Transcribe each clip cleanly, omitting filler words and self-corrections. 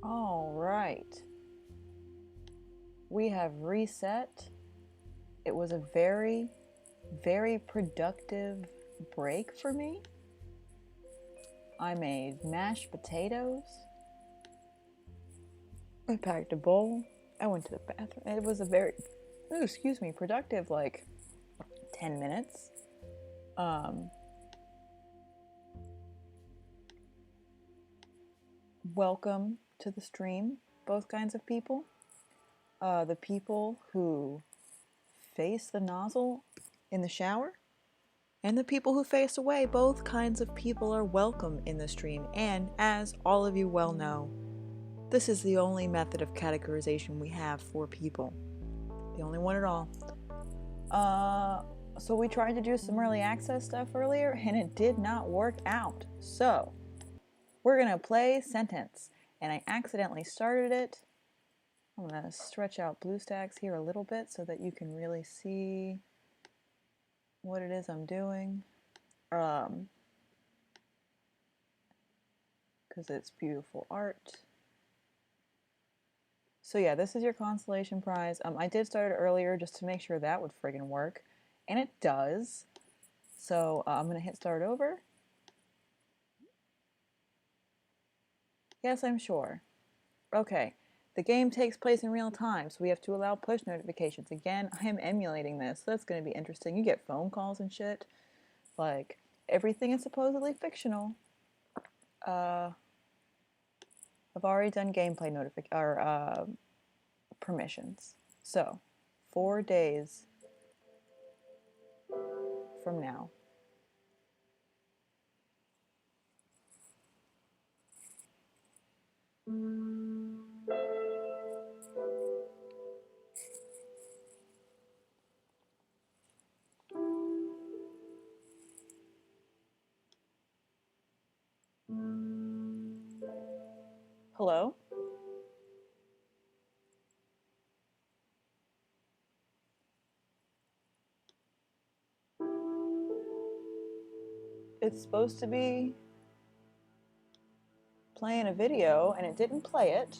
All right. We have reset. It was a very, very productive break for me. I made mashed potatoes. I packed a bowl. I went to the bathroom. It was a very, productive, like 10 minutes. Welcome to the stream, both kinds of people. The people who face the nozzle in the shower and the people who face away. Both kinds of people are welcome in the stream. And as all of you well know, this is the only method of categorization we have for people. The only one at all. So we tried to do some early access stuff earlier and it did not work out. So we're gonna play Sentence. And I accidentally started it. I'm gonna stretch out BlueStacks here a little bit so that you can really see what it is I'm doing. Because it's beautiful art. So yeah, this is your consolation prize. I did start it earlier just to make sure that would friggin' work. And it does. So I'm gonna hit start over. Yes, I'm sure. Okay, the game takes place in real time, so we have to allow push notifications. Again, I am emulating this, so that's gonna be interesting. You get phone calls and shit. Like, everything is supposedly fictional. I've already done gameplay permissions. So, 4 days from now. Hello? It's supposed to be playing a video and it didn't play it.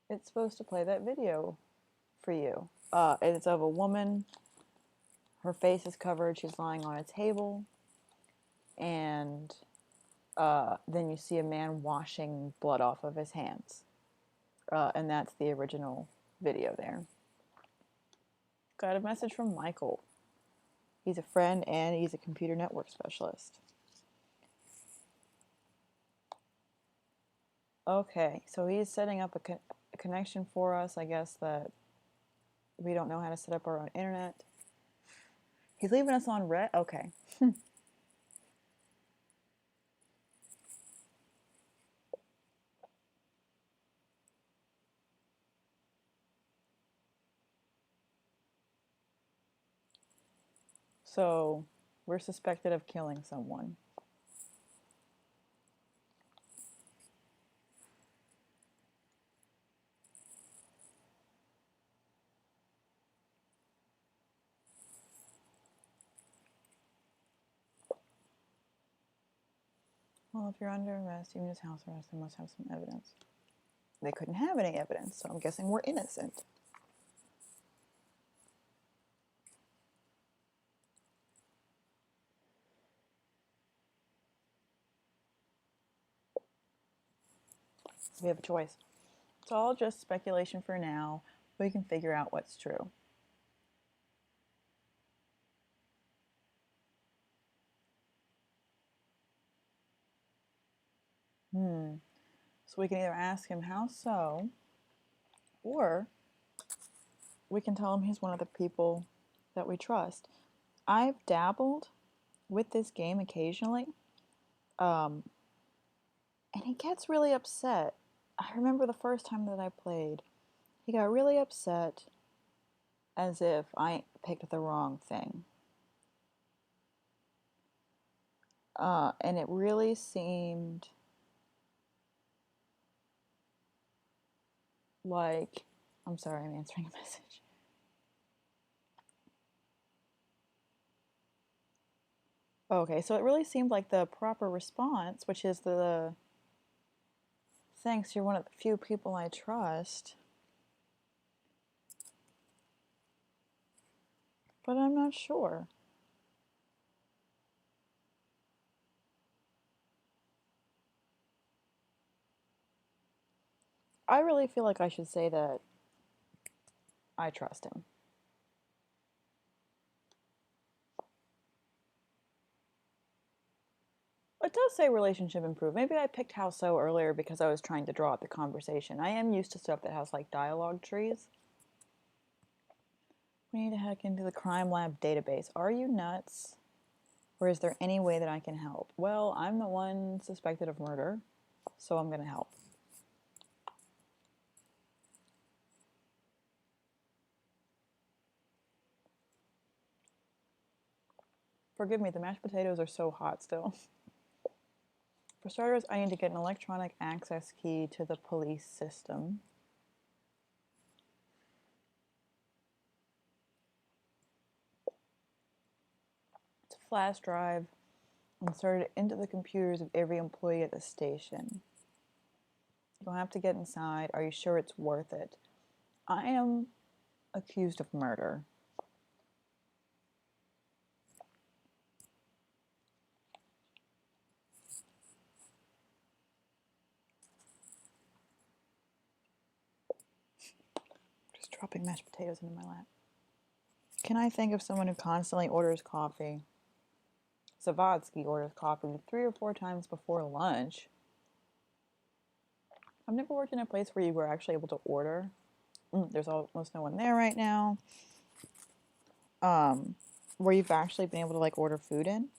it's supposed to play that video for you. It's of a woman. Her face is covered. She's lying on a table. And then you see a man washing blood off of his hands. And that's the original video there. Got a message from Michael. He's a friend and he's a computer network specialist. Okay, so he's setting up a connection for us, I guess, that we don't know how to set up our own internet. He's leaving us on red? Okay. So, we're suspected of killing someone. Well, if you're under arrest, even as house arrest, they must have some evidence. They couldn't have any evidence, so I'm guessing we're innocent. We have a choice. It's all just speculation for now. We can figure out what's true. So we can either ask him how so, or we can tell him he's one of the people that we trust. I've dabbled with this game occasionally, and he gets really upset. I remember the first time that I played, he got really upset as if I picked the wrong thing. And it really seemed like, I'm sorry, I'm answering a message. Okay, so it really seemed like the proper response, which is the thanks, you're one of the few people I trust. But I'm not sure. I really feel like I should say that I trust him. It does say relationship improved. Maybe I picked how so earlier because I was trying to draw out the conversation. I am used to stuff that has like dialogue trees. We need to hack into the crime lab database. Are you nuts? Or is there any way that I can help? Well, I'm the one suspected of murder, so I'm going to help. Forgive me, the mashed potatoes are so hot still. For starters, I need to get an electronic access key to the police system. It's a flash drive inserted into the computers of every employee at the station. You'll have to get inside. Are you sure it's worth it? I am accused of murder. Just dropping mashed potatoes into my lap. Can I think of someone who constantly orders coffee? Zavadsky orders coffee 3 or 4 times before lunch. I've never worked in a place where you were actually able to order. There's almost no one there right now. Where you've actually been able to like order food in.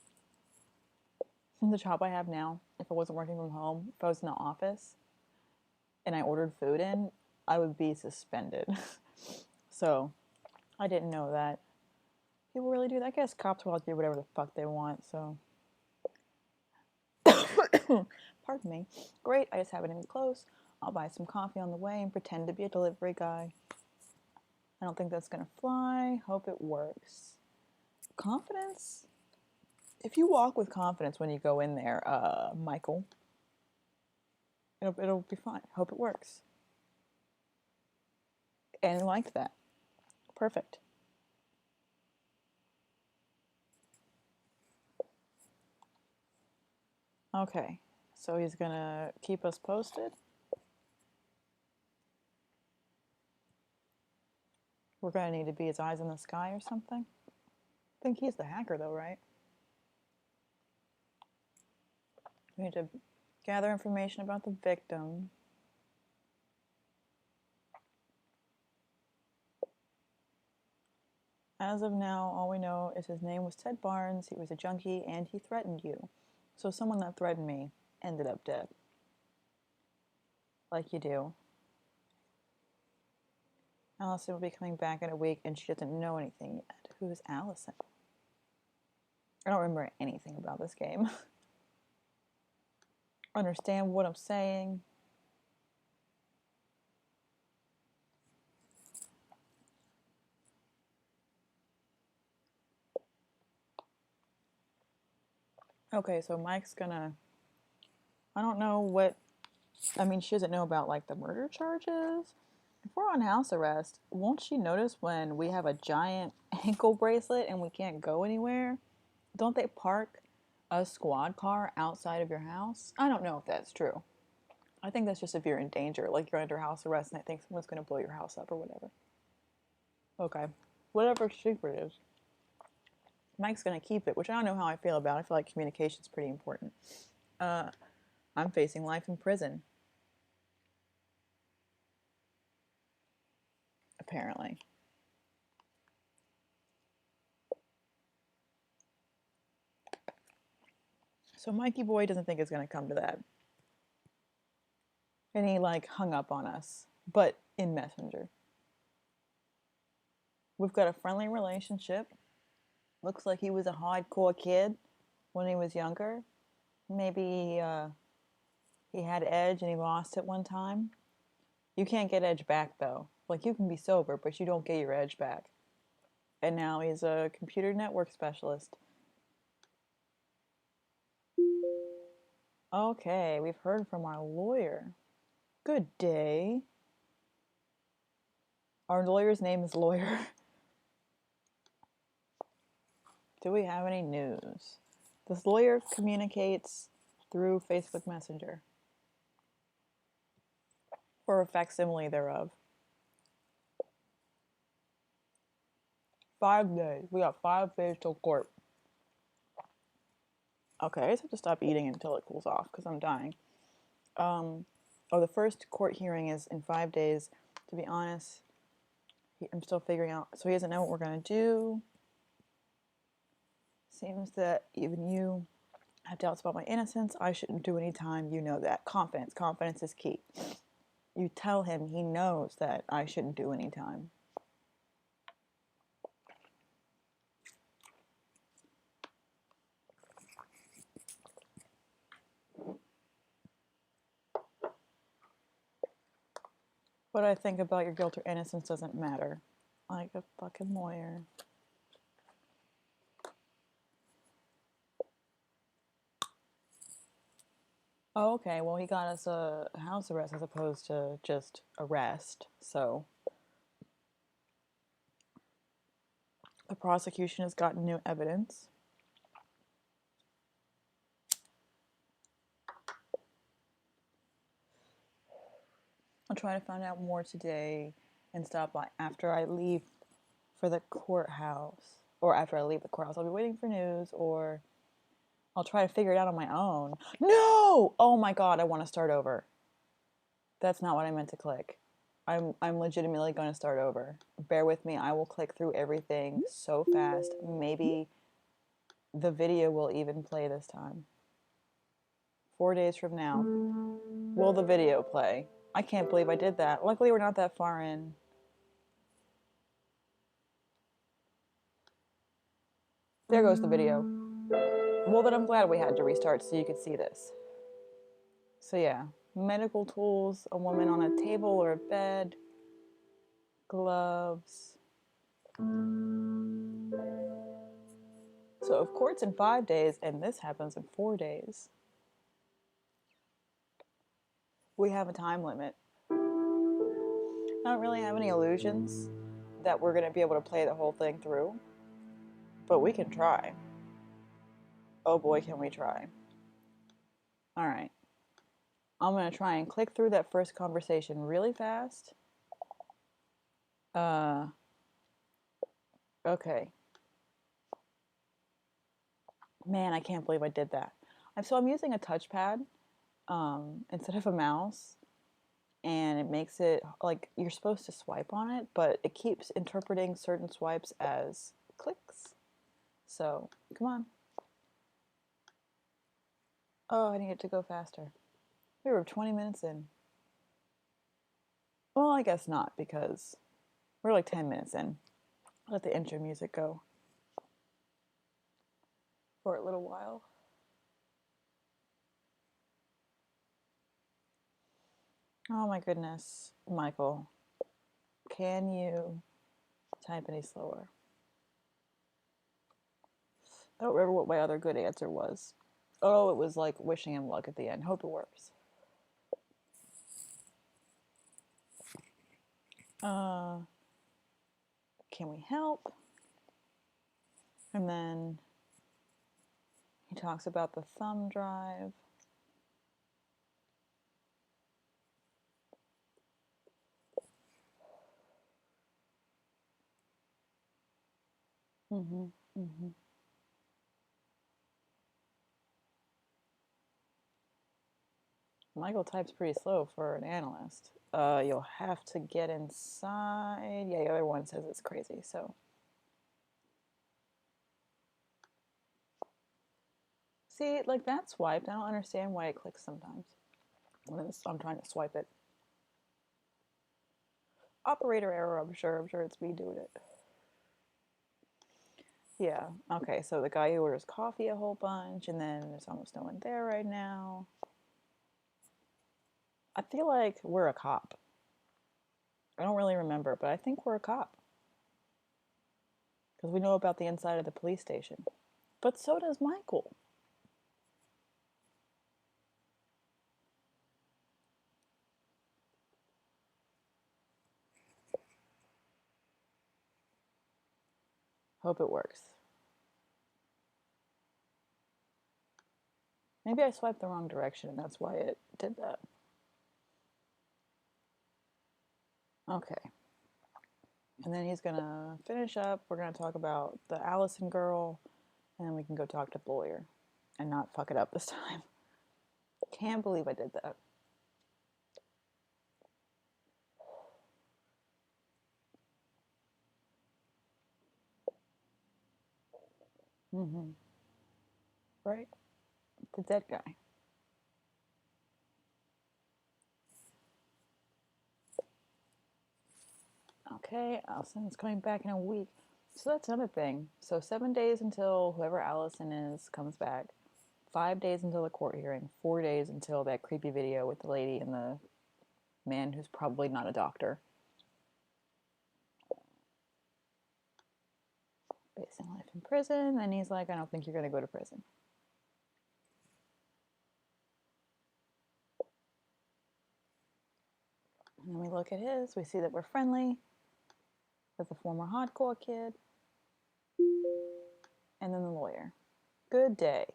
The job I have now, if I wasn't working from home, if I was in the office and I ordered food in, I would be suspended. So I didn't know that. People really do that. I guess cops will do whatever the fuck they want, so. Pardon me. Great, I just have it in close. I'll buy some coffee on the way and pretend to be a delivery guy. I don't think that's gonna fly. Hope it works. Confidence? If you walk with confidence when you go in there, Michael, it'll be fine. Hope it works. And he liked that. Perfect. Okay, so he's gonna keep us posted. We're gonna need to be his eyes in the sky or something. I think he's the hacker though, right? We need to gather information about the victim. As of now, all we know is his name was Ted Barnes, he was a junkie, and he threatened you. So someone that threatened me ended up dead. Like you do. Allison will be coming back in a week, and she doesn't know anything yet. Who is Allison? I don't remember anything about this game. Understand what I'm saying. Okay, so Mike's gonna... I don't know what... I mean, she doesn't know about, like, the murder charges. If we're on house arrest, won't she notice when we have a giant ankle bracelet and we can't go anywhere? Don't they park a squad car outside of your house? I don't know if that's true. I think that's just if you're in danger, like you're under house arrest and I think someone's going to blow your house up or whatever. Okay. Whatever secret is. Mike's going to keep it, which I don't know how I feel about. I feel like communication's pretty important. I'm facing life in prison. Apparently. So Mikey boy doesn't think it's going to come to that. And he, like, hung up on us. But in Messenger. We've got a friendly relationship. Looks like he was a hardcore kid when he was younger. Maybe he had edge and he lost it one time. You can't get edge back, though. Like, you can be sober, but you don't get your edge back. And now he's a computer network specialist. Okay, we've heard from our lawyer. Good day. Our lawyer's name is Lawyer. Do we have any news? This lawyer communicates through Facebook Messenger. Or a facsimile thereof. 5 days. We got 5 days till court. Okay, I just have to stop eating until it cools off because I'm dying. The first court hearing is in 5 days. To be honest, I'm still figuring out. So he doesn't know what we're going to do. Seems that even you have doubts about my innocence. I shouldn't do any time. You know that. Confidence. Confidence is key. You tell him he knows that I shouldn't do any time. What I think about your guilt or innocence doesn't matter. Like a fucking lawyer. Oh, okay. Well, he got us a house arrest as opposed to just arrest. So the prosecution has gotten new evidence. I'll try to find out more today and stop by after I leave for the courthouse. Or after I leave the courthouse. I'll be waiting for news, or I'll try to figure it out on my own. No! Oh my god, I want to start over. That's not what I meant to click. I'm legitimately going to start over. Bear with me. I will click through everything so fast. Maybe the video will even play this time. 4 days from now. Will the video play? I can't believe I did that. Luckily, we're not that far in. There goes the video. Well, then I'm glad we had to restart so you could see this. So yeah, medical tools, a woman on a table or a bed, gloves. So if court's in 5 days and this happens in 4 days, we have a time limit. I don't really have any illusions that we're going to be able to play the whole thing through, but we can try. Oh boy, can we try. All right. I'm going to try and click through that first conversation really fast. Okay. Man, I can't believe I did that. So I'm using a touchpad instead of a mouse, and it makes it like you're supposed to swipe on it, but it keeps interpreting certain swipes as clicks. So, come on. Oh, I need it to go faster. We were 20 minutes in. Well, I guess not, because we're like 10 minutes in. Let the intro music go for a little while. Oh my goodness, Michael. Can you type any slower? I don't remember what my other good answer was. Oh, it was like wishing him luck at the end. Hope it works. Can we help? And then he talks about the thumb drive. Michael types pretty slow for an analyst. You'll have to get inside. Yeah, the other one says it's crazy, so. See, like that swiped. I don't understand why it clicks sometimes when I'm trying to swipe it. Operator error, I'm sure it's me doing it. Yeah, okay, so the guy who orders coffee a whole bunch, and then there's almost no one there right now. I feel like we're a cop. I don't really remember, but I think we're a cop. Because we know about the inside of the police station. But so does Michael. Hope it works. Maybe I swiped the wrong direction and that's why it did that. Okay. And then he's gonna finish up. We're gonna talk about the Allison girl, and then we can go talk to the lawyer and not fuck it up this time. Can't believe I did that. Right? The dead guy. Okay, Allison's coming back in a week. So that's another thing. So 7 days until whoever Allison is comes back. 5 days until the court hearing. 4 days until that creepy video with the lady and the man who's probably not a doctor. Facing life in prison. And he's like, I don't think you're going to go to prison. And then we look at his. We see that we're friendly with the former hardcore kid. And then the lawyer. Good day.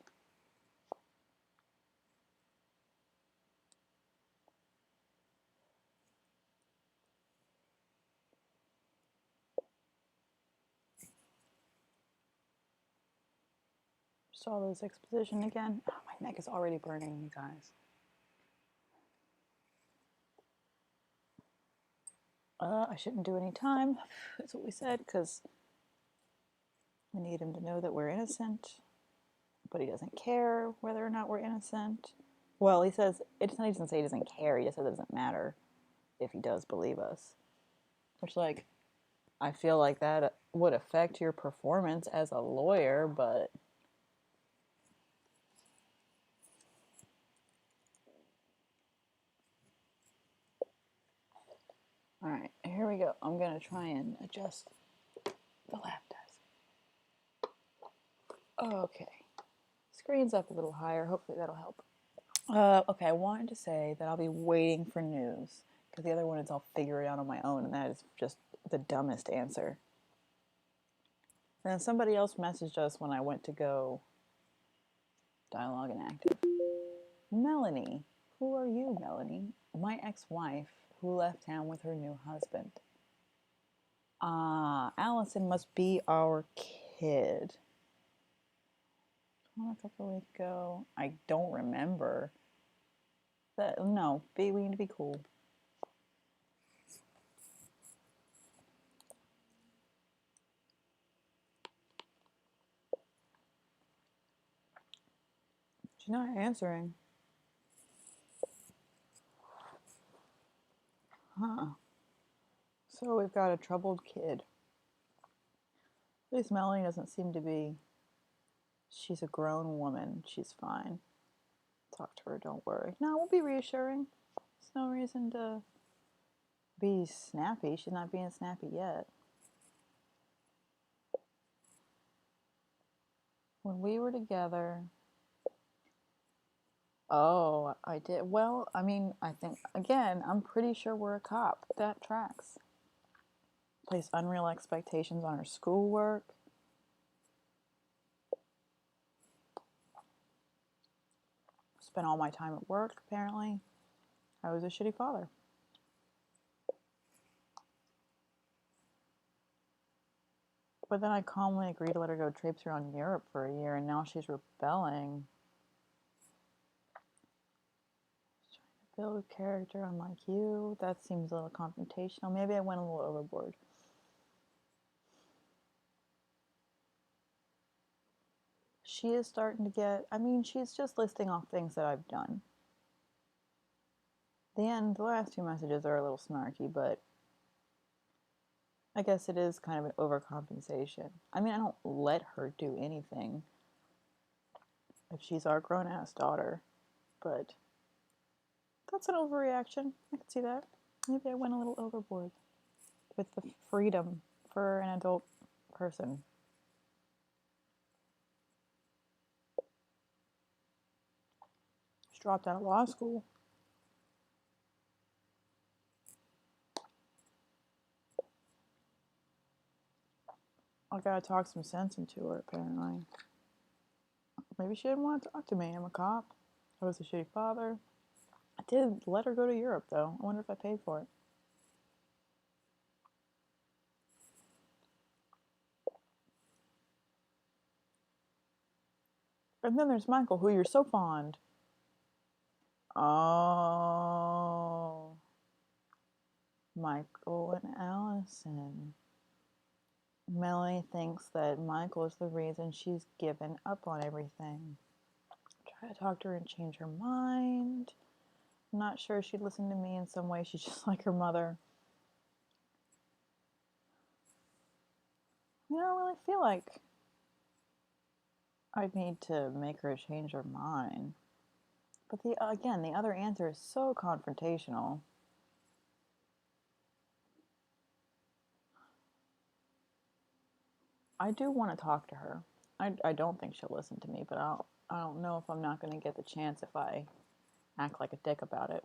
Just all this exposition again. Oh, my neck is already burning, you guys. I shouldn't do any time. That's what we said, because we need him to know that we're innocent. But he doesn't care whether or not we're innocent. Well, he says, he doesn't say he doesn't care, he just says it doesn't matter if he does believe us. Which, like, I feel like that would affect your performance as a lawyer, but... Alright, here we go. I'm going to try and adjust the lap desk. Okay. Screen's up a little higher. Hopefully that'll help. Okay, I wanted to say that I'll be waiting for news Because the other one is I'll figure it out on my own, and that is just the dumbest answer. And then somebody else messaged us when I went to go dialogue inactive. Melanie. Who are you, Melanie? My ex-wife who left town with her new husband. Allison must be our kid. A couple of weeks ago. I don't remember. No, we need to be cool. She's not answering. Huh. So we've got a troubled kid. At least Melanie doesn't seem to be. She's a grown woman. She's fine. Talk to her, don't worry. No, we'll be reassuring. There's no reason to be snappy. She's not being snappy yet. When we were together... Oh, I did. Well, I mean, I think, again, I'm pretty sure we're a cop. That tracks. Place unreal expectations on her schoolwork. Spent all my time at work, apparently. I was a shitty father. But then I calmly agreed to let her go traipse around Europe for a year, and now she's rebelling. She's trying to build a character unlike you. That seems a little confrontational. Maybe I went a little overboard. She is starting to get... I mean, she's just listing off things that I've done. The last two messages are a little snarky, but I guess it is kind of an overcompensation. I mean, I don't let her do anything if she's our grown-ass daughter, but that's an overreaction. I can see that. Maybe I went a little overboard with the freedom for an adult person. She dropped out of law school. I gotta talk some sense into her, apparently. Maybe she didn't want to talk to me. I'm a cop. I was a shitty father. I did let her go to Europe, though. I wonder if I paid for it. And then there's Michael, who you're so fond. Oh. Michael and Allison. Melanie thinks that Michael is the reason she's given up on everything. Try to talk to her and change her mind. I'm not sure she'd listen to me in some way. She's just like her mother. I don't really feel like I'd need to make her change her mind. But the other answer is so confrontational. I do want to talk to her. I don't think she'll listen to me, but I don't know if I'm not going to get the chance if I act like a dick about it.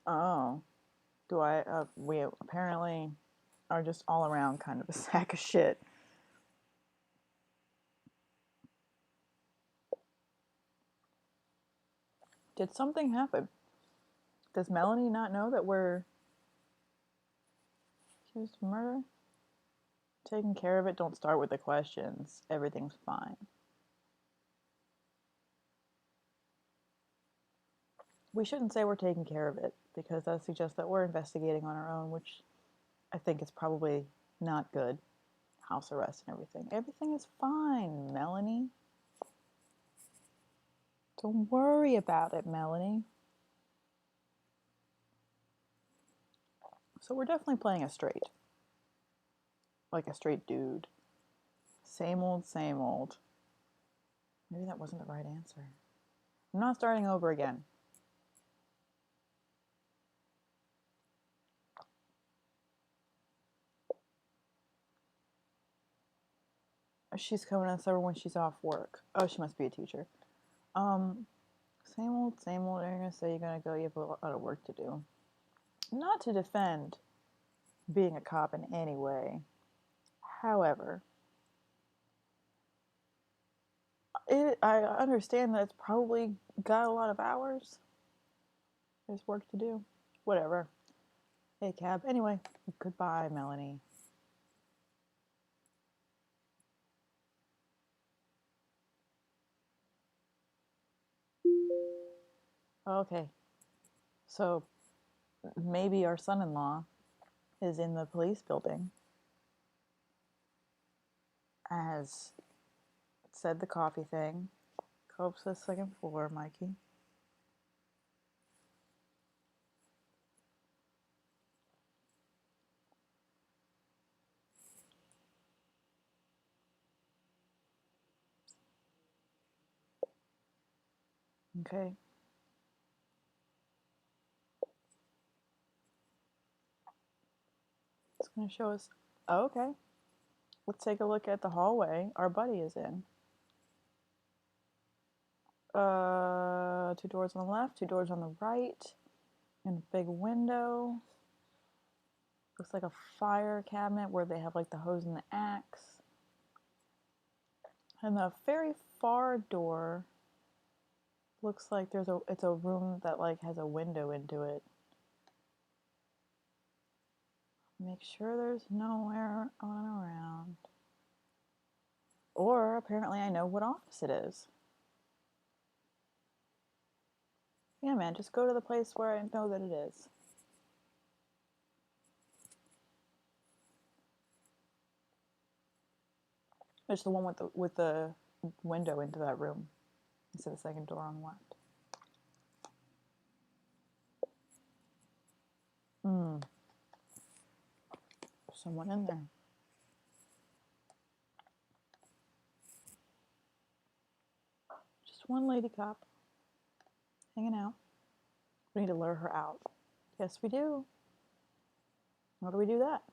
Oh. We apparently are just all around kind of a sack of shit. Did something happen? Does Melanie not know that we're accused of murder? Taking care of it, don't start with the questions. Everything's fine. We shouldn't say we're taking care of it, because that suggests that we're investigating on our own, which I think is probably not good. House arrest and everything. Everything is fine, Melanie. Don't worry about it, Melanie. So we're definitely playing a straight. Like a straight dude. Same old, same old. Maybe that wasn't the right answer. I'm not starting over again. She's coming in the summer when she's off work. Oh, she must be a teacher. Same old, same old. You're gonna say you're gonna go. You have a lot of work to do. Not to defend being a cop in any way. However, I understand that it's probably got a lot of hours. There's work to do. Whatever. Hey, cab. Anyway, goodbye, Melanie. Okay. So maybe our son-in-law is in the police building, as said the coffee thing. Go up to the second floor, Mikey. Okay. It's going to show us. Oh, okay. Let's take a look at the hallway our buddy is in. 2 doors on the left, 2 doors on the right, and a big window. Looks like a fire cabinet where they have like the hose and the axe. And the very far door looks like it's a room that like has a window into it. Make sure there's nowhere on around. Or apparently I know what office it is. Yeah, man, just go to the place where I know that it is. It's the one with the window into that room. Instead of the second door on the left. There's someone in there. Just one lady cop. Hanging out. We need to lure her out. Yes, we do. How do we do that?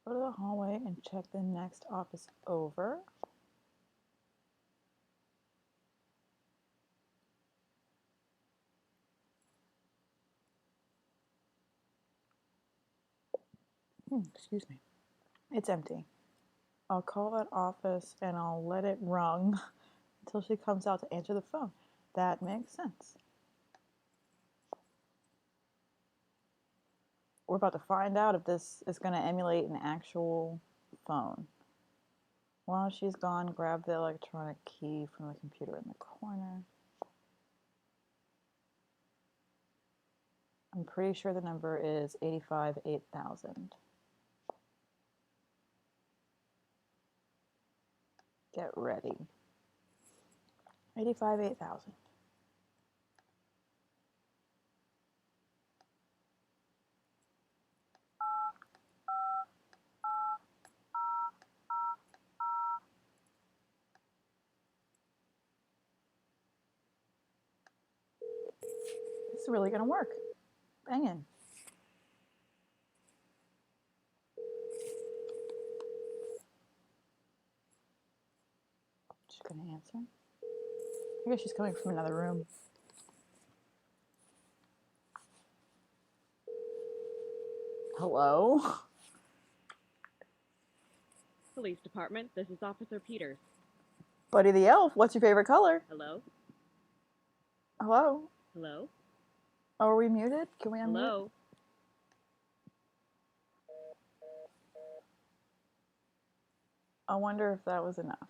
Go to the hallway and check the next office over. Excuse me. It's empty. I'll call that office and I'll let it rung until she comes out to answer the phone. That makes sense. We're about to find out if this is going to emulate an actual phone. While she's gone, grab the electronic key from the computer in the corner. I'm pretty sure the number is 85-8000. Get ready. 85-8000. This is really going to work. Banging. She's going to answer. I guess she's coming from another room. Hello? Police Department, this is Officer Peters. Buddy the Elf, what's your favorite color? Hello? Hello? Hello? Oh, are we muted? Can we unmute? Hello? I wonder if that was enough.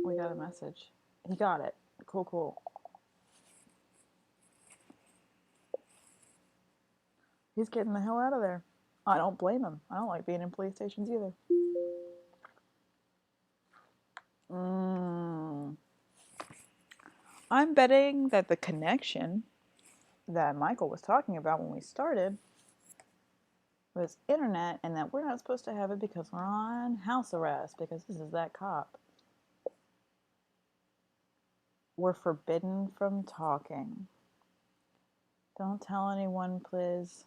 We got a message. He got it. Cool, cool. He's getting the hell out of there. I don't blame him. I don't like being in police stations either. I'm betting that the connection that Michael was talking about when we started was internet, and that we're not supposed to have it because we're on house arrest, because this is that cop. We're forbidden from talking. Don't tell anyone, please.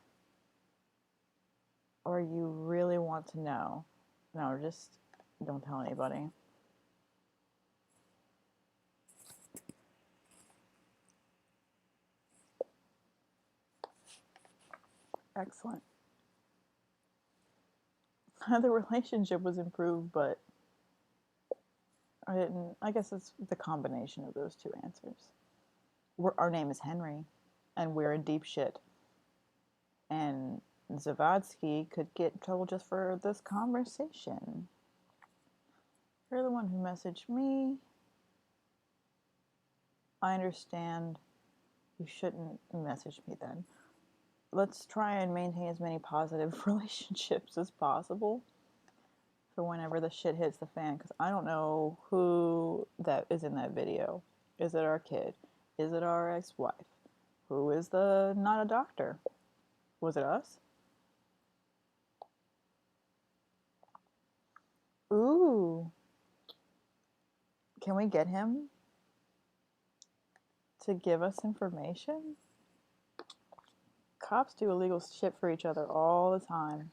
Or you really want to know. No, just Don't tell anybody. Excellent. The relationship was improved, but I didn't. I guess it's the combination of those two answers. Our name is Henry, and we're in deep shit. And Zavadsky could get in trouble just for this conversation. You're the one who messaged me. I understand. You shouldn't message me then. Let's try and maintain as many positive relationships as possible for whenever the shit hits the fan, because I don't know who that is in that video. Is it our kid? Is it our ex-wife? Who is the not a doctor? Was it us? Ooh. Can we get him to give us information? Cops do illegal shit for each other all the time.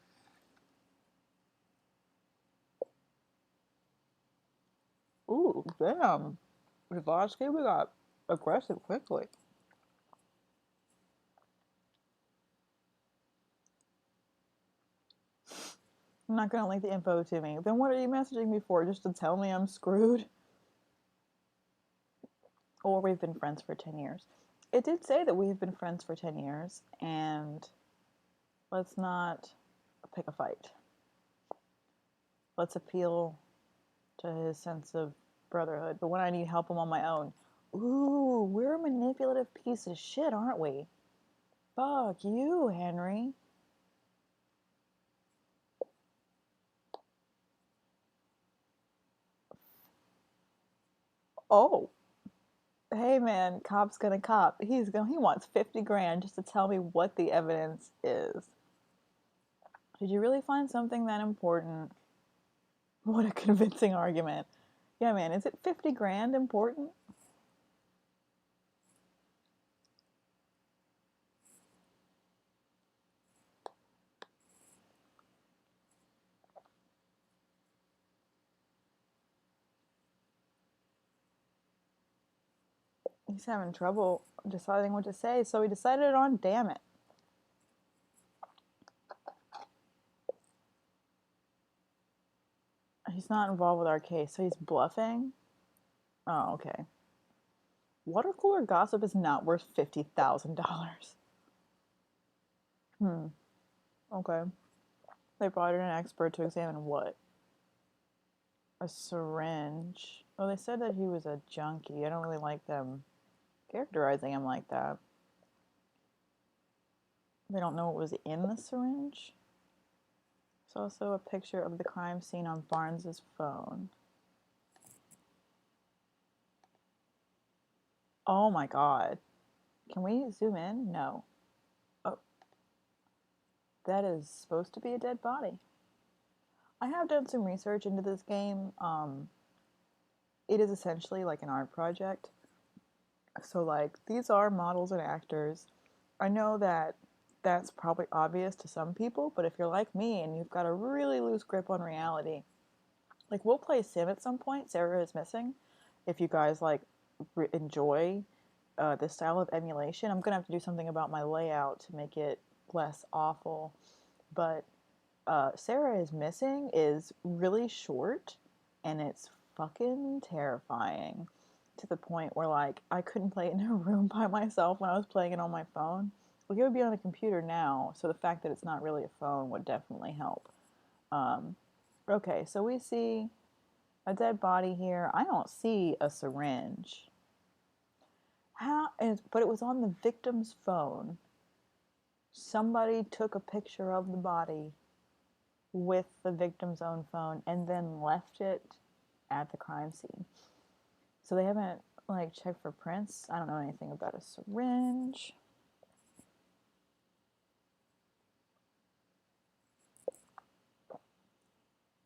Ooh, damn. Zavadsky, we got aggressive quickly. I'm not gonna link the info to me. Then what are you messaging me for? Just to tell me I'm screwed? Or we've been friends for 10 years. It did say that we've been friends for 10 years, and let's not pick a fight. Let's appeal to his sense of brotherhood. But when I need help, I'm on my own. Ooh, we're a manipulative piece of shit, aren't we? Fuck you, Henry. Oh. Hey man, cop's gonna cop. He wants 50 grand just to tell me what the evidence is. Did you really find something that important? What a convincing argument. Yeah, man, is it 50 grand important? He's having trouble deciding what to say, so he decided on damn it. He's not involved with our case, so he's bluffing? Oh, okay. Water cooler gossip is not worth $50,000. Okay. They brought in an expert to examine what? A syringe. Oh, they said that he was a junkie. I don't really like them characterizing him like that. They don't know what was in the syringe. There's also a picture of the crime scene on Barnes's phone. Oh my god. Can we zoom in? No. Oh. That is supposed to be a dead body. I have done some research into this game. It is essentially like an art project. So, like, these are models and actors. I know that that's probably obvious to some people, but if you're like me and you've got a really loose grip on reality, like, we'll play Sim at some point. Sarah is missing. If you guys like enjoy this style of emulation, I'm gonna have to do something about my layout to make it less awful. But Sarah is missing is really short, and it's fucking terrifying to the point where, like, I couldn't play it in a room by myself when I was playing it on my phone. Like, it would be on a computer now, so the fact that it's not really a phone would definitely help. Okay, so we see a dead body here. I don't see a syringe. But it was on the victim's phone. Somebody took a picture of the body with the victim's own phone and then left it at the crime scene. So they haven't, like, checked for prints. I don't know anything about a syringe.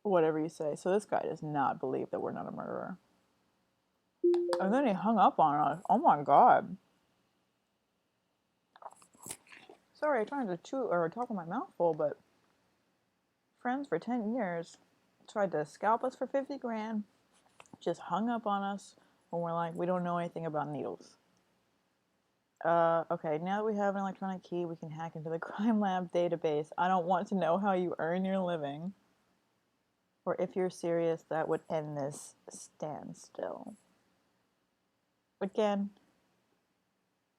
Whatever you say. So this guy does not believe that we're not a murderer. And then he hung up on us. Oh my god. Sorry, I'm trying to chew or talk with my mouth full, but friends for 10 years. tried to scalp us for 50 grand, just hung up on us when we're like, we don't know anything about needles. Okay, now that we have an electronic key, we can hack into the crime lab database. I don't want to know how you earn your living. Or if you're serious, that would end this standstill. Again,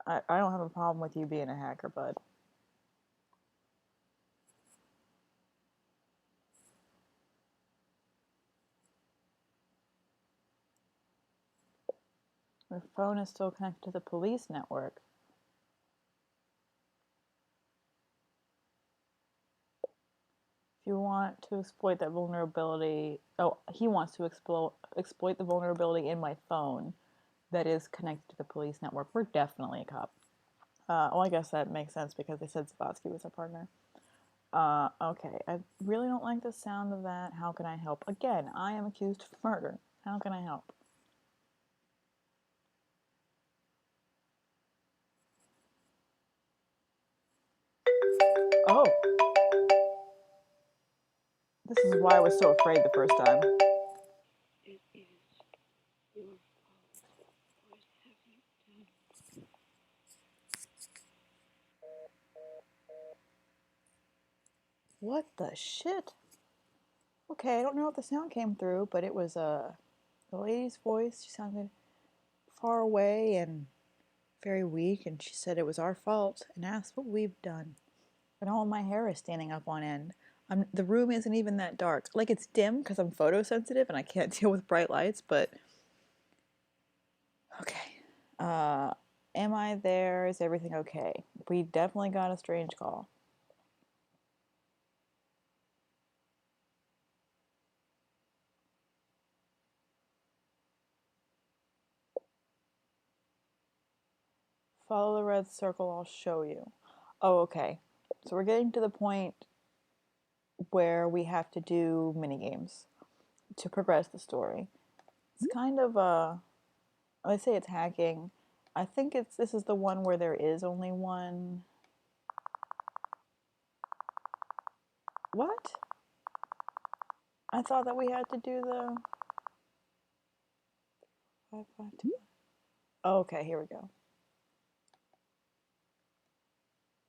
I don't have a problem with you being a hacker, bud. Your phone is still connected to the police network. If you want to exploit that vulnerability, he wants to exploit the vulnerability in my phone that is connected to the police network. We're definitely a cop. Well, I guess that makes sense because they said Zavatsky was our partner. Okay, I really don't like the sound of that. How can I help? Again, I am accused of murder. How can I help? Oh. This is why I was so afraid the first time. It is your fault. What have you done? What the shit? Okay, I don't know if the sound came through, but it was the lady's voice. She sounded far away and very weak, and she said it was our fault and asked what we've done. And all my hair is standing up on end. The room isn't even that dark. Like, it's dim because I'm photosensitive and I can't deal with bright lights, but okay. Am I there? Is everything okay? We definitely got a strange call. Follow the red circle, I'll show you. Oh, okay. So we're getting to the point where we have to do mini games to progress the story. It's kind of I say it's hacking. I think this is the one where there is only one. What? I thought that we had to do the 5, 5, 2. Oh, okay, here we go.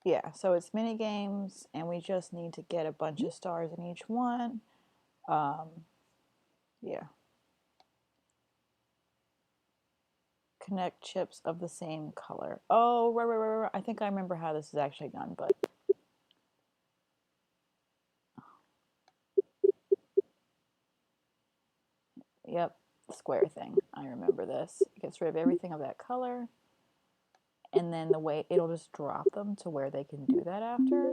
Yeah, so it's mini games, and we just need to get a bunch of stars in each one. Yeah. Connect chips of the same color. Oh, right. I think I remember how this is actually done, but yep, square thing. I remember this. It gets rid of everything of that color, and then the way it'll just drop them to where they can do that after.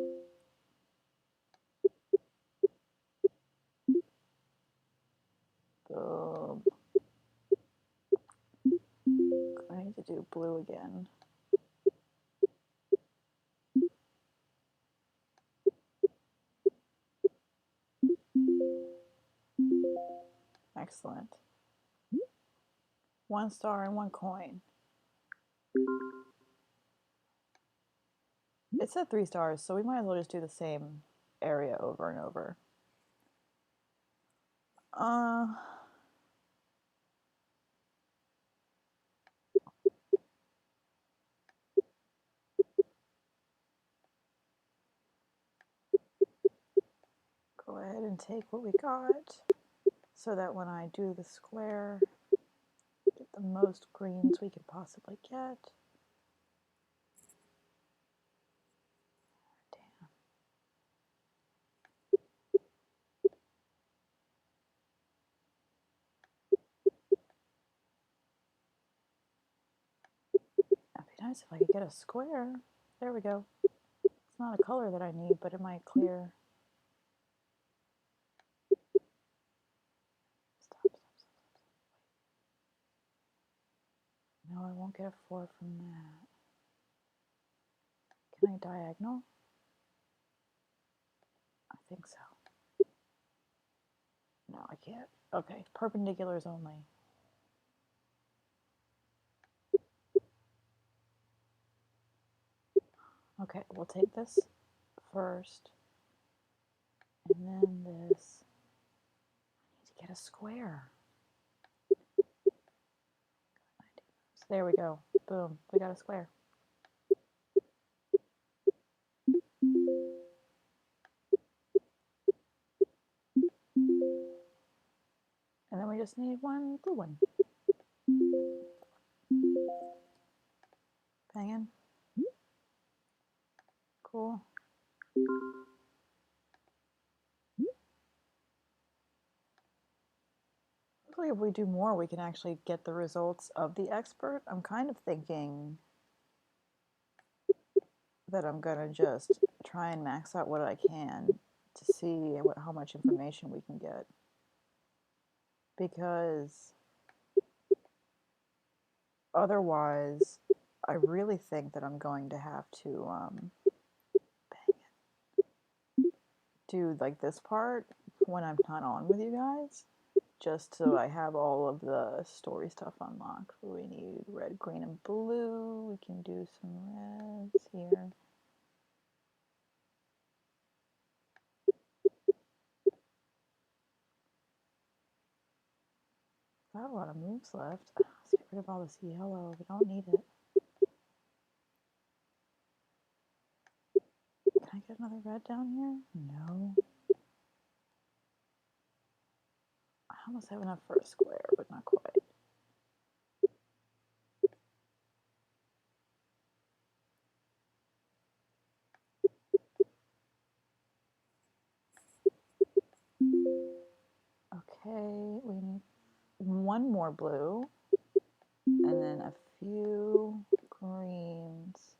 Boom. I need to do blue again. Excellent. 1 star and 1 coin. It said 3 stars, so we might as well just do the same area over and over. Go ahead and take what we got so that when I do the square, get the most greens we could possibly get. Damn. That'd be nice if I could get a square. There we go. It's not a color that I need, but it might clear. Stop. No, I won't get a 4 from that. Can I diagonal? I think so. No, I can't. Okay, perpendiculars only. Okay, we'll take this first, and then this. get a square. There we go. Boom. We got a square. And then we just need one blue one. Banging. Cool. Hopefully if we do more, we can actually get the results of the expert. I'm kind of thinking that I'm gonna just try and max out what I can to see how much information we can get. Because otherwise, I really think that I'm going to have to do like this part when I'm not on with you guys, just so I have all of the story stuff unlocked. We need red, green, and blue. We can do some reds here. Got a lot of moves left. Let's get rid of all this yellow. We don't need it. Can I get another red down here? No. I almost have enough for a square, but not quite. Okay, we need one more blue, and then a few greens.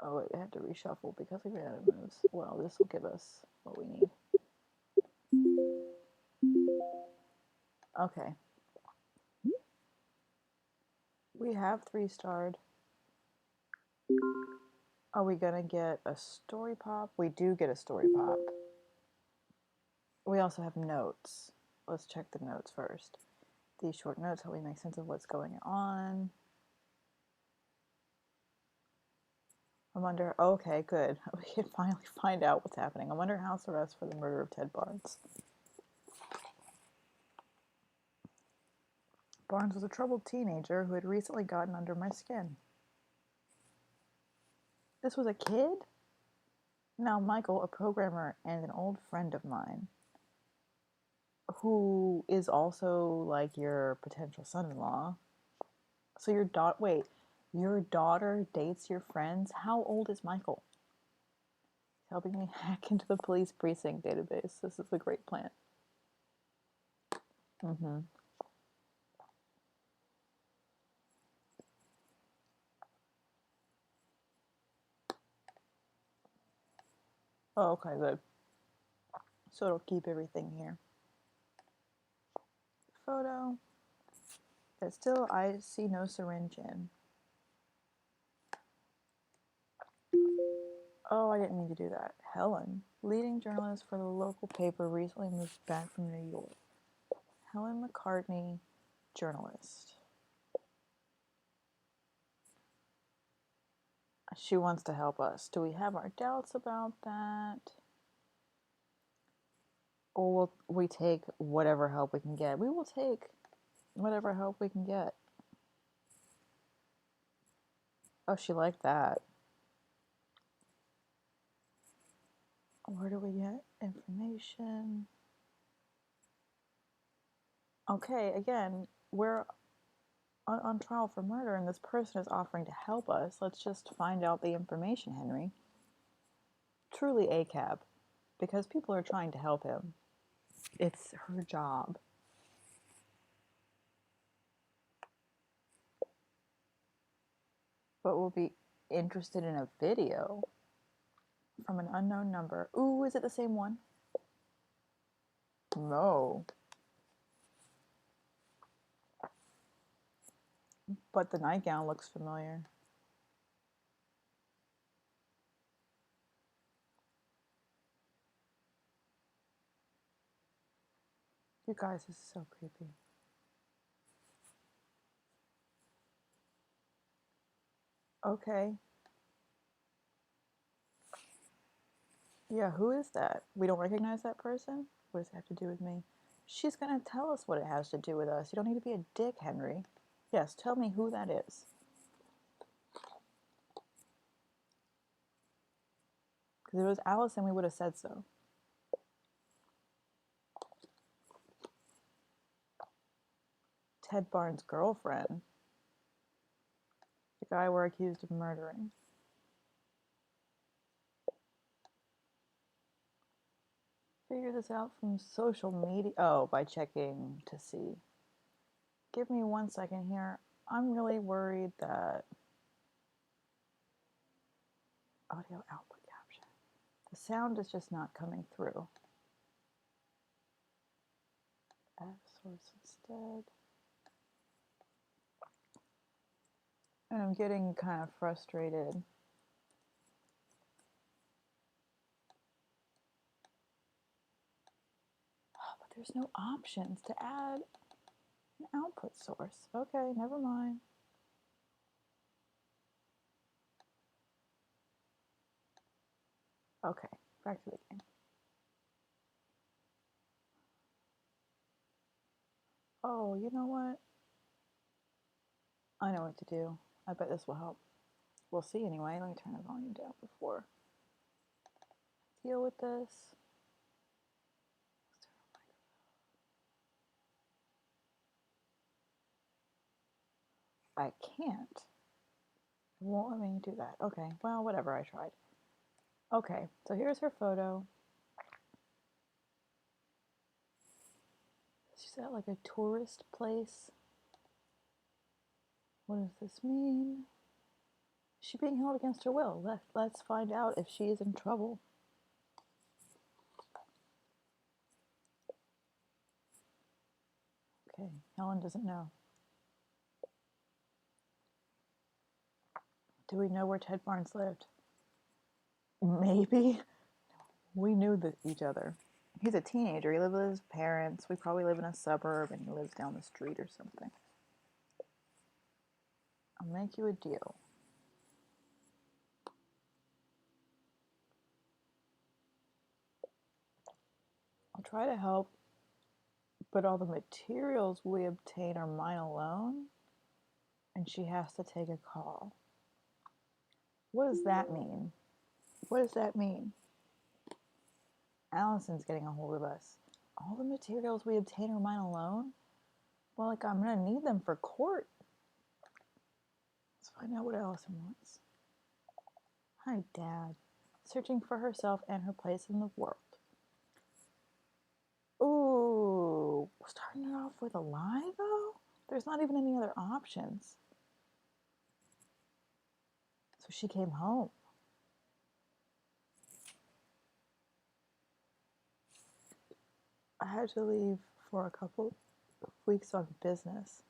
Oh, wait, I have to reshuffle because we ran out of moves. Well, this will give us what we need. Okay. We have 3-starred. Are we gonna get a story pop? We do get a story pop. We also have notes. Let's check the notes first. These short notes help me make sense of what's going on. I wonder, okay, good. We can finally find out what's happening. I wonder house arrest for the murder of Ted Barnes. Barnes was a troubled teenager who had recently gotten under my skin. This was a kid? Now Michael, a programmer and an old friend of mine, who is also like your potential son-in-law. So your daughter dates your friends? How old is Michael? He's helping me hack into the police precinct database. This is a great plan. Mm-hmm. Oh, okay, good. So it'll keep everything here. Photo. But still, I see no syringe in. Oh, I didn't mean to do that. Helen, leading journalist for the local paper, recently moved back from New York. Helen McCartney, journalist. She wants to help us. Do we have our doubts about that? Or will we take whatever help we can get? We will take whatever help we can get. Oh, she liked that. Where do we get information? Okay, again, we're on trial for murder and this person is offering to help us. Let's just find out the information, Henry. Truly a cab, because people are trying to help him. It's her job. But we'll be interested in a video from an unknown number. Ooh, is it the same one? No. But the nightgown looks familiar. You guys, this is so creepy. Okay. Yeah, who is that? We don't recognize that person? What does it have to do with me? She's going to tell us what it has to do with us. You don't need to be a dick, Henry. Yes, tell me who that is. Because if it was Allison, we would have said so. Ted Barnes' girlfriend. The guy we're accused of murdering. Figure this out from social media. Oh, by checking to see. Give me 1 second here. I'm really worried that audio output caption. The sound is just not coming through. Add source instead. And I'm getting kind of frustrated. Oh, but there's no options to add an output source. Okay, never mind. Okay, back to the game. Oh, you know what? I know what to do. I bet this will help. We'll see anyway. Let me turn the volume down before I deal with this. I can't. It won't let me do that. Okay, well, whatever, I tried. Okay, so here's her photo. She's at like a tourist place. What does this mean? Is she being held against her will? Let's find out if she is in trouble. Okay, Helen doesn't know. Do we know where Ted Barnes lived? Maybe. We knew each other. He's a teenager. He lives with his parents. We probably live in a suburb and he lives down the street or something. I'll make you a deal. I'll try to help, but all the materials we obtain are mine alone, and she has to take a call. What does that mean? What does that mean? Allison's getting a hold of us. All the materials we obtain are mine alone? Well, like, I'm gonna need them for court. Let's find out what Allison wants. Hi, Dad. Searching for herself and her place in the world. Ooh, starting it off with a lie, though? There's not even any other options. So she came home. I had to leave for a couple of weeks on business.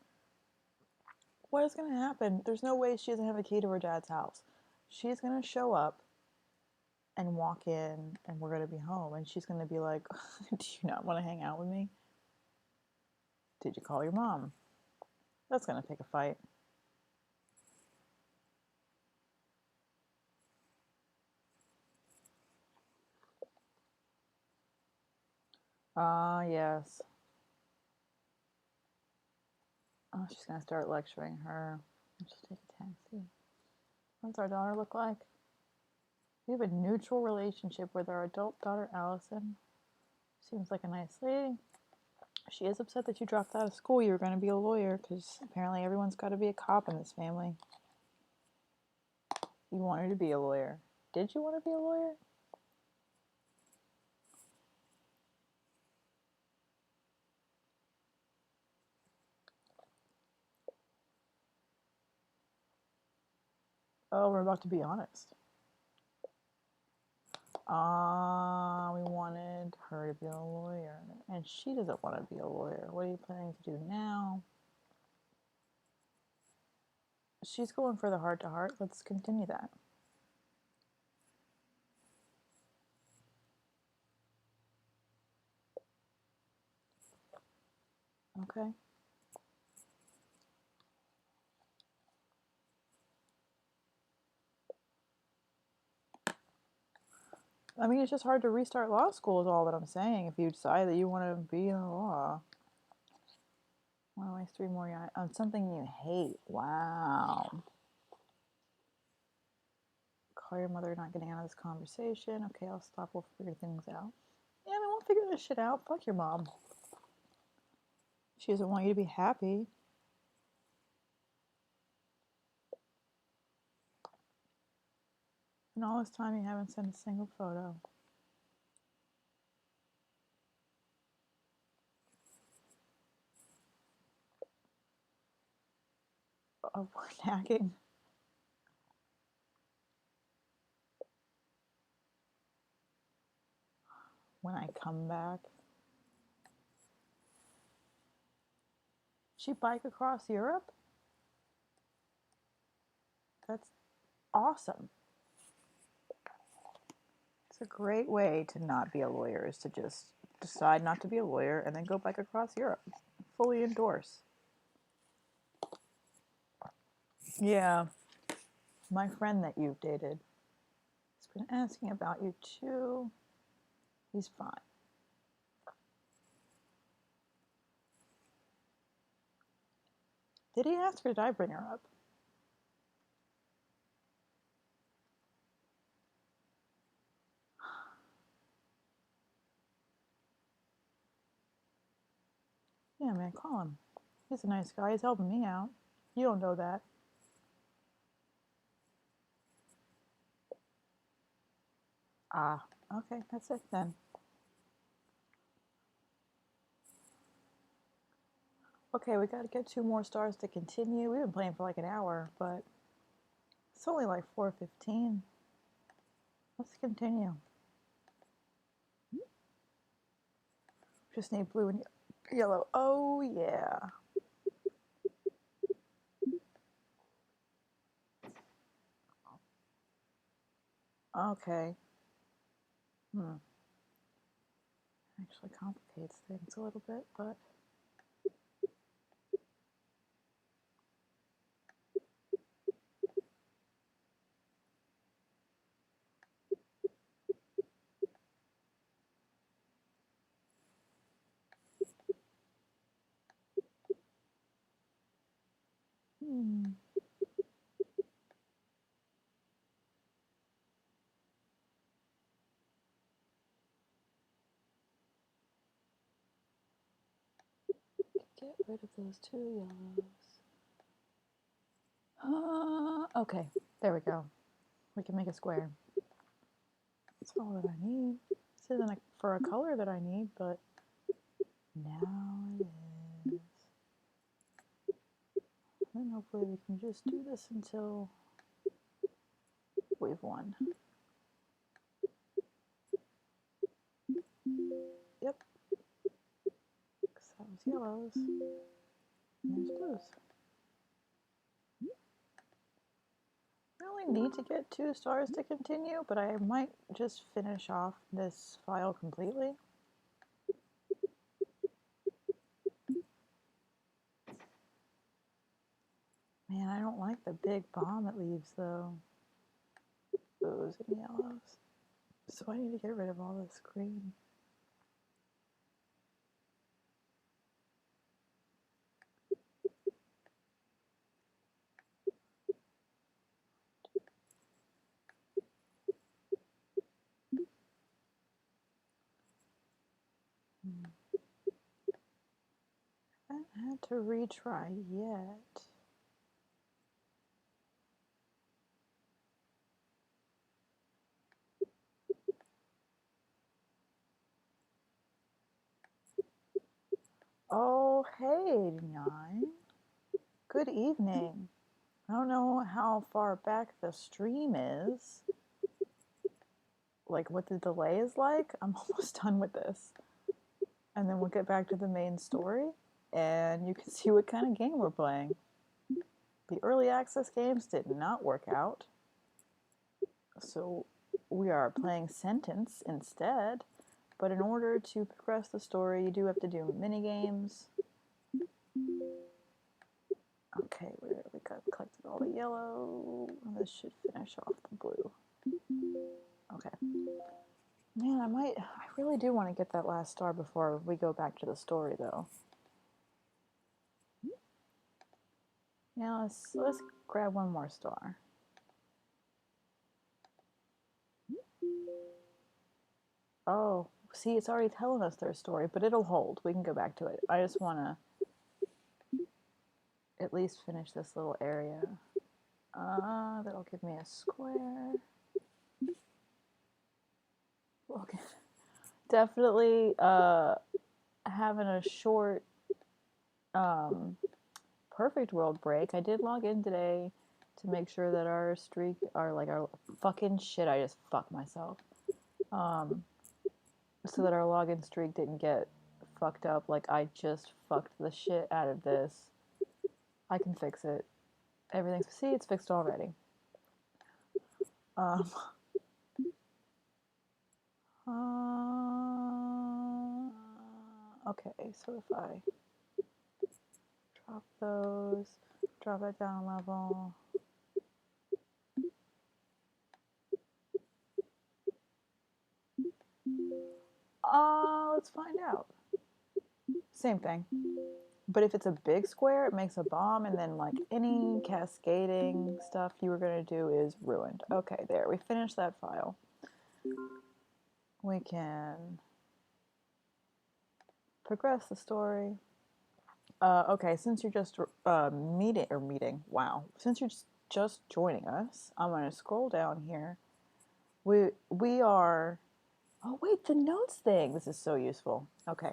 What is going to happen? There's no way she doesn't have a key to her dad's house. She's going to show up and walk in, and we're going to be home. And she's going to be like, do you not want to hang out with me? Did you call your mom? That's going to pick a fight. Ah, yes. Oh, she's going to start lecturing her. She'll take a taxi. What does our daughter look like? We have a neutral relationship with our adult daughter, Allison. Seems like a nice lady. She is upset that you dropped out of school. You were going to be a lawyer, because apparently everyone's got to be a cop in this family. You wanted to be a lawyer. Did you want to be a lawyer? Oh, we're about to be honest. We wanted her to be a lawyer, and she doesn't want to be a lawyer. What are you planning to do now? She's going for the heart-to-heart. Let's continue that. Okay. I mean, it's just hard to restart law school is all that I'm saying if you decide that you want to be in the law. Want to waste 3 more years on something you hate. Wow. Call your mother, not getting out of this conversation. Okay, I'll stop. We'll figure things out. Yeah, I mean, we'll figure this shit out. Fuck your mom. She doesn't want you to be happy. And all this time you haven't sent a single photo. Of nagging. When I come back. She bike across Europe? That's awesome. It's a great way to not be a lawyer, is to just decide not to be a lawyer and then go bike across Europe. Fully endorse. Yeah. My friend that you've dated has been asking about you too. He's fine. Did he ask or did I bring her up? Yeah, man, call him. He's a nice guy. He's helping me out. You don't know that. Ah, okay, that's it then. Okay, we gotta get 2 more stars to continue. We've been playing for like an hour, but it's only like 4:15. Let's continue. Just need blue and yellow. Oh, yeah. Okay. Actually complicates things a little bit, but... Get rid of those 2 yellows. Okay, there we go. We can make a square. That's all that I need. This isn't for a color that I need, but now it is. And hopefully we can just do this until we've won. Yep. Because that was yellows. And there's blues. I only need to get 2 stars to continue, but I might just finish off this file completely. Man, I don't like the big bomb it leaves, though. Blues and yellows. So I need to get rid of all this green. I haven't had to retry yet. Oh, hey, 9. Good evening. I don't know how far back the stream is. Like, what the delay is like. I'm almost done with this. And then we'll get back to the main story, and you can see what kind of game we're playing. The early access games did not work out. So we are playing Sentence instead. But in order to progress the story, you do have to do mini games. Okay, we got collected all the yellow. This should finish off the blue. Okay. Man, I really do want to get that last star before we go back to the story, though. Yeah, let's grab one more star. Oh, see, it's already telling us their story, but it'll hold. We can go back to it. I just want to at least finish this little area. That'll give me a square. Okay. Definitely having a short perfect world break. I did log in today to make sure that our streak, our fucking shit, I just fucked myself. So that our login streak didn't get fucked up. Like, I just fucked the shit out of this. I can fix it. Everything's, see, it's fixed already. Uh, okay, so if I drop those, drop it down a level. Let's find out. Same thing. But if it's a big square, it makes a bomb, and then like any cascading stuff you were gonna do is ruined. Okay, there, we finished that file. We can progress the story. Okay, since you're just meeting, wow. Since you're just joining us, I'm gonna scroll down here. We are. Oh wait, the notes thing. This is so useful. Okay,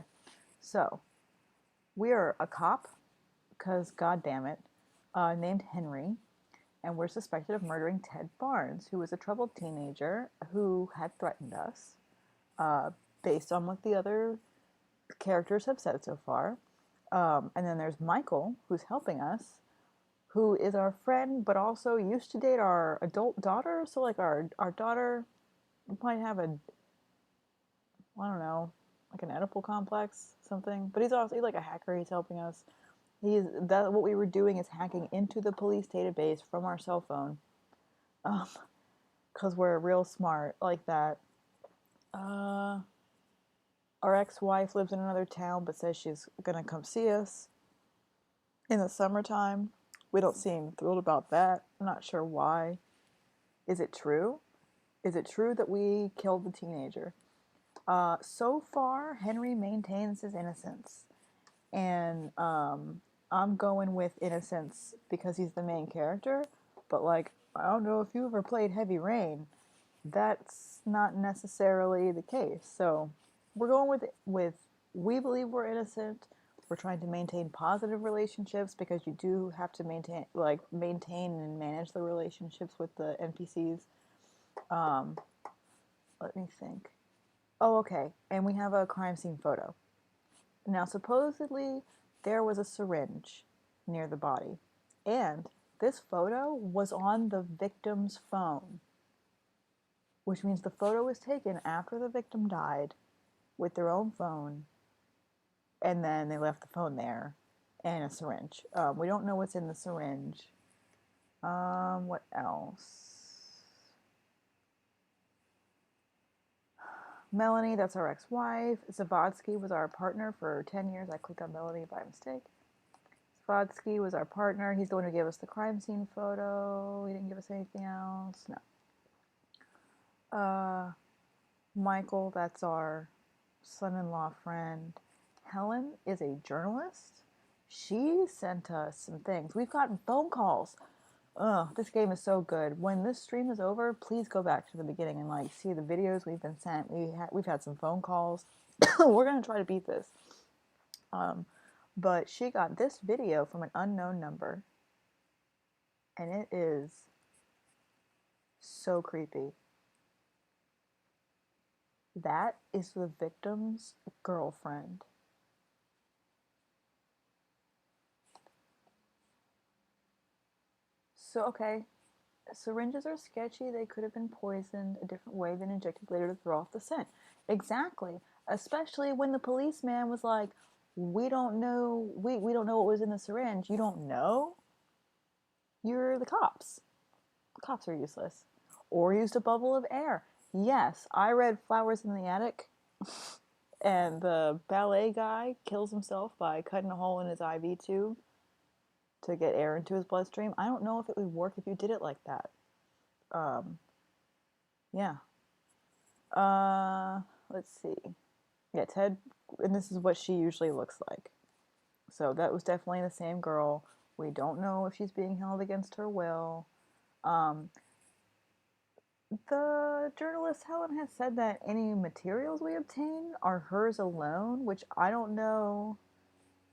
so we are a cop, because god damn it, named Henry, and we're suspected of murdering Ted Barnes, who was a troubled teenager who had threatened us, based on what the other characters have said so far. And then there's Michael, who's helping us, who is our friend, but also used to date our adult daughter. So, like, our daughter might have a, I don't know, like an Oedipal complex, something. But he's like a hacker. He's helping us. What we were doing is hacking into the police database from our cell phone, because we're real smart like that. Our ex-wife lives in another town, but says she's gonna come see us in the summertime. We don't seem thrilled about that. I'm not sure why. Is it true? Is it true that we killed the teenager? So far, Henry maintains his innocence, and I'm going with innocence because he's the main character. But like, I don't know if you ever played Heavy Rain. That's not necessarily the case. So we're going with we believe we're innocent. We're trying to maintain positive relationships because you do have to maintain and manage the relationships with the NPCs. Let me think. Oh, okay. And we have a crime scene photo. Now, supposedly, there was a syringe near the body. And this photo was on the victim's phone, which means the photo was taken after the victim died with their own phone, and then they left the phone there and a syringe. We don't know what's in the syringe. What else? Melanie, that's our ex-wife. Zavodsky was our partner for 10 years. I clicked on Melanie by mistake. Zavodsky was our partner. He's the one who gave us the crime scene photo. He didn't give us anything else. No. Michael, that's our son-in-law friend. Helen is a journalist. She sent us some things. We've gotten phone calls. Ugh, this game is so good. When this stream is over, please go back to the beginning and like see the videos we've been sent. We've had some phone calls. We're gonna try to beat this. But she got this video from an unknown number, and it is so creepy. That is the victim's girlfriend. So, okay, syringes are sketchy. They could have been poisoned a different way than injected later to throw off the scent. Exactly. Especially when the policeman was like, we don't know what was in the syringe. You don't know? You're the cops. The cops are useless. Or used a bubble of air. Yes, I read Flowers in the Attic, and the ballet guy kills himself by cutting a hole in his IV tube to get air into his bloodstream. I don't know if it would work if you did it like that. Um, yeah. Let's see. Yeah, Ted, and this is what she usually looks like. So that was definitely the same girl. We don't know if she's being held against her will. Um, the journalist Helen has said that any materials we obtain are hers alone, which I don't know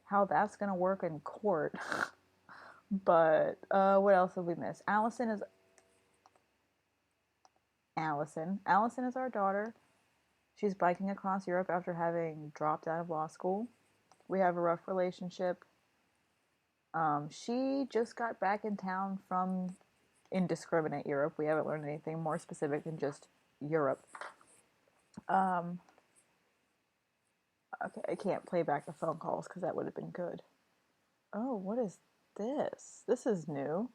how that's going to work in court. But what else have we missed? Allison. Allison is our daughter. She's biking across Europe after having dropped out of law school. We have a rough relationship. She just got back in town from indiscriminate Europe. We haven't learned anything more specific than just Europe. Um, okay, I can't play back the phone calls because that would have been good. Oh, what is this? This is new.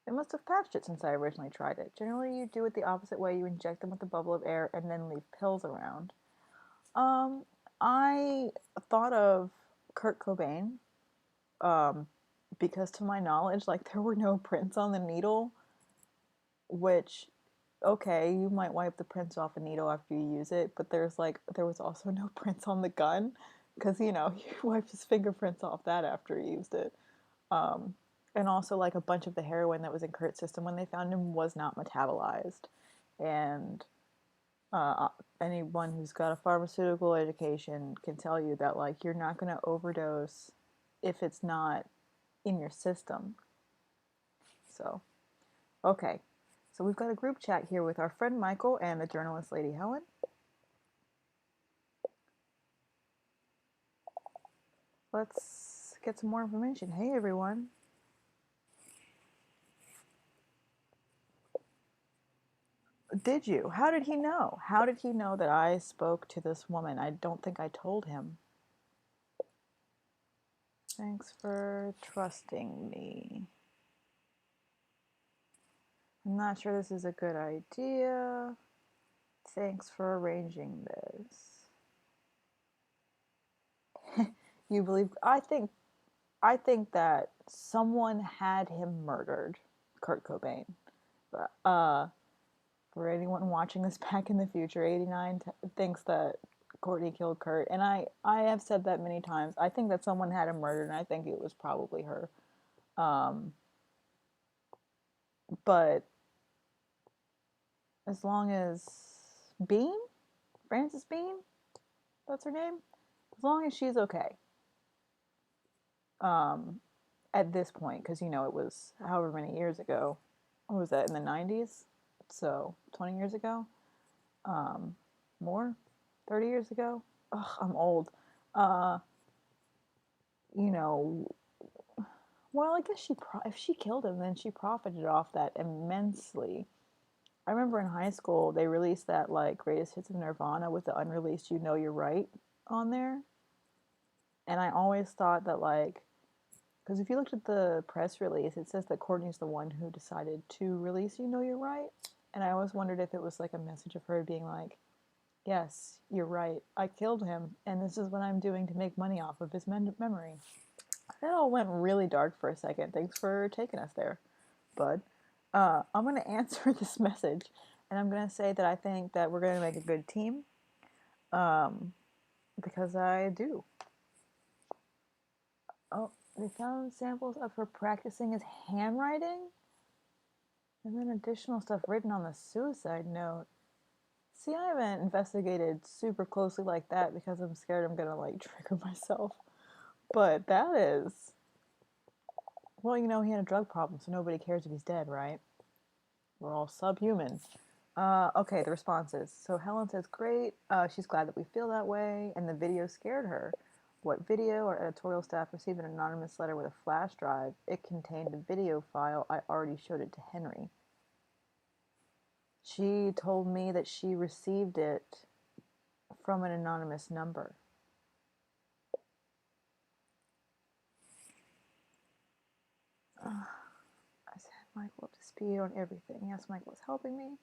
They must have patched it since I originally tried it. Generally, you do it the opposite way. You inject them with a bubble of air and then leave pills around. Um, I thought of Kurt Cobain, um, because to my knowledge, like there were no prints on the needle, which okay, you might wipe the prints off a needle after you use it, but there was also no prints on the gun because he wiped his fingerprints off that after he used it. Um, and also like a bunch of the heroin that was in Kurt's system when they found him was not metabolized, and uh, anyone who's got a pharmaceutical education can tell you that like you're not going to overdose if it's not in your system. So okay, so we've got a group chat here with our friend Michael and the journalist Lady Helen. Let's get some more information. Hey everyone. Did you? How did he know? How did he know that I spoke to this woman? I don't think I told him. Thanks for trusting me. I'm not sure this is a good idea. Thanks for arranging this. You believe I think that someone had him murdered, Kurt Cobain. But for anyone watching this back in the future, 89 thinks that Courtney killed Kurt, and I have said that many times. I think that someone had him murdered, and I think it was probably her. Um, but as long as Bean, Frances Bean, that's her name, as long as she's okay. Um, at this point, because it was however many years ago. What was that in the 90s? So 20 years ago, um, more, 30 years ago. Ugh, I'm old. Uh, you know, well, I guess if she killed him, then she profited off that immensely. I remember in high school they released that like greatest hits of Nirvana with the unreleased "You Know You're Right" on there, and I always thought that like because if you looked at the press release, it says that Courtney's the one who decided to release "You Know You're Right," and I always wondered if it was like a message of her being like, "Yes, you're right. I killed him, and this is what I'm doing to make money off of his memory." That all went really dark for a second. Thanks for taking us there, bud. I'm going to answer this message, and I'm going to say that I think that we're going to make a good team, um, because I do. Oh, they found samples of her practicing his handwriting, and then additional stuff written on the suicide note. See, I haven't investigated super closely like that because I'm scared I'm going to like trigger myself. But that is, well, he had a drug problem, so nobody cares if he's dead, right? We're all subhuman. Okay, the responses. So Helen says, great. She's glad that we feel that way, and the video scared her. What video? Our editorial staff received an anonymous letter with a flash drive. It contained a video file. I already showed it to Henry. She told me that she received it from an anonymous number. I said Michael up to speed on everything. Yes, Michael was helping me.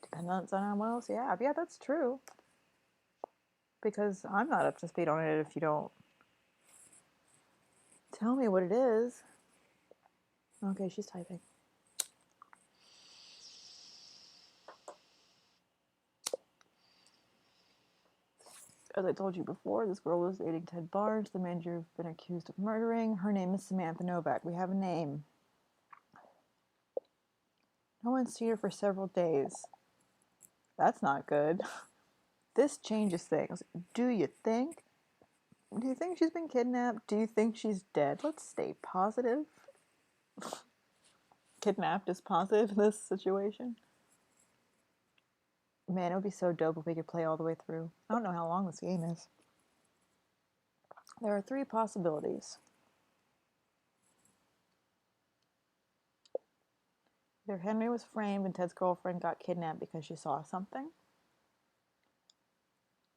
Depends on what else you have. Yeah, that's true. Because I'm not up to speed on it if you don't tell me what it is. Okay, she's typing. As I told you before, this girl was dating Ted Barnes, the man you've been accused of murdering. Her name is Samantha Novak. We have a name. No one's seen her for several days. That's not good. This changes things. Do you think? Do you think she's been kidnapped? Do you think she's dead? Let's stay positive. Kidnapped is positive in this situation. Man, it would be so dope if we could play all the way through. I don't know how long this game is. There are 3 possibilities. Either Henry was framed and Ted's girlfriend got kidnapped because she saw something.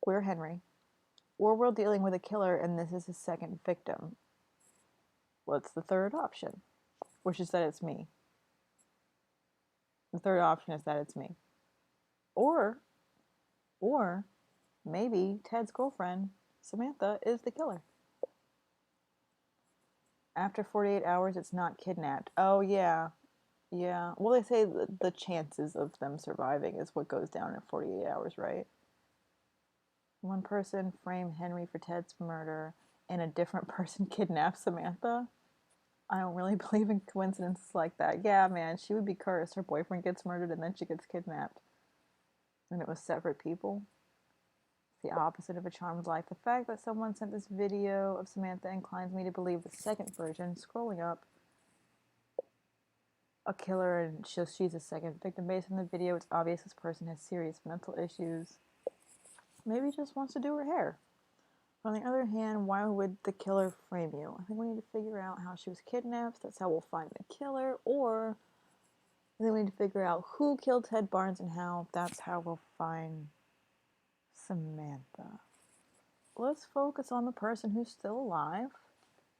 We're Henry. Or we're dealing with a killer and this is his second victim. What's the third option? Which is that it's me. The third option is that it's me. Or maybe Ted's girlfriend, Samantha, is the killer. After 48 hours, it's not kidnapped. Oh, yeah. Yeah. Well, they say the chances of them surviving is what goes down in 48 hours, right? One person framed Henry for Ted's murder, and a different person kidnapped Samantha. I don't really believe in coincidences like that. Yeah, man, she would be cursed. Her boyfriend gets murdered, and then she gets kidnapped. And it was separate people. The opposite of a charmed life. The fact that someone sent this video of Samantha inclines me to believe the second version. Scrolling up, a killer, and she's a second victim. Based on the video, it's obvious this person has serious mental issues. Maybe just wants to do her hair. On the other hand, why would the killer frame you? I think we need to figure out how she was kidnapped. That's how we'll find the killer. Or I think we need to figure out who killed Ted Barnes and how. That's how we'll find Samantha. Let's focus on the person who's still alive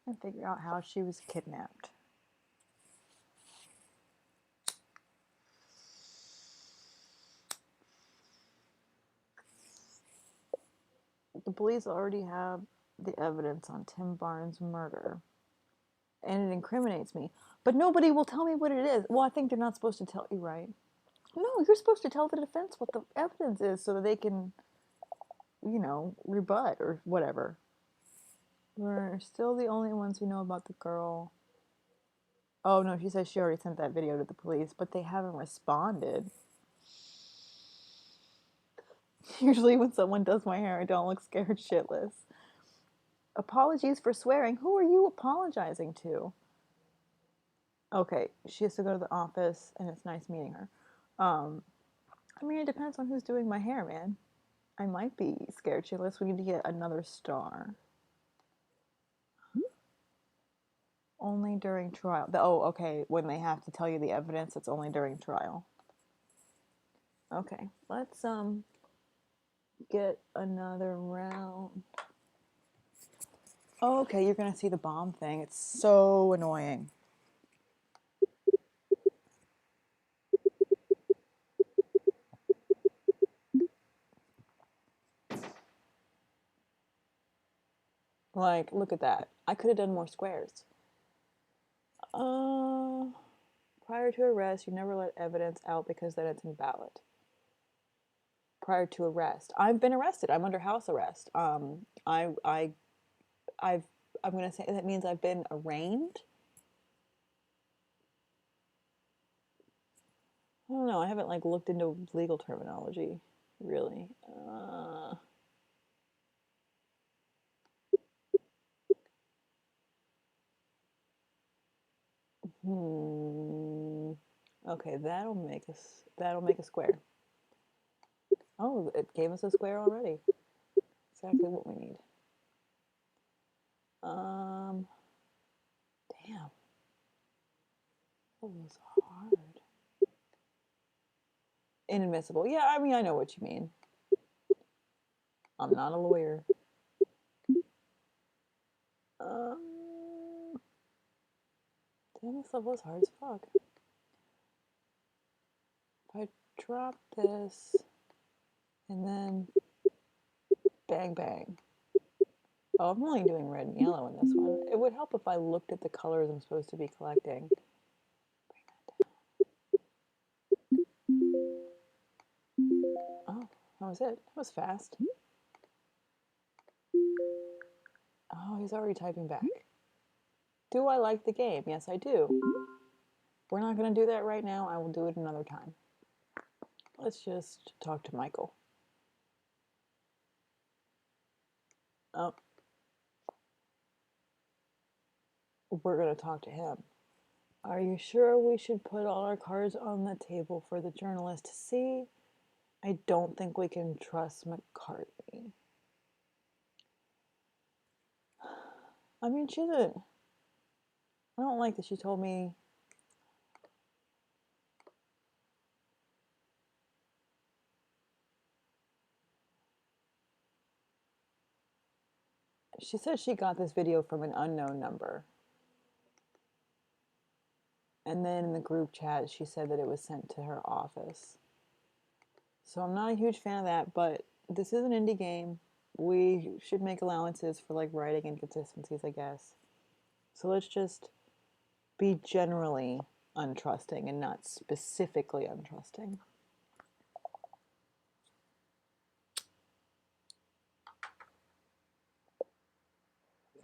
and figure out how she was kidnapped. The police already have the evidence on Tim Barnes' murder, and it incriminates me. But nobody will tell me what it is. Well, I think they're not supposed to tell you, right? No, you're supposed to tell the defense what the evidence is so that they can, rebut or whatever. We're still the only ones who know about the girl. Oh, no, she says she already sent that video to the police, but they haven't responded. Usually when someone does my hair, I don't look scared shitless. Apologies for swearing. Who are you apologizing to? Okay, she has to go to the office, and it's nice meeting her. I mean, it depends on who's doing my hair, man. I might be scared shitless. We need to get another star. Only during trial. Oh, okay. When they have to tell you the evidence, it's only during trial. Okay, let's get another round. Oh, okay, you're gonna see the bomb thing. It's so annoying. Like, look at that. I could have done more squares. Prior to arrest, you never let evidence out because then it's invalid. Prior to arrest, I've been arrested. I'm under house arrest. I'm gonna say that means I've been arraigned. I don't know. I haven't looked into legal terminology, really. Okay, that'll make a square. Oh, it gave us a square already. Exactly what we need. Damn. That was hard. Inadmissible. Yeah, I mean, I know what you mean. I'm not a lawyer. Damn, this level is hard as fuck. drop this, and then bang, bang. Oh, I'm only doing red and yellow in this one. It would help if I looked at the colors I'm supposed to be collecting. Oh, that was it. That was fast. Oh, he's already typing back. Do I like the game? Yes, I do. We're not going to do that right now. I will do it another time. Let's just talk to Michael. Oh, we're going to talk to him. Are you sure we should put all our cards on the table for the journalist to see? I don't think we can trust McCartney. I mean, she didn't. I don't like that she told me. She said she got this video from an unknown number. And then in the group chat, she said that it was sent to her office. So I'm not a huge fan of that, but this is an indie game. We should make allowances for like writing inconsistencies, I guess. So let's just be generally untrusting and not specifically untrusting.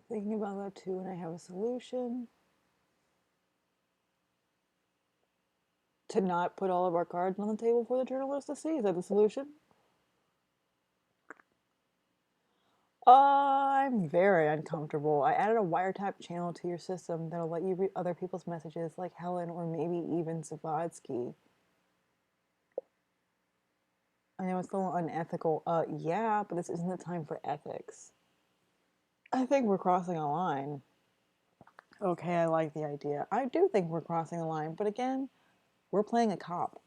Thinking about that too, and I have a solution. To not put all of our cards on the table for the journalist to see. Is that the solution? I'm very uncomfortable. I added a wiretap channel to your system that'll let you read other people's messages, like Helen or maybe even Zavodsky. I know it's a little unethical. Yeah, but this isn't the time for ethics. I think we're crossing a line. Okay, I like the idea. I do think we're crossing a line, but again, we're playing a cop.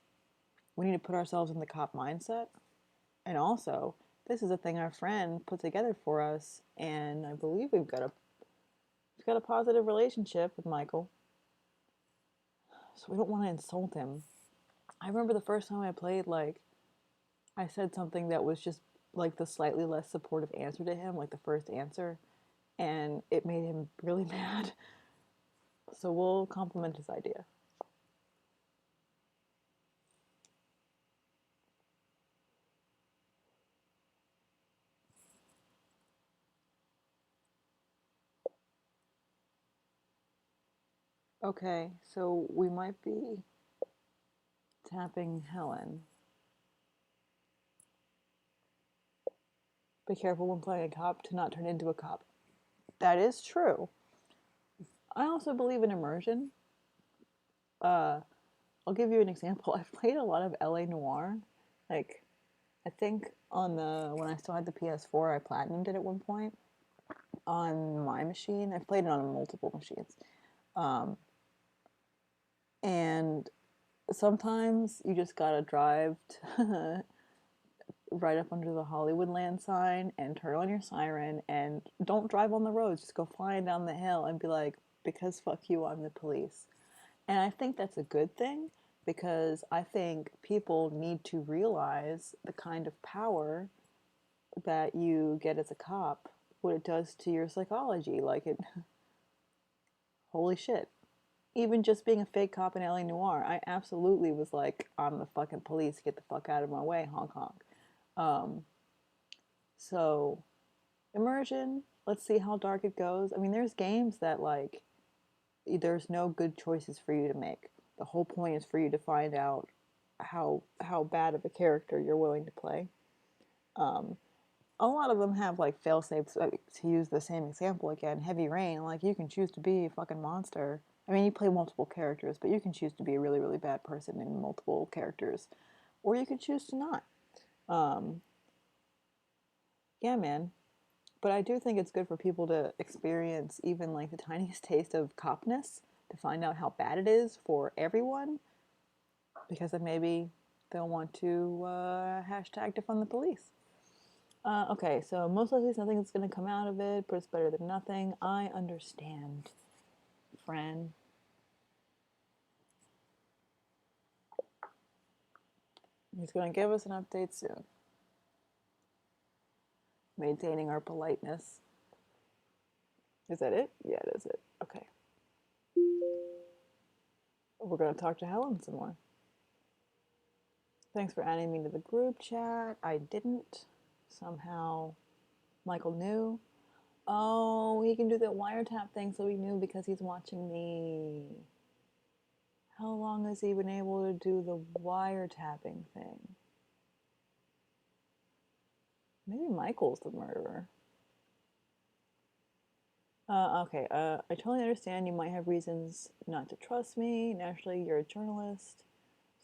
We need to put ourselves in the cop mindset. And also, this is a thing our friend put together for us, and I believe we've got a positive relationship with Michael. So we don't want to insult him. I remember the first time I played, like, I said something that was just like the slightly less supportive answer to him, like the first answer, and it made him really mad. So we'll compliment his idea. Okay, so we might be tapping Helen. Be careful when playing a cop to not turn into a cop. That is true. I also believe in immersion. I'll give you an example. I've played a lot of LA Noire. Like, I think when I still had the PS4, I platinumed it at one point on my machine. I've played it on multiple machines. And sometimes you just gotta drive to right up under the Hollywoodland sign and turn on your siren and don't drive on the roads. Just go flying down the hill and be like, because fuck you, I'm the police. And I think that's a good thing because I think people need to realize the kind of power that you get as a cop, what it does to your psychology. Like, it, holy shit. Even just being a fake cop in LA Noire, I absolutely was like, I'm the fucking police, get the fuck out of my way, honk honk. So, immersion, let's see how dark it goes. I mean, there's games that, like, there's no good choices for you to make. The whole point is for you to find out how bad of a character you're willing to play. A lot of them have like fail safes. To use the same example again, Heavy Rain. Like, you can choose to be a fucking monster. I mean, you play multiple characters, but you can choose to be a really really bad person in multiple characters, or you can choose to not. Yeah, man. But I do think it's good for people to experience even like the tiniest taste of copness to find out how bad it is for everyone, because then maybe they'll want to hashtag defund the police. Okay, so most likely nothing's going to come out of it, but it's better than nothing. I understand, friend. He's going to give us an update soon. Maintaining our politeness. Is that it? Yeah, it is it. Okay. We're going to talk to Helen some more. Thanks for adding me to the group chat. I didn't. Somehow Michael knew. Oh, he can do that wiretap thing, so he knew because he's watching me. How long has he been able to do the wiretapping thing? Maybe Michael's the murderer. Okay, I totally understand you might have reasons not to trust me. Naturally, you're a journalist.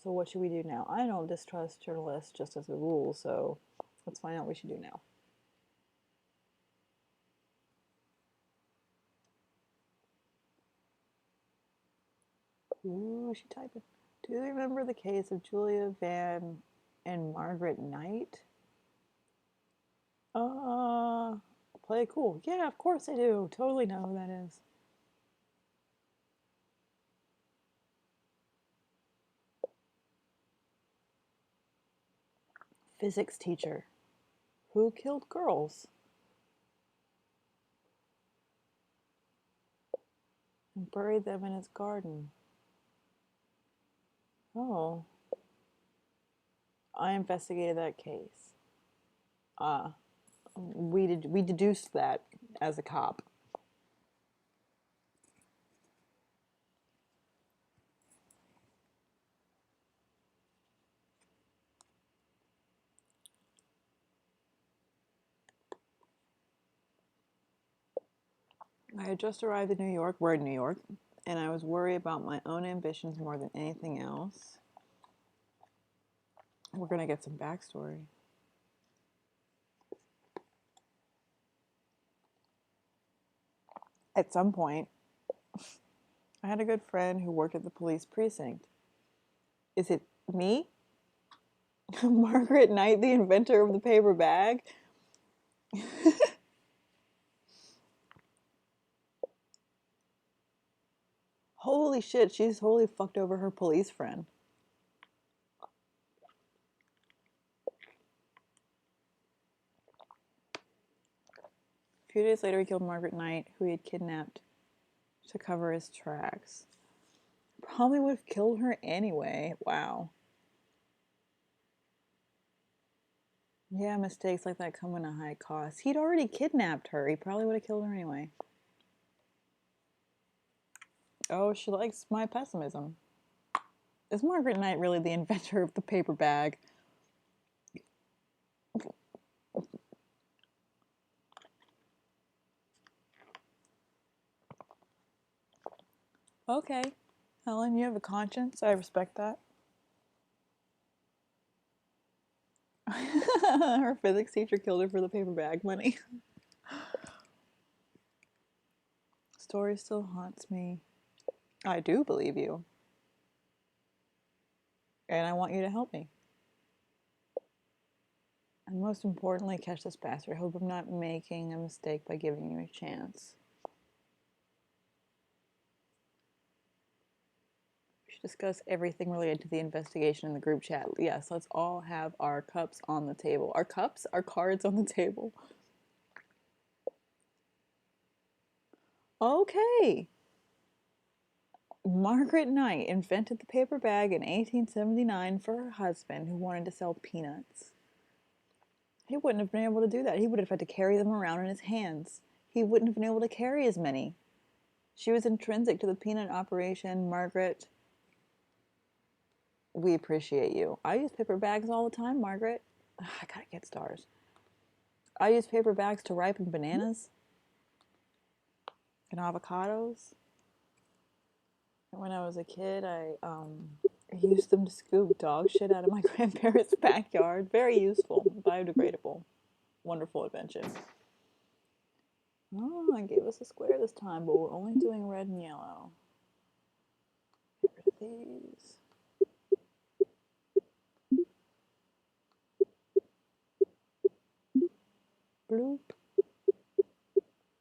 So what should we do now? I don't distrust journalists just as a rule, so let's find out what we should do now. Ooh, she typing. Do you remember the case of Julia Van and Margaret Knight? Play it cool. Yeah, of course I do. Totally know who that is. Physics teacher. Who killed girls? And buried them in his garden. Oh. I investigated that case. We deduced that as a cop. I had just arrived in New York. We're in New York. And I was worried about my own ambitions more than anything else. We're going to get some backstory. At some point, I had a good friend who worked at the police precinct. Is it me? Margaret Knight, the inventor of the paper bag? Holy shit, she's totally fucked over her police friend. A few days later, he killed Margaret Knight, who he had kidnapped to cover his tracks. Probably would have killed her anyway. Wow. Yeah, mistakes like that come at a high cost. He'd already kidnapped her. He probably would have killed her anyway. Oh, she likes my pessimism. Is Margaret Knight really the inventor of the paper bag? Okay. Helen, you have a conscience. I respect that. Her physics teacher killed her for the paper bag money. Story still haunts me. I do believe you. And I want you to help me. And most importantly, catch this bastard. I hope I'm not making a mistake by giving you a chance. We should discuss everything related to the investigation in the group chat. Yes, let's all have our cups on the table. Our cups? Our cards on the table. Okay. Margaret Knight invented the paper bag in 1879 for her husband who wanted to sell peanuts. He wouldn't have been able to do that. He would have had to carry them around in his hands. He wouldn't have been able to carry as many. She was intrinsic to the peanut operation. Margaret, we appreciate you. I use paper bags all the time, Margaret. Ugh, I gotta get stars. I use paper bags to ripen bananas and avocados. And when I was a kid, I used them to scoop dog shit out of my grandparents' backyard. Very useful, biodegradable, wonderful invention. Oh, I gave us a square this time, but we're only doing red and yellow. Get rid of these. Bloop.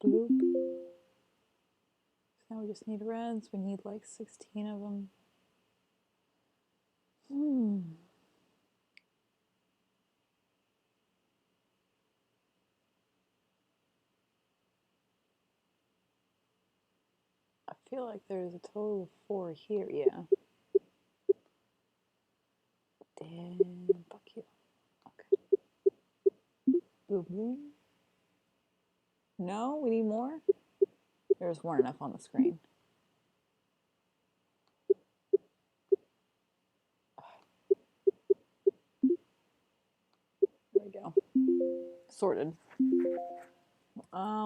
Bloop. So now we just need reds. We need like 16 of them. feel like there's a total of 4 here, yeah. Damn, fuck you. Okay. Boom, boom. No, we need more? There's weren't enough on the screen. There we go. Sorted.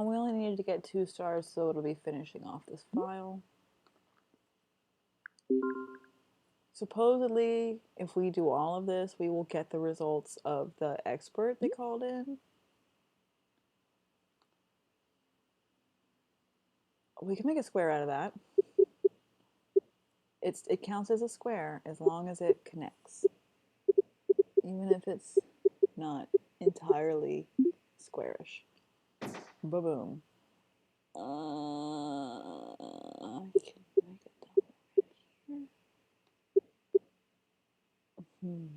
We only needed to get 2 stars, so it'll be finishing off this file. Supposedly, if we do all of this, we will get the results of the expert they called in. We can make a square out of that. It counts as a square as long as it connects. Even if it's not entirely squarish. Ba-boom. I can make it down here.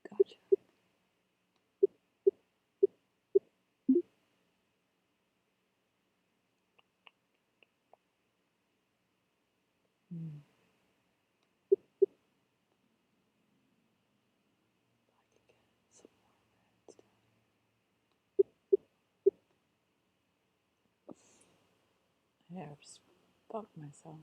Gotcha. I never fucked myself.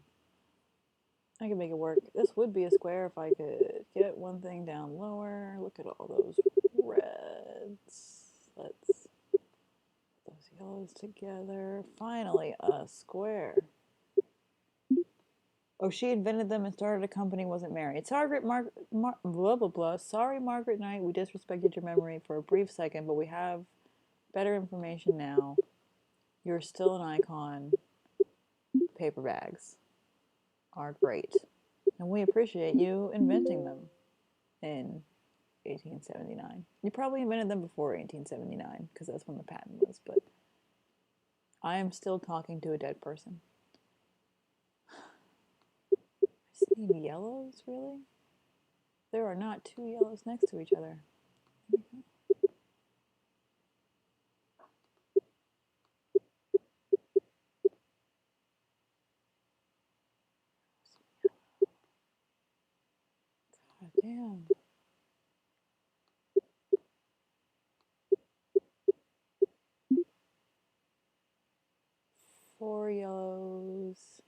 I can make it work. This would be a square if I could get one thing down lower. Look at all those reds. Let's put those yellows together. Finally, a square. Oh, she invented them and started a company, wasn't married. Sorry, blah, blah, blah. Sorry, Margaret Knight, we disrespected your memory for a brief second, but we have better information now. You're still an icon. Paper bags are great. And we appreciate you inventing them in 1879. You probably invented them before 1879, because that's when the patent was, but I am still talking to a dead person. I see yellows, really? There are not 2 yellows next to each other. God damn. Four yellows.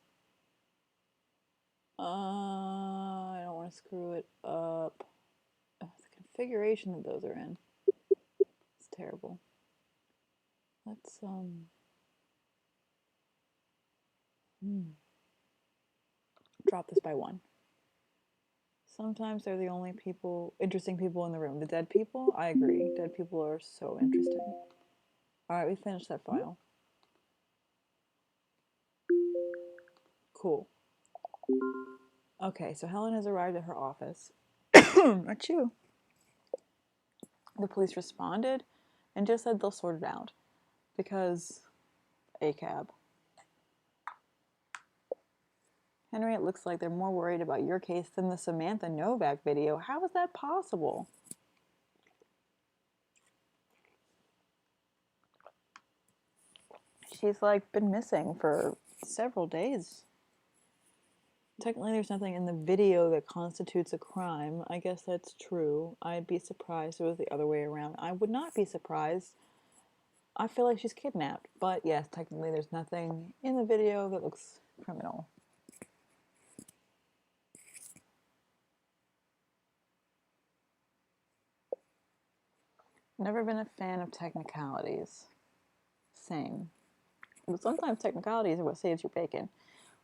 I don't want to screw it up. The configuration that those are in. It's terrible. Let's drop this by 1. Sometimes they're the only interesting people in the room. The dead people? I agree. Dead people are so interesting. Alright, we finished that file. Cool. Okay, so Helen has arrived at her office. Achoo. The police responded and just said they'll sort it out. Because a cab. Henry, it looks like they're more worried about your case than the Samantha Novak video. How is that possible? She's like been missing for several days. Technically, there's nothing in the video that constitutes a crime. I guess that's true. I'd be surprised if it was the other way around. I would not be surprised. I feel like she's kidnapped. But yes, technically, there's nothing in the video that looks criminal. Never been a fan of technicalities. Same. But sometimes technicalities are what saves your bacon.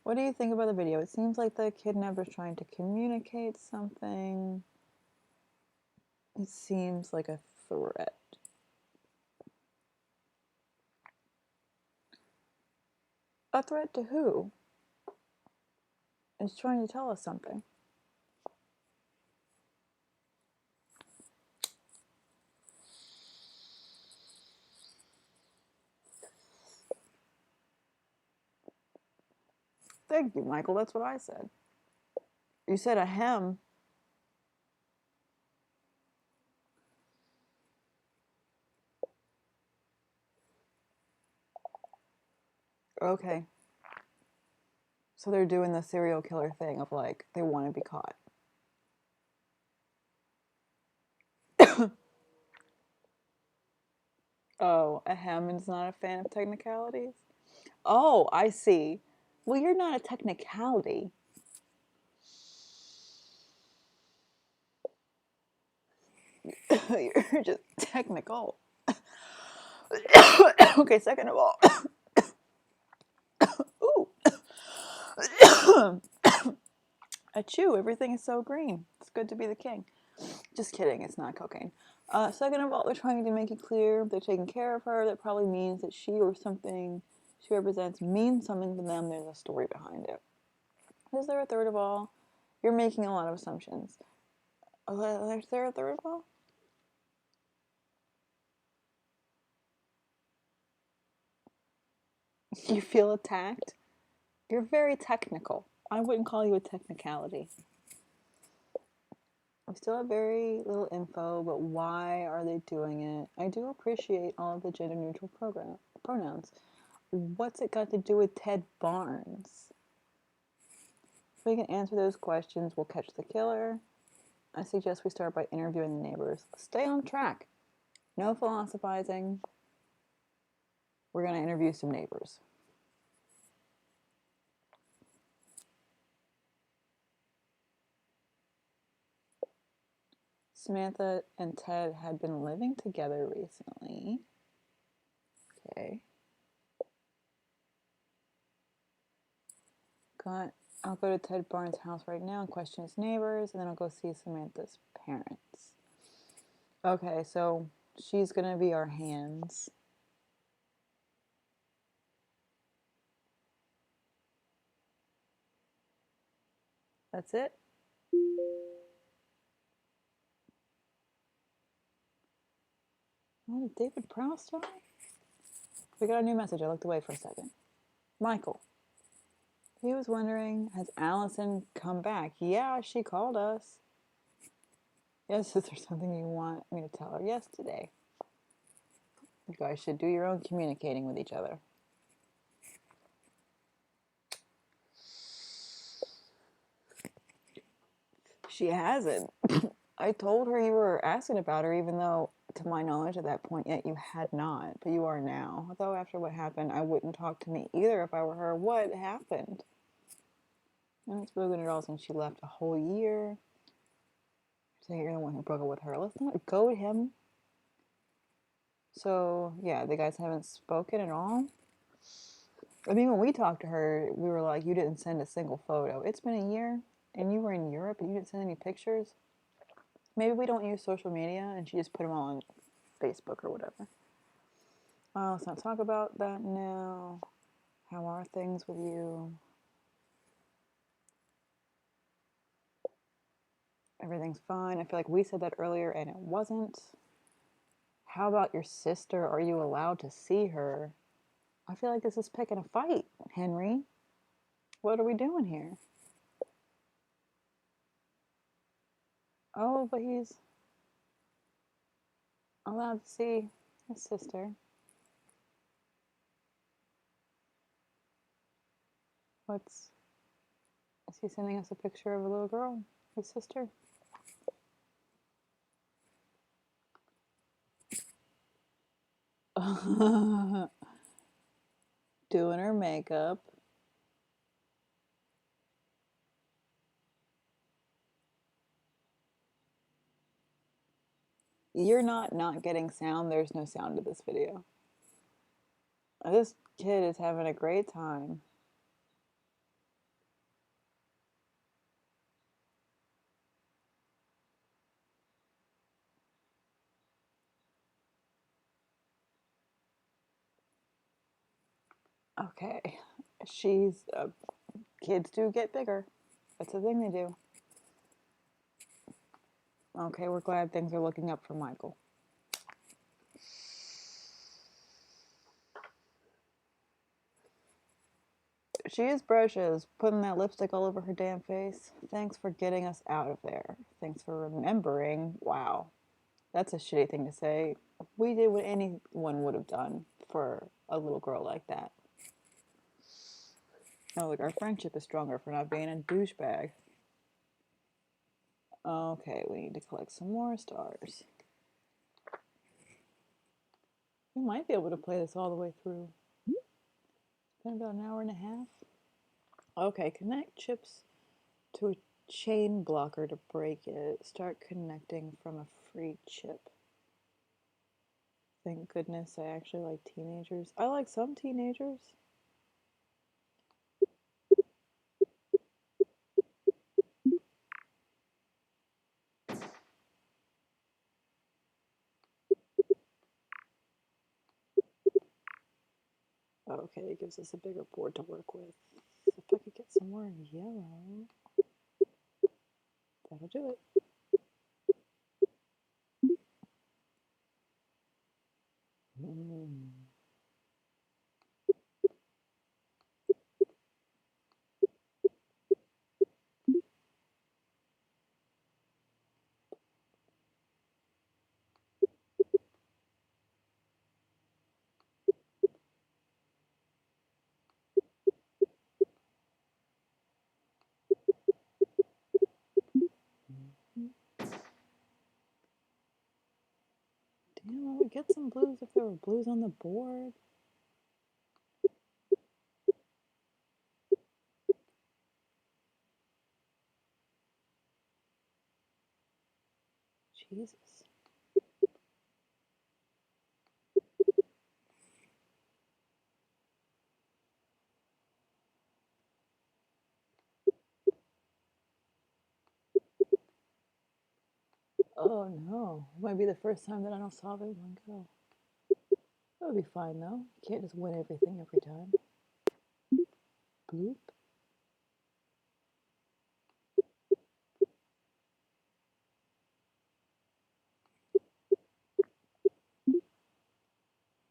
What do you think about the video? It seems like the kidnapper's trying to communicate something. It seems like a threat. A threat to who? It's trying to tell us something. Thank you, Michael. That's what I said. You said ahem. Okay. So they're doing the serial killer thing of like, they want to be caught. Oh, Hammond's not a fan of technicalities? Oh, I see. Well, you're not a technicality. You're just technical. Okay, second of all. Ooh. Achoo, everything is so green. It's good to be the king. Just kidding, it's not cocaine. Second of all, they're trying to make it clear they're taking care of her. That probably means that she or something she represents means something to them. There's a story behind it. Is there a third of all? You're making a lot of assumptions. Is there a third of all? You feel attacked? You're very technical. I wouldn't call you a technicality. We still have very little info, but why are they doing it? I do appreciate all of the gender neutral pronouns. What's it got to do with Ted Barnes? If we can answer those questions, we'll catch the killer. I suggest we start by interviewing the neighbors. Stay on track. No philosophizing. We're going to interview some neighbors. Samantha and Ted had been living together recently. Okay. I'll go to Ted Barnes' house right now and question his neighbors, and then I'll go see Samantha's parents. Okay, so she's going to be our hands. That's it? Oh, did David Prowse die? We got a new message. I looked away for a second. Michael. He was wondering, has Allison come back? Yeah, she called us. Yes, is there something you want me to tell her? Yes, today. You guys should do your own communicating with each other. She hasn't. I told her you were asking about her, even though, to my knowledge, at that point yet you had not. But you are now. Although after what happened, I wouldn't talk to me either if I were her. What happened? I haven't spoken at all since she left, a whole year. So you're the one who broke up with her. Let's not goad him. So, yeah, the guys haven't spoken at all. I mean, when we talked to her, we were like, you didn't send a single photo. It's been a year, and you were in Europe, and you didn't send any pictures. Maybe we don't use social media, and she just put them all on Facebook or whatever. Let's not talk about that now. How are things with you? Everything's fine. I feel like we said that earlier, and it wasn't. How about your sister? Are you allowed to see her? I feel like this is picking a fight, Henry. What are we doing here? Oh, but he's allowed to see his sister. Is he sending us a picture of a little girl? His sister? Doing her makeup. You're not getting sound. There's no sound to this video. This kid is having a great time. Okay. Kids do get bigger. That's a thing they do. Okay, we're glad things are looking up for Michael. She is precious, putting that lipstick all over her damn face. Thanks for getting us out of there. Thanks for remembering. Wow. That's a shitty thing to say. We did what anyone would have done for a little girl like that. Oh, look, our friendship is stronger for not being a douchebag. Okay, we need to collect some more stars. We might be able to play this all the way through. It's been about an hour and a half. Okay, connect chips to a chain blocker to break it. Start connecting from a free chip. Thank goodness I actually like teenagers. I like some teenagers. Okay, it gives us a bigger board to work with. If I could get some more yellow, that'll do it. Damn, I would get some blues if there were blues on the board. Jesus. Oh no, it might be the first time that I don't solve it in one go. That would be fine though. You can't just win everything every time. Bloop.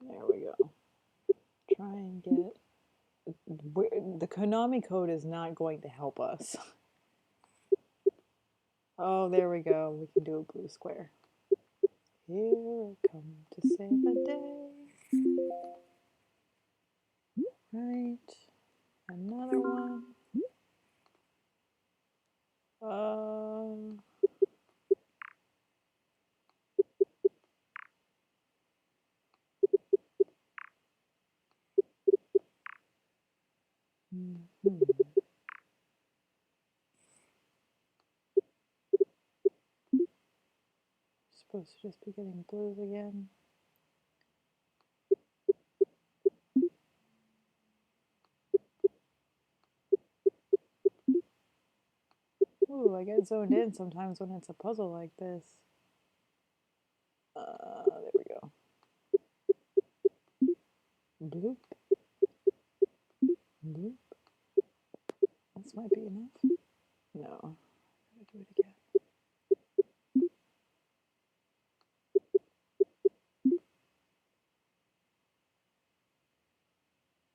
There we go. Try and get... The Konami code is not going to help us. Oh, there we go. We can do a blue square. Here I come to save the day. Right. Another one. Supposed to just be getting blues again. Ooh, I get zoned in sometimes when it's a puzzle like this. There we go. Bloop. Bloop. This might be enough. No. Gotta do it again.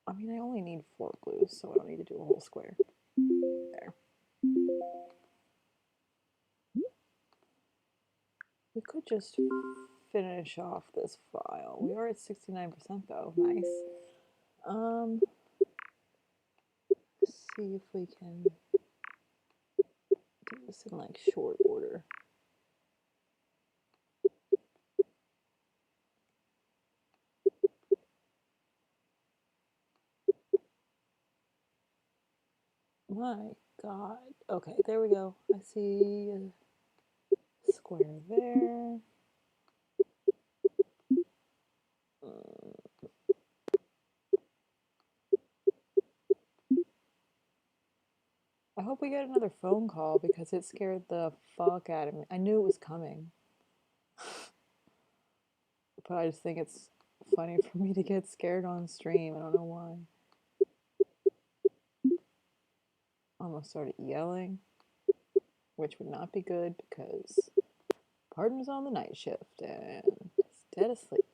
I mean, I only need 4 blues, so I don't need to do a whole square. There. We could just finish off this file. We are at 69% though. Nice. See if we can do this in like short order. My God. Okay, there we go. I see a square there. I hope we get another phone call because it scared the fuck out of me. I knew it was coming. But I just think it's funny for me to get scared on stream. I don't know why. Almost started yelling, which would not be good because partner's on the night shift and is dead asleep.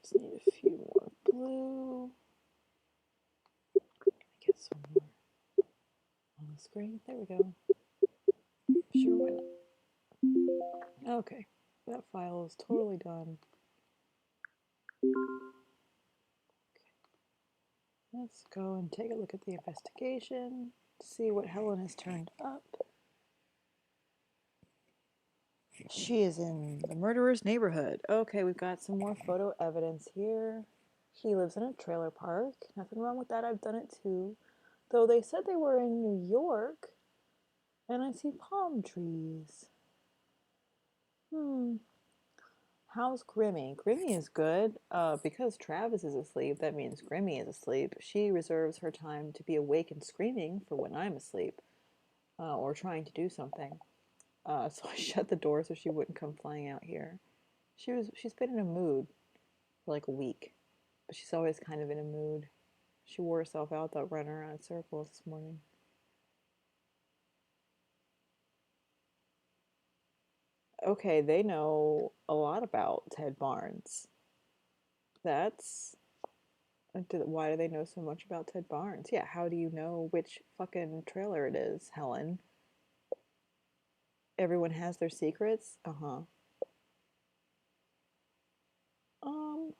Just need a few more blue. Get some more on the screen. There we go. Sure, why not? Okay, that file is totally done. Let's go and take a look at the investigation, see what Helen has turned up. She is in the murderer's neighborhood. Okay, we've got some more photo evidence here. He lives in a trailer park. Nothing wrong with that. I've done it too. Though they said they were in New York, and I see palm trees. How's Grimmy? Grimmy is good. Because Travis is asleep, that means Grimmy is asleep. She reserves her time to be awake and screaming for when I'm asleep, or trying to do something. So I shut the door so she wouldn't come flying out here. She's been in a mood for like a week, but she's always kind of in a mood. She wore herself out though, running around in circles this morning. Okay, they know a lot about Ted Barnes. That's why do they know so much about Ted Barnes? Yeah, how do you know which fucking trailer it is, Helen? Everyone has their secrets? Uh-huh. Um,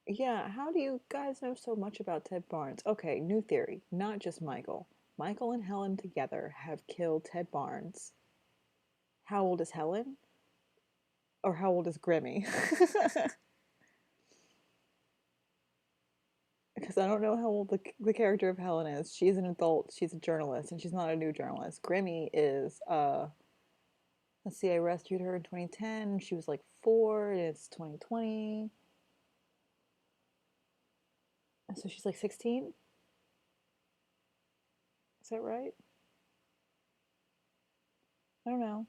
yeah, how do you guys know so much about Ted Barnes? Okay, new theory. Not just Michael. Michael and Helen together have killed Ted Barnes. How old is Helen? Or how old is Grimmy? Because I don't know how old the character of Helen is. She's an adult, she's a journalist, and she's not a new journalist. Grimmy is, let's see, I rescued her in 2010. She was like 4, and it's 2020. So she's like 16? Is that right? I don't know.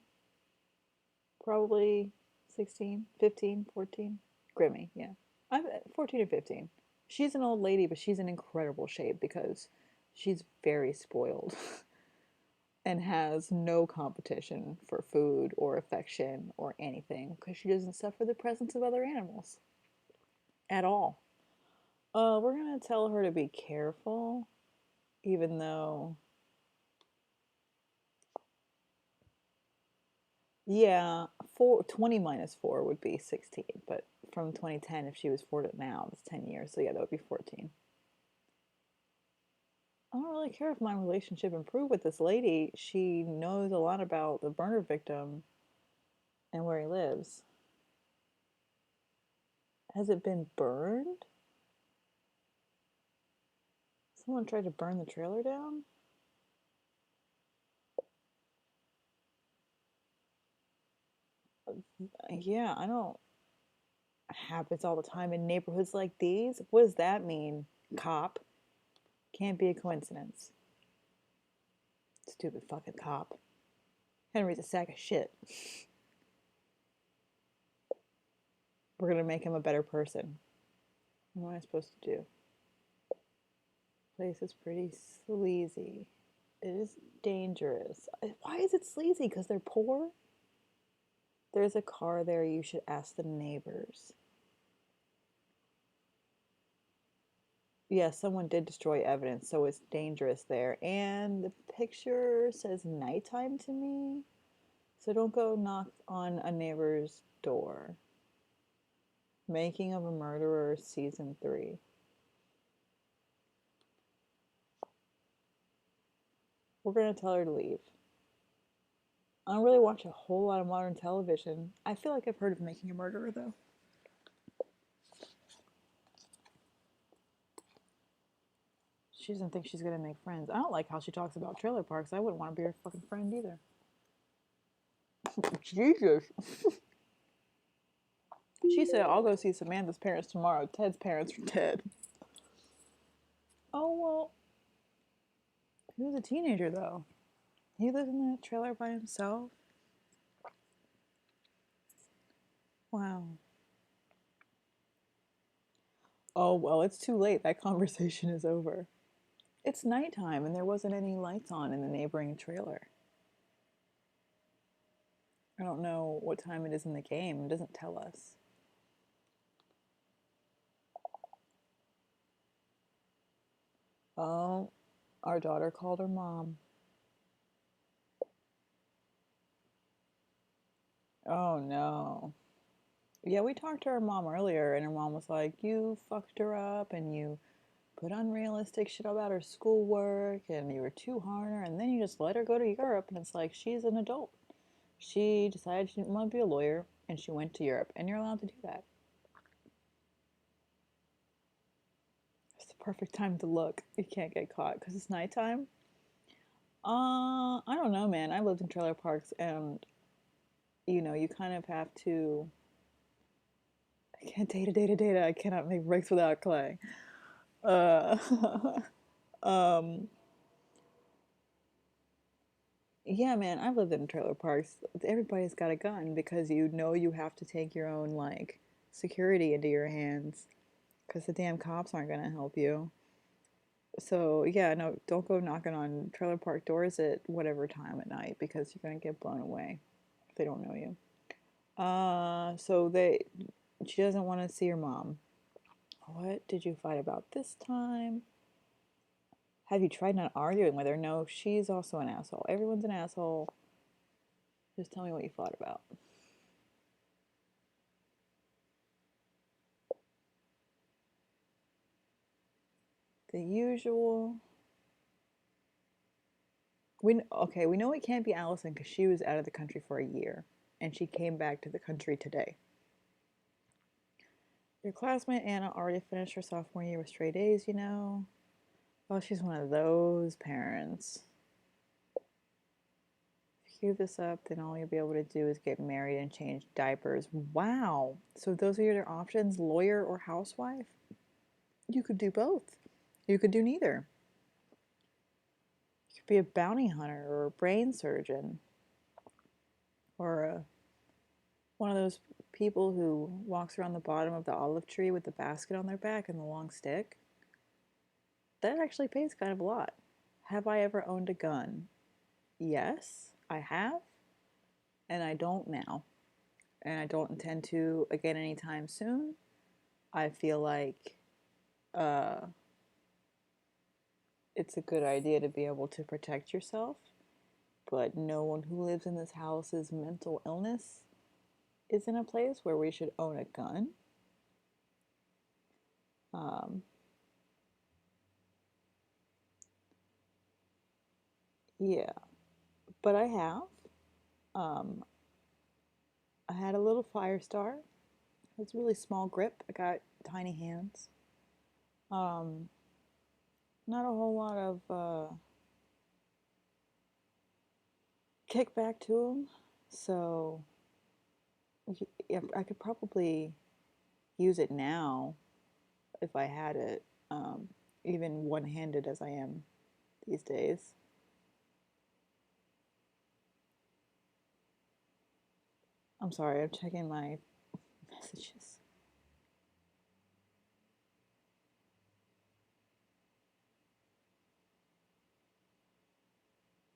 Probably 16, 15, 14. Grimmy, yeah. I'm 14 or 15. She's an old lady, but she's in incredible shape because she's very spoiled and has no competition for food or affection or anything because she doesn't suffer the presence of other animals at all. We're gonna tell her to be careful, even though, yeah, 20 minus 4 would be 16, but from 2010, if she was 4 to now, that's 10 years, so yeah, that would be 14. I don't really care if my relationship improved with this lady. She knows a lot about the burner victim and where he lives. Has it been burned? Someone tried to burn the trailer down? Yeah, I don't. Happens all the time in neighborhoods like these. What does that mean, cop? Can't be a coincidence. Stupid fucking cop. Henry's a sack of shit. We're gonna make him a better person. What am I supposed to do? Place is pretty sleazy. It is dangerous. Why is it sleazy? Because they're poor? There's a car there. You should ask the neighbors. Yeah, someone did destroy evidence, so it's dangerous there. And the picture says nighttime to me. So don't go knock on a neighbor's door. Making of a Murderer, Season 3. We're going to tell her to leave. I don't really watch a whole lot of modern television. I feel like I've heard of Making a Murderer, though. She doesn't think she's going to make friends. I don't like how she talks about trailer parks. I wouldn't want to be her fucking friend either. Jesus. She said, I'll go see Samantha's parents tomorrow. Ted's parents are dead. Oh, well, he was a teenager, though. He lived in that trailer by himself. Wow. Oh, well, it's too late. That conversation is over. It's nighttime and there wasn't any lights on in the neighboring trailer. I don't know what time it is in the game. It doesn't tell us. Oh, our daughter called her mom. Oh no. Yeah, we talked to her mom earlier, and her mom was like, "You fucked her up, and you put unrealistic shit about her schoolwork, and you were too hard on her, and then you just let her go to Europe." And it's like, she's an adult. She decided she didn't want to be a lawyer, and she went to Europe, and you're allowed to do that. It's the perfect time to look. You can't get caught because it's nighttime. I don't know, man. I lived in trailer parks, and you kind of have to. I can't data. I cannot make bricks without clay. Uh, um, yeah, man. I've lived in trailer parks. Everybody's got a gun because you have to take your own like security into your hands because the damn cops aren't gonna help you. So yeah, no, don't go knocking on trailer park doors at whatever time at night because you're gonna get blown away if they don't know you. She doesn't want to see her mom. What did you fight about this time? Have you tried not arguing with her? No, she's also an asshole. Everyone's an asshole. Just tell me what you fought about. The usual. We know it can't be Allison because she was out of the country for a year, and she came back to the country today. Your classmate Anna already finished her sophomore year with straight A's, you know. Well, she's one of those parents. If you this up, then all you'll be able to do is get married and change diapers. Wow. So those are your options, lawyer or housewife? You could do both. You could do neither. You could be a bounty hunter or a brain surgeon or one of those people who walks around the bottom of the olive tree with the basket on their back and the long stick. That actually pays kind of a lot. Have I ever owned a gun? Yes, I have, and I don't now. And I don't intend to again anytime soon. I feel like uh, it's a good idea to be able to protect yourself, but no one who lives in this house's mental illness is in a place where we should own a gun. Um, yeah, but I have. Um, I had a little fire star. It's a really small grip. I got tiny hands. Um, Not a whole lot of kickback to them. So yeah, I could probably use it now if I had it, um, even one handed as I am these days. I'm sorry, I'm checking my messages.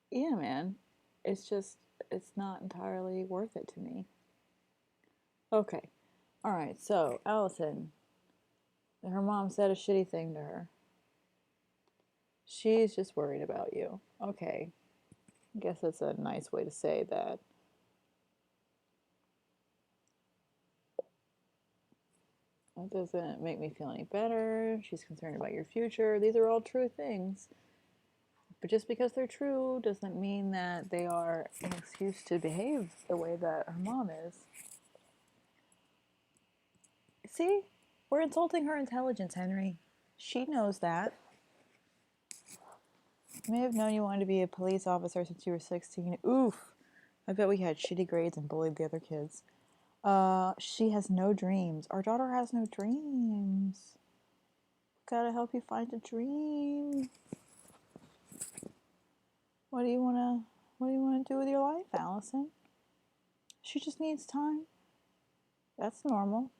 Yeah, man. It's just, it's not entirely worth it to me. Okay. All right. So, Allison, her mom said a shitty thing to her. She's just worried about you. Okay. I guess that's a nice way to say that. That doesn't make me feel any better. She's concerned about your future. These are all true things. But just because they're true doesn't mean that they are an excuse to behave the way that her mom is. See? We're insulting her intelligence, Henry. She knows that. I may have known you wanted to be a police officer since you were 16. Oof. I bet we had shitty grades and bullied the other kids. She has no dreams. Our daughter has no dreams. Gotta help you find a dream. What do you wanna do with your life, Allison? She just needs time. That's normal.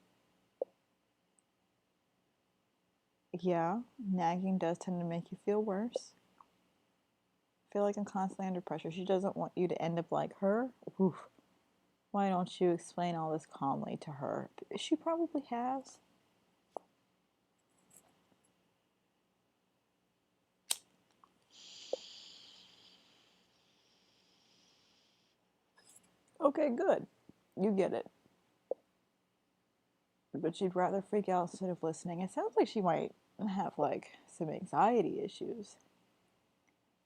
Yeah, nagging does tend to make you feel worse. I feel like I'm constantly under pressure. She doesn't want you to end up like her. Oof. Why don't you explain all this calmly to her? She probably has. Okay, good. You get it. but she'd rather freak out instead of listening. It sounds like she might have like some anxiety issues.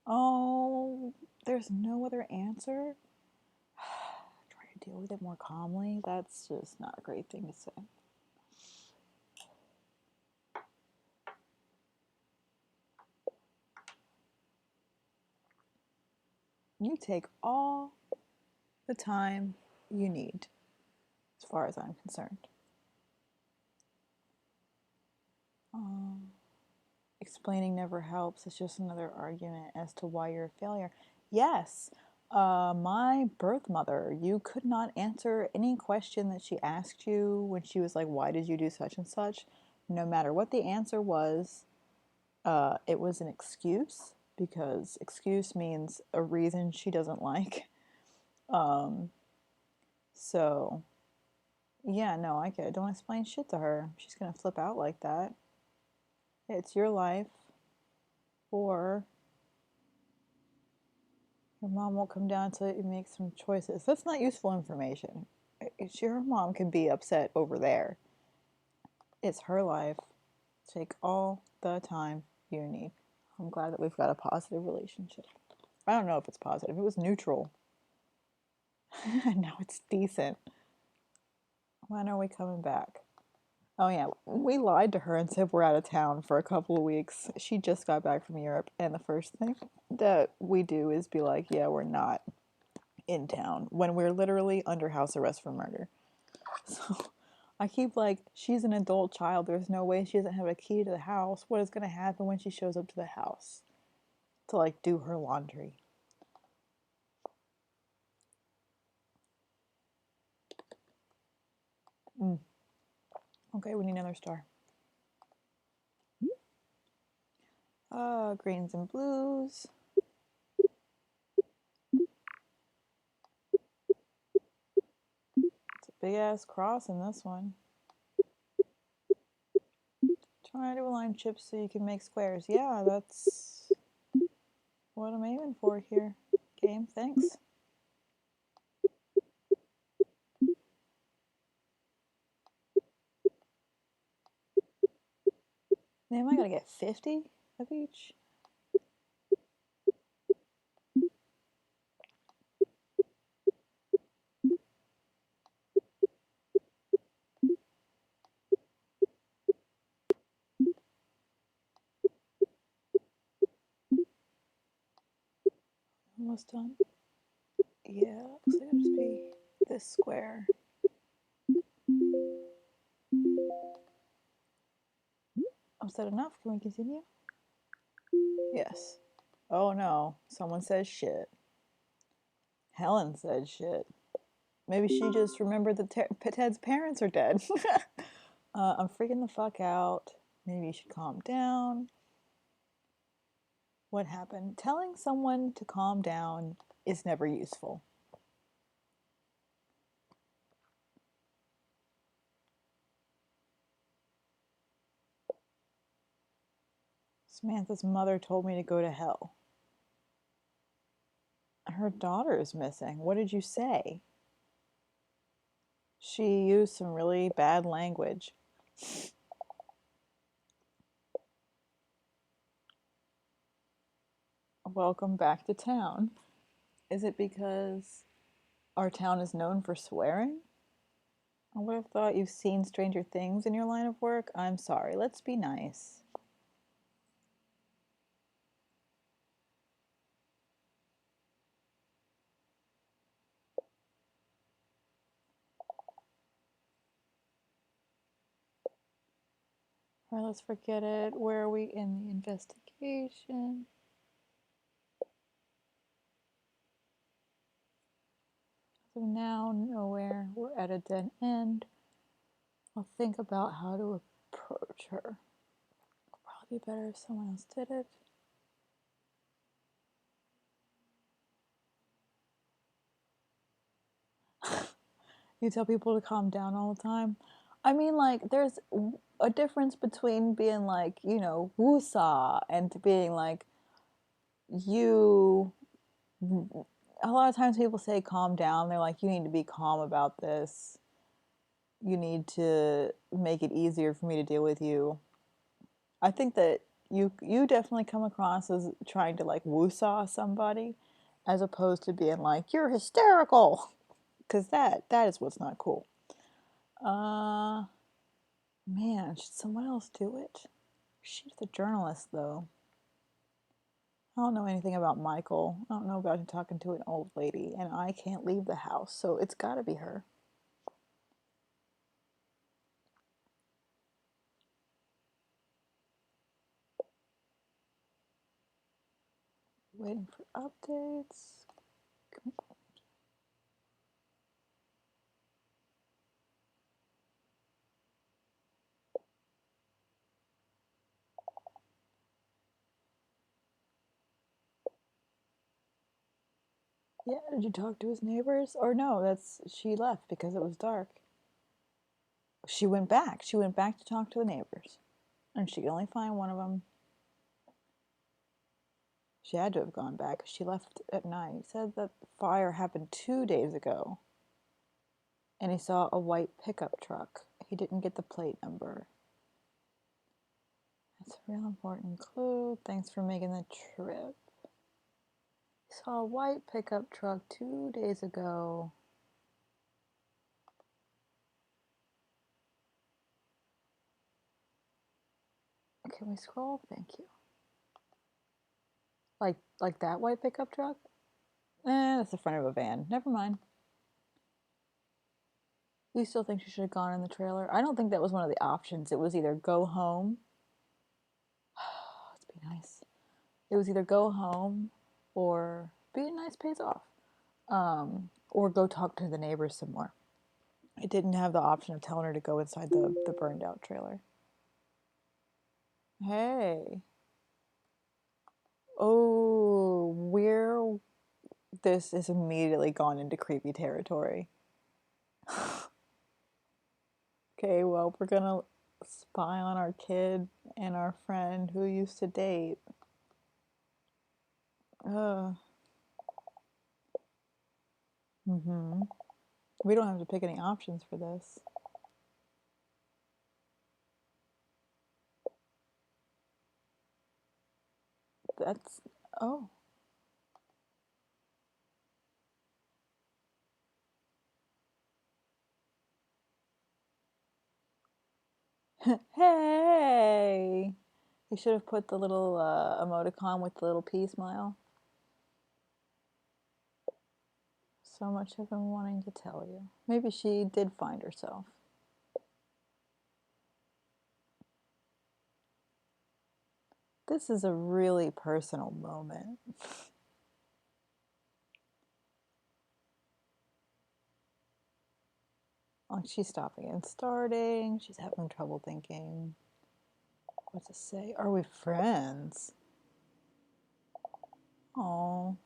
Oh, there's no other answer? Try to deal with it more calmly. That's just not a great thing to say. You take all the time you need, as far as I'm concerned. Explaining never helps. It's just another argument as to why you're a failure. Yes, my birth mother, you could not answer any question that she asked you when she was like, why did you do such and such? No matter what the answer was, it was an excuse, because excuse means a reason she doesn't like. So, yeah, no, I get it. Don't explain shit to her. She's gonna flip out like that. It's your life, or your mom won't come down until you make some choices. That's not useful information. Your mom could be upset over there. It's her life. Take all the time you need. I'm glad that we've got a positive relationship. I don't know if it's positive. It was neutral. Now it's decent. When are we coming back? Oh, yeah. We lied to her and said we're out of town for a couple of weeks. She just got back from Europe, and the first thing that we do is be like, yeah, we're not in town, when we're literally under house arrest for murder. So I keep like, she's an adult child. There's no way she doesn't have a key to the house. What is going to happen when she shows up to the house to like do her laundry? Mm. Okay, we need another star. Greens and blues. It's a big ass cross in this one. Try to align chips so you can make squares. Yeah, that's what I'm aiming for here. Game, thanks. Damn, I gotta get 50 of each. Almost done. Yeah, looks like it'll just be this square. Oh, is that enough? Can we continue? Yes. Oh no, someone says shit. Helen said shit. Maybe she just remembered that Ted's parents are dead. I'm freaking the fuck out. Maybe you should calm down. What happened? Telling someone to calm down is never useful. Samantha's mother told me to go to hell. Her daughter is missing. What did you say? She used some really bad language. Welcome back to town. Is it because our town is known for swearing? I would have thought you've seen Stranger Things in your line of work. I'm sorry. Let's be nice. All right, let's forget it. Where are we in the investigation? So now, nowhere. We're at a dead end. I'll think about how to approach her. It'll probably be better if someone else did it. You tell people to calm down all the time. I mean, like, there's a difference between being like, woosah, and to being like, you. A lot of times people say calm down. They're like, you need to be calm about this. you need to make it easier for me to deal with you. I think that you definitely come across as trying to like woo-saw somebody as opposed to being like, you're hysterical. Because that is what's not cool. Uh Man, should someone else do it? She's the journalist though. I don't know anything about Michael. I don't know about him talking to an old lady, and I can't leave the house, so it's gotta be her. Waiting for updates. Yeah, did you talk to his neighbors? Or no, that's she left because it was dark. She went back. She went back to talk to the neighbors. And she could only find one of them. She had to have gone back. She left at night. He said that the fire happened 2 days ago. And he saw a white pickup truck. He didn't get the plate number. That's a real important clue. Thanks for making the trip. He saw a white pickup truck 2 days ago. Can we scroll? Thank you. Like that white pickup truck? That's the front of a van. Never mind. You still think she should have gone in the trailer? I don't think that was one of the options. It was either go home. Let's be nice. It was either go home or be nice pays off. Or go talk to the neighbors some more. It didn't have the option of telling her to go inside the burned out trailer. Hey. Oh, this has immediately gone into creepy territory. Okay, well, we're gonna spy on our kid and our friend who used to date. Uh, mm-hmm. We don't have to pick any options for this. That's, oh. Hey! He should have put the little emoticon with the little pea smile. So much I've been wanting to tell you. Maybe she did find herself. This is a really personal moment. Like she's stopping and starting. She's having trouble thinking what to say. Are we friends? Oh,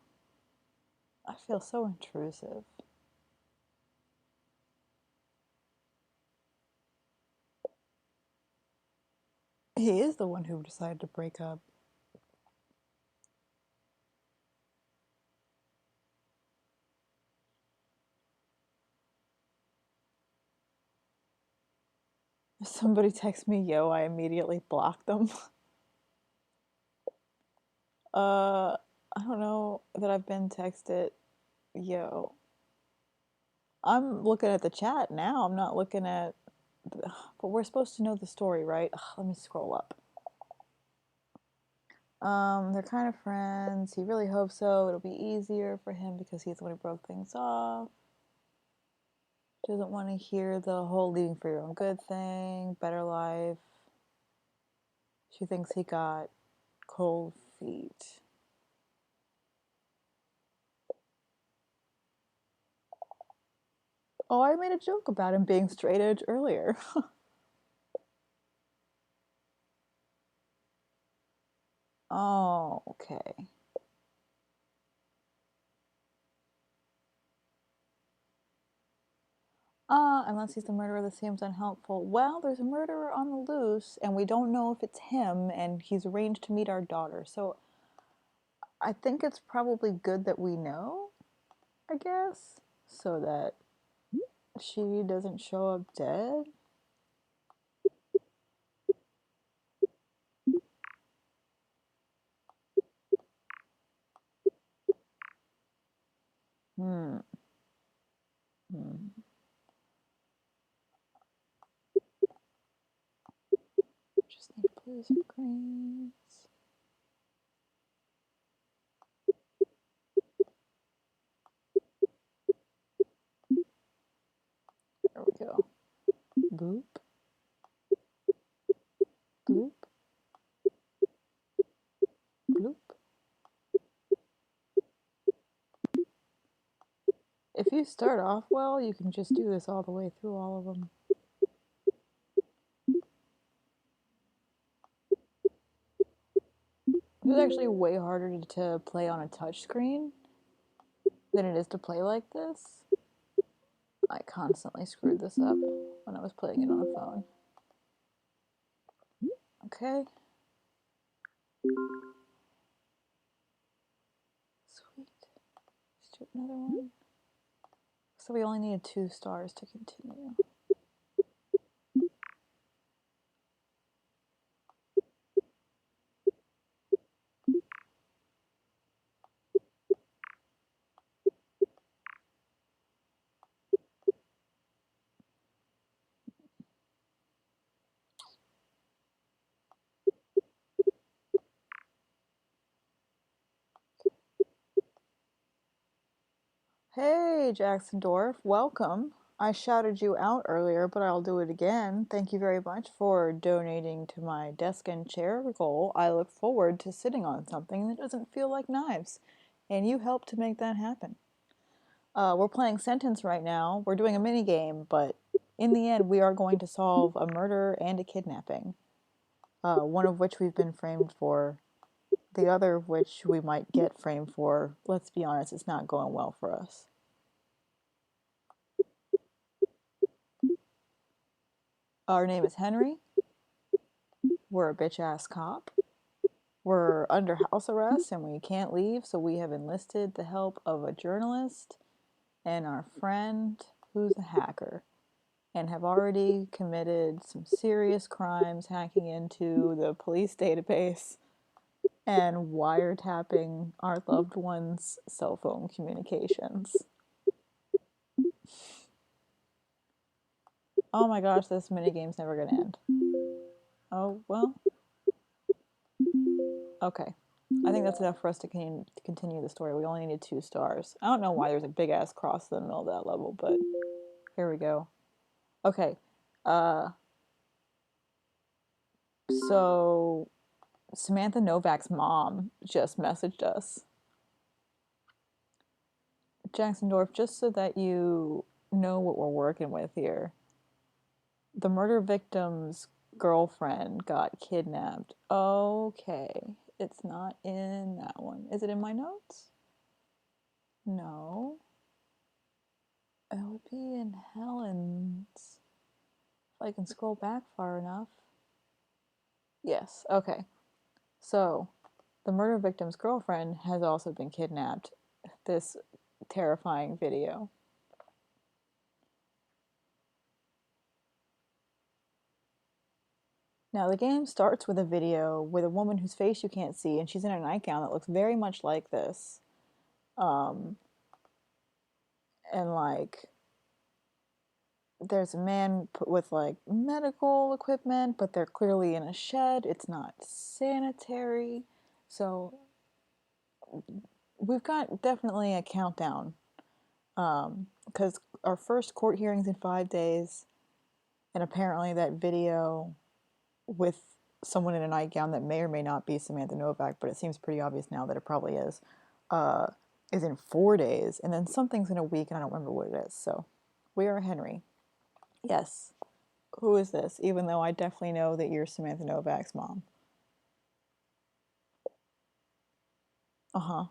I feel so intrusive. He is the one who decided to break up. If somebody texts me yo, I immediately block them. I don't know that I've been texted yo. I'm looking at the chat now. I'm not looking at. But we're supposed to know the story, right? Ugh, let me scroll up. They're kind of friends. He really hopes so. It'll be easier for him because he's the one who broke things off. Doesn't want to hear the whole leaving for your own good thing. Better life. She thinks he got cold feet. Oh, I made a joke about him being straight edge earlier. Oh, okay. Unless he's the murderer, this seems unhelpful. Well, there's a murderer on the loose, and we don't know if it's him, and he's arranged to meet our daughter. So I think it's probably good that we know, I guess, so that She doesn't show up dead? Hmm. Hmm. Just need blues and greens. There we go. Boop. Bloop. Bloop. If you start off well, you can just do this all the way through all of them. This is actually way harder to play on a touch screen than it is to play like this. I constantly screwed this up when I was playing it on a phone. Okay. Sweet. Let's do another one. So we only needed 2 stars to continue. Hey, Jacksondorf, welcome. I shouted you out earlier, but I'll do it again. Thank you very much for donating to my desk and chair goal. I look forward to sitting on something that doesn't feel like knives, and you helped to make that happen. We're playing Sentence right now. We're doing a mini game, but in the end, we are going to solve a murder and a kidnapping. One of which we've been framed for, the other of which we might get framed for. Let's be honest, it's not going well for us. Our name is Henry. We're a bitch ass cop. We're under house arrest and we can't leave, so we have enlisted the help of a journalist and our friend who's a hacker, and have already committed some serious crimes hacking into the police database and wiretapping our loved ones' cell phone communications. Oh my gosh, this minigame's never gonna end. Oh, well. Okay. I think that's enough for us to continue the story. We only needed 2 stars. I don't know why there's a big ass cross in the middle of that level, but here we go. Okay. So Samantha Novak's mom just messaged us. Jacksondorf, just so that you know what we're working with here. The murder victim's girlfriend got kidnapped. Okay. It's not in that one. Is it in my notes? No. It would be in Helen's. If I can scroll back far enough. Yes, okay. So, the murder victim's girlfriend has also been kidnapped. This terrifying video. Now, the game starts with a video with a woman whose face you can't see, and she's in a nightgown that looks very much like this. And like, there's a man with like medical equipment, but they're clearly in a shed. It's not sanitary. So, we've got definitely a countdown. Because our first court hearing's in 5 days, and apparently that video with someone in a nightgown that may or may not be Samantha Novak, but it seems pretty obvious now that it probably uh, is in 4 days, and then something's in a week, and I don't remember what it is. So, we are Henry. Yes. Who is this? Even though I definitely know that you're Samantha Novak's mom. Uh huh.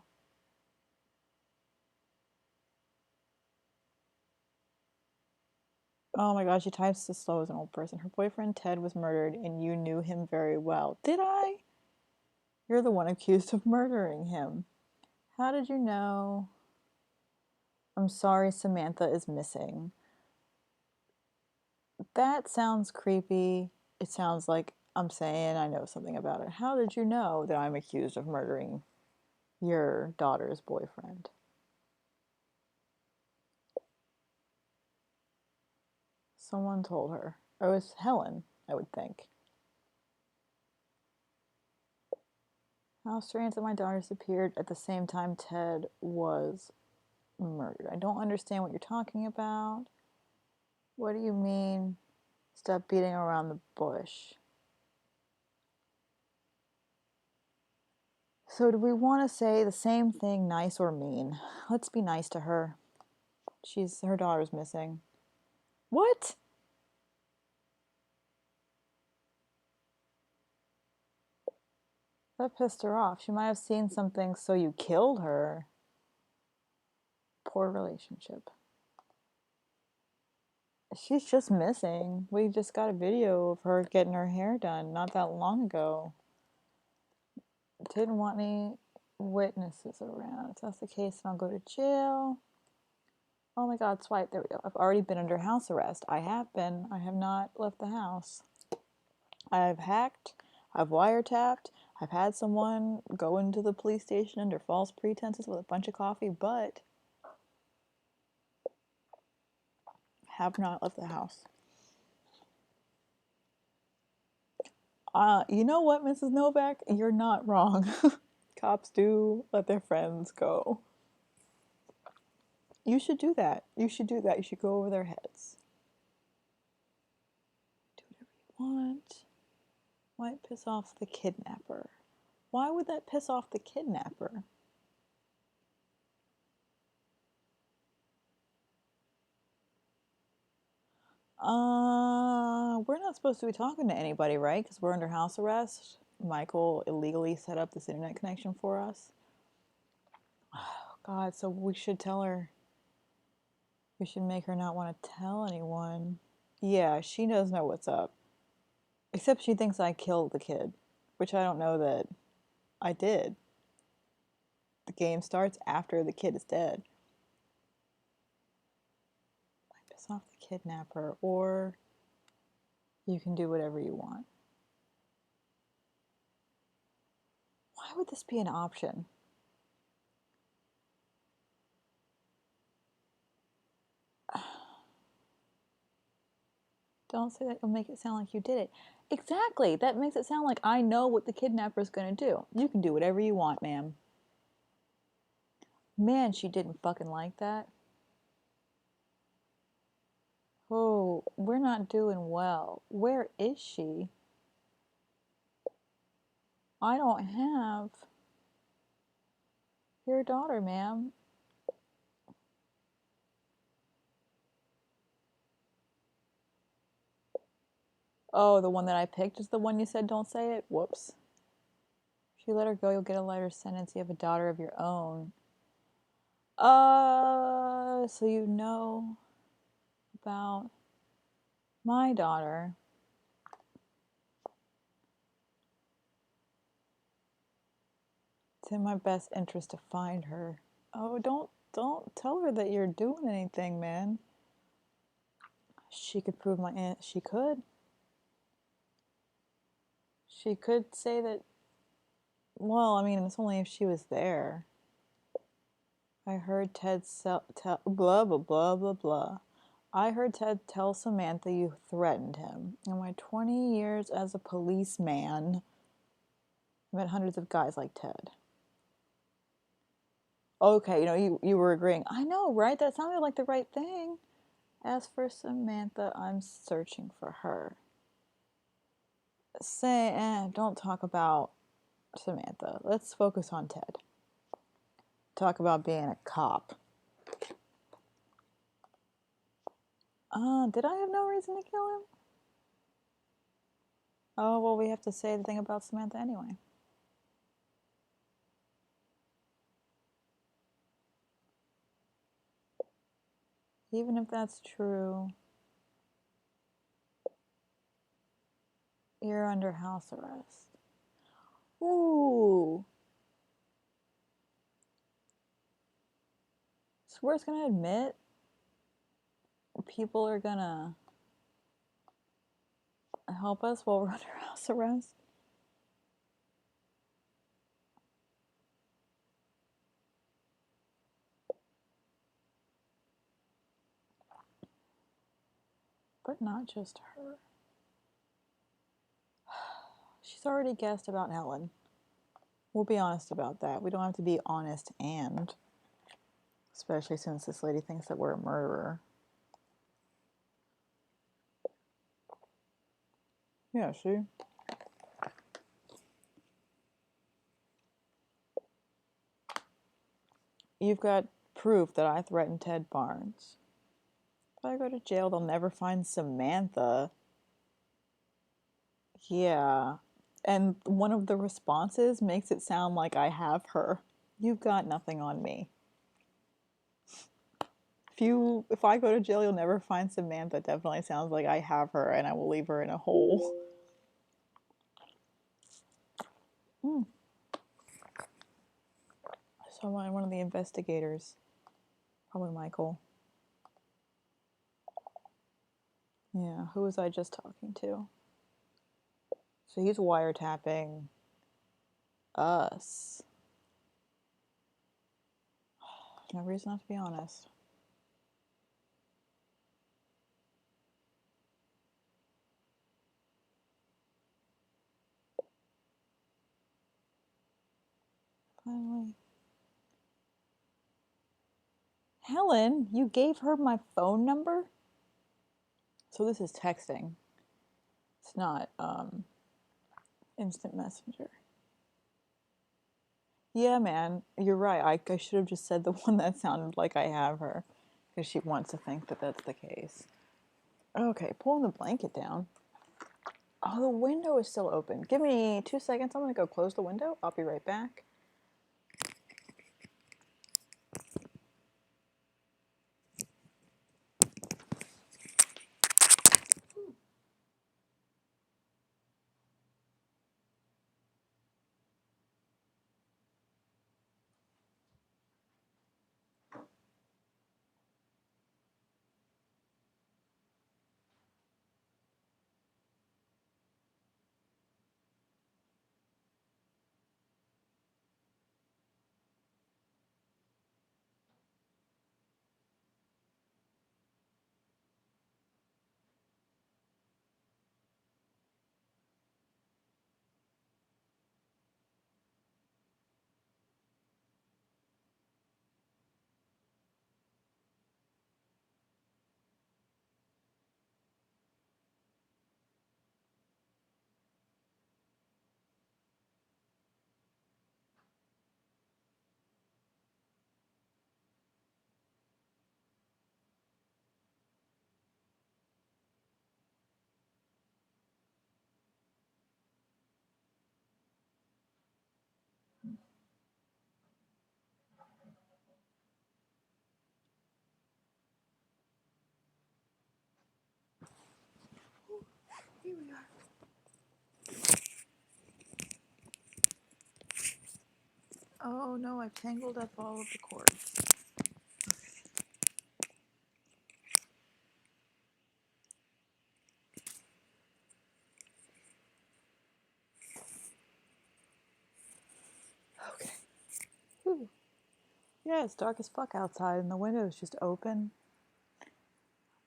Oh my gosh, she types as slow as an old person. Her boyfriend Ted was murdered, and you knew him very well. Did I? You're the one accused of murdering him. How did you know? I'm sorry, Samantha is missing. That sounds creepy. It sounds like I'm saying I know something about it. How did you know that I'm accused of murdering your daughter's boyfriend? Someone told her. It was Helen, I would think. How strange that my daughter disappeared at the same time Ted was murdered. I don't understand what you're talking about. What do you mean? Stop beating around the bush. So do we want to say the same thing, nice or mean? Let's be nice to her. Her daughter's missing. What? That pissed her off. She might have seen something, so you killed her. Poor relationship. She's just missing. We just got a video of her getting her hair done not that long ago. Didn't want any witnesses around. If that's the case, then I'll go to jail. Oh my god, swipe. There we go. I've already been under house arrest. I have been. I have not left the house. I've hacked. I've wiretapped. I've had someone go into the police station under false pretenses with a bunch of coffee, but have not left the house. You know what, Mrs. Novak? You're not wrong. Cops do let their friends go. You should do that. You should do that. You should go over their heads. Do whatever you want. Might piss off the kidnapper. Why would that piss off the kidnapper? We're not supposed to be talking to anybody, right? Because we're under house arrest. Michael illegally set up this internet connection for us. Oh, God, so we should tell her. We should make her not want to tell anyone. Yeah, she does know what's up. Except she thinks I killed the kid, which I don't know that I did. The game starts after the kid is dead. Might piss off the kidnapper, or you can do whatever you want. Why would this be an option? Don't say that, it'll make it sound like you did it. Exactly, that makes it sound like I know what the kidnapper's gonna do. You can do whatever you want, ma'am. Man, she didn't fucking like that. Oh, we're not doing well. Where is she? I don't have your daughter, ma'am. Oh, the one that I picked is the one you said don't say it? Whoops. If you let her go, you'll get a lighter sentence. You have a daughter of your own. So you know about my daughter. It's in my best interest to find her. Oh, don't tell her that you're doing anything, man. She could prove my aunt. She could. She could say that. Well, I mean, it's only if she was there. I heard Ted tell blah blah blah blah blah. I heard Ted tell Samantha you threatened him. In my 20 years as a policeman, I met hundreds of guys like Ted. Okay, you were agreeing. I know, right? That sounded like the right thing. As for Samantha, I'm searching for her. Don't talk about Samantha. Let's focus on Ted. Talk about being a cop. Did I have no reason to kill him? Oh, well, we have to say the thing about Samantha anyway. Even if that's true, you're under house arrest. Ooh. So we're just gonna admit people are gonna help us while we're under house arrest? But not just her. She's already guessed about Helen. We'll be honest about that. We don't have to be honest and. Especially since this lady thinks that we're a murderer. Yeah, see? You've got proof that I threatened Ted Barnes. If I go to jail, they'll never find Samantha. Yeah. And one of the responses makes it sound like I have her. You've got nothing on me. If I go to jail, you'll never find Samantha. Definitely sounds like I have her and I will leave her in a hole. Mm. So one of the investigators, probably Michael. Yeah, who was I just talking to? So he's wiretapping us. No reason not to be honest. Finally. Helen, you gave her my phone number? So this is texting. It's not instant messenger. Yeah, man, you're right. I should have just said the one that sounded like I have her. Because she wants to think that that's the case. Okay, pulling the blanket down. Oh, the window is still open. Give me 2 seconds. I'm going to go close the window. I'll be right back. Here we are. Oh no, I've tangled up all of the cords. Okay. Whew. Yeah, it's dark as fuck outside and the window is just open.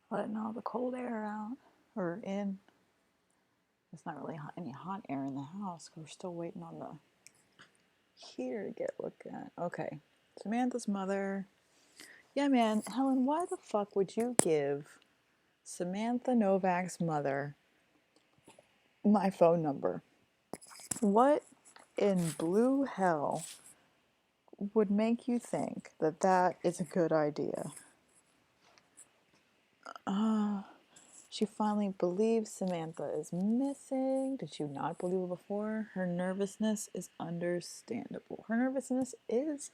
Letting all the cold air out. Or in. There's not really any hot air in the house. We're still waiting on the heater to get looked at. Okay. Samantha's mother. Yeah, man. Helen, why the fuck would you give Samantha Novak's mother my phone number? What in blue hell would make you think that that is a good idea? She finally believes Samantha is missing. Did you not believe her before? Her nervousness is understandable. Her nervousness is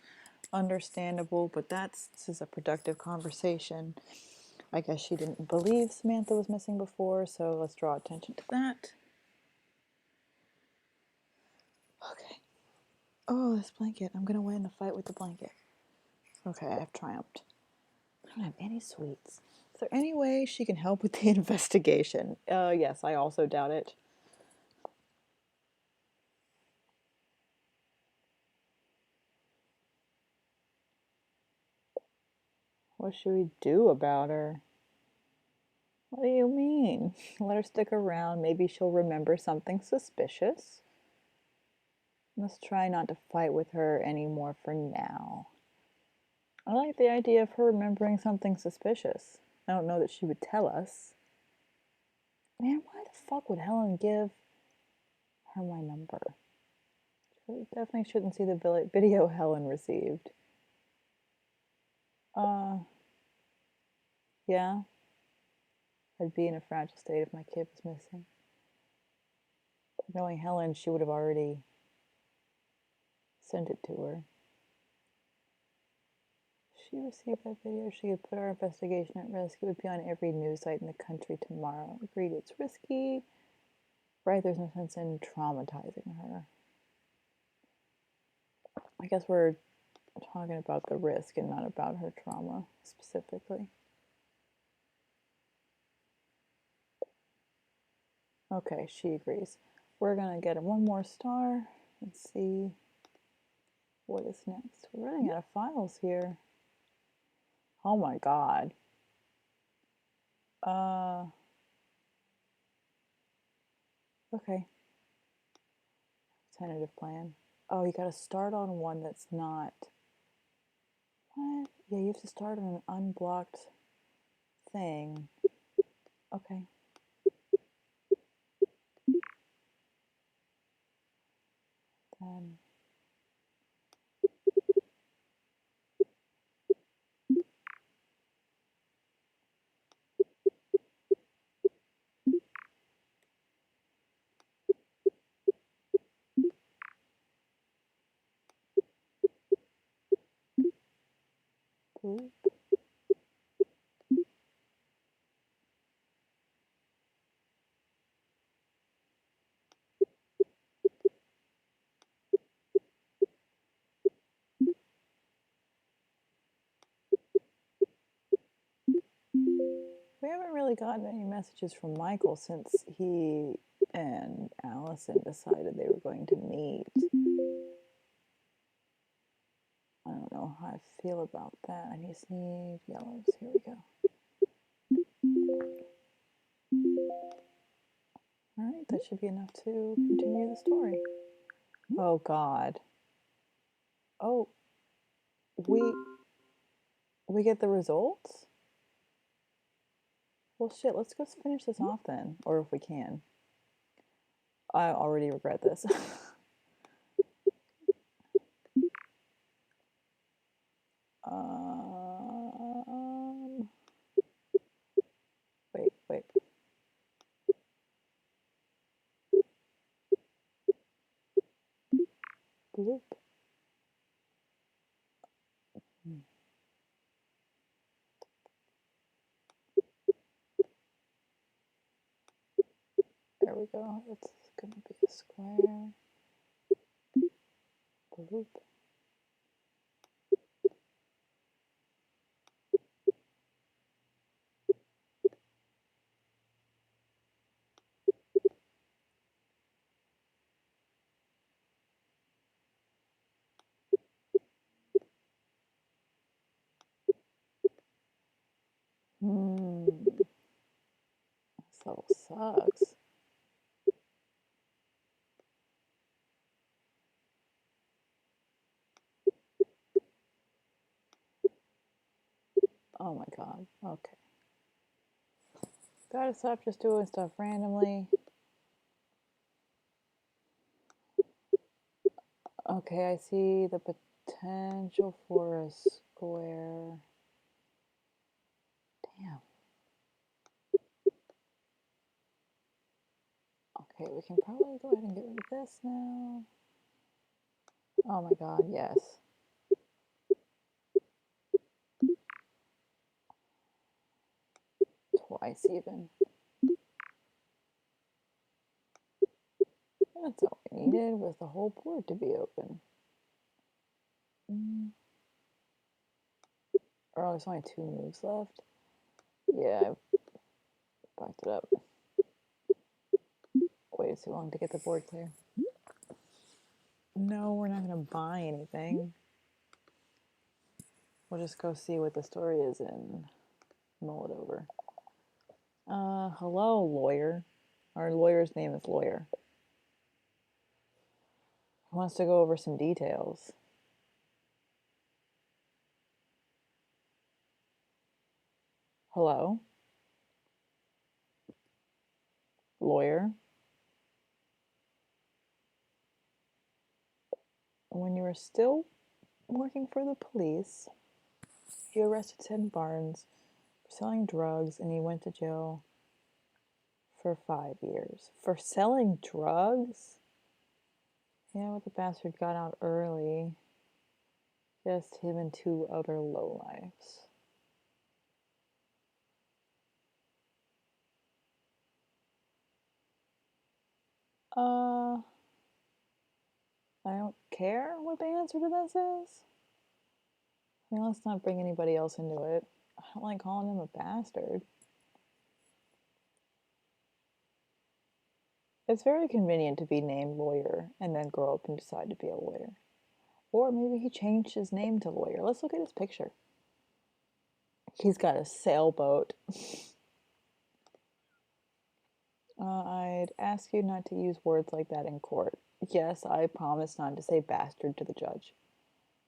understandable, but this is a productive conversation. I guess she didn't believe Samantha was missing before, so let's draw attention to that. Okay. Oh, this blanket. I'm gonna win the fight with the blanket. Okay, I've triumphed. I don't have any sweets. Is there any way she can help with the investigation? Yes, I also doubt it. What should we do about her? What do you mean? Let her stick around. Maybe she'll remember something suspicious. Let's try not to fight with her anymore for now. I like the idea of her remembering something suspicious. I don't know that she would tell us. Man, why the fuck would Helen give her my number? She definitely shouldn't see the video Helen received. Yeah. I'd be in a fragile state if my kid was missing. Knowing Helen, she would have already sent it to her. If she received that video, she could put our investigation at risk. It would be on every news site in the country tomorrow. Agreed, it's risky. Right, there's no sense in traumatizing her. I guess we're talking about the risk and not about her trauma specifically. Okay, she agrees. We're gonna get one more star and see what is next. We're running out of files here. Oh my god. Okay. Tentative plan. Oh, you gotta start on one that's not. What? Yeah, you have to start on an unblocked thing. Okay. Then. Boop. We haven't really gotten any messages from Michael since he and Allison decided they were going to meet. I don't know how I feel about that. I just need yellows. Here we go. Alright, that should be enough to continue the story. Oh god. Oh, we get the results? Well shit, let's go finish this off then. Or if we can. I already regret this. Wait. Bloop. There we go. It's gonna be a square. Bloop. This level sucks. Oh my god. Okay. Gotta stop just doing stuff randomly. Okay, I see the potential for a square. Damn. Okay, we can probably go ahead and get rid of this now. Oh my god, yes. Twice even. That's all we needed, was the whole board to be open. Oh, there's only 2 moves left. Yeah, I backed it up. Way too long to get the board clear. No, we're not going to buy anything. We'll just go see what the story is and mull it over. Hello, lawyer. Our lawyer's name is Lawyer. He wants to go over some details. Hello? Lawyer? When you were still working for the police, you arrested Ted Barnes for selling drugs and he went to jail for 5 years. For selling drugs? Yeah, but the bastard got out early. Just him and 2 other lowlifes. I don't care what the answer to this is. I mean, let's not bring anybody else into it. I don't like calling him a bastard. It's very convenient to be named Lawyer and then grow up and decide to be a lawyer. Or maybe he changed his name to Lawyer. Let's look at his picture. He's got a sailboat. I'd ask you not to use words like that in court. Yes, I promise not to say bastard to the judge.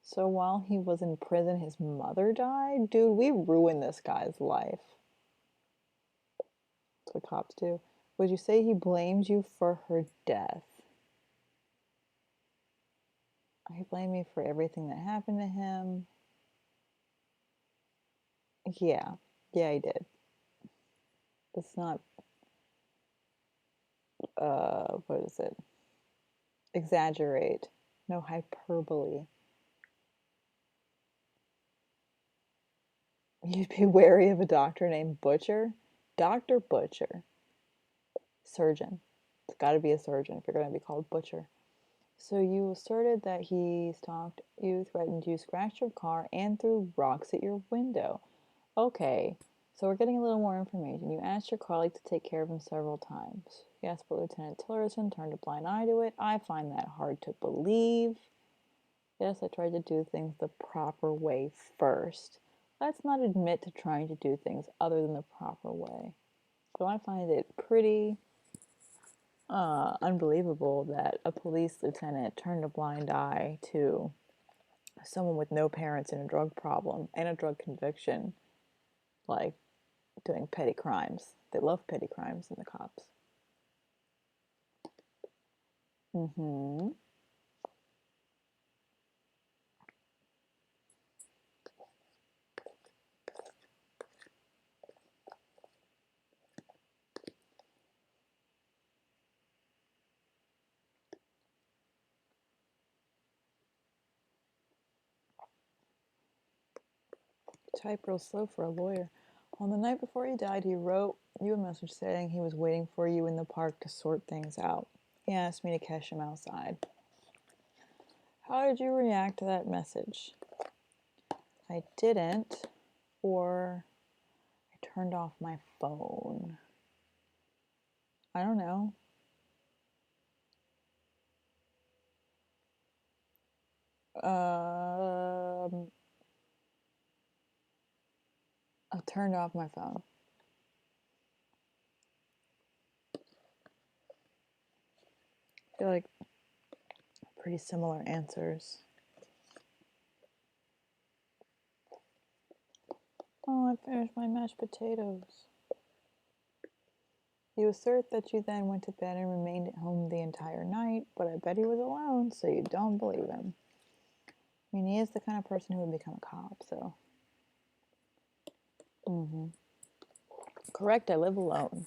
So while he was in prison, his mother died? Dude, we ruined this guy's life. That's what cops do. Would you say he blames you for her death? I blame you for everything that happened to him. Yeah. Yeah, he did. Let's not, what is it? Exaggerate. No hyperbole. You'd be wary of a doctor named Butcher? Dr. Butcher. Surgeon. It's got to be a surgeon if you're going to be called Butcher. So you asserted that he stalked you, threatened you, scratched your car, and threw rocks at your window. Okay, so we're getting a little more information. You asked your colleague to take care of him several times. Yes, but Lieutenant Tillerson turned a blind eye to it. I find that hard to believe. Yes, I tried to do things the proper way first. Let's not admit to trying to do things other than the proper way. So I find it pretty unbelievable that a police lieutenant turned a blind eye to someone with no parents and a drug problem and a drug conviction, like doing petty crimes. They love petty crimes in the cops. Mm-hmm. Type real slow for a lawyer. On the night before he died, he wrote you a message saying he was waiting for you in the park to sort things out. He asked me to catch him outside. How did you react to that message? I didn't, or I turned off my phone. I don't know. I turned off my phone. I feel like pretty similar answers. Oh, I finished my mashed potatoes. You assert that you then went to bed and remained at home the entire night, but I bet he was alone, so you don't believe him. I mean, he is the kind of person who would become a cop, so. Correct, I live alone.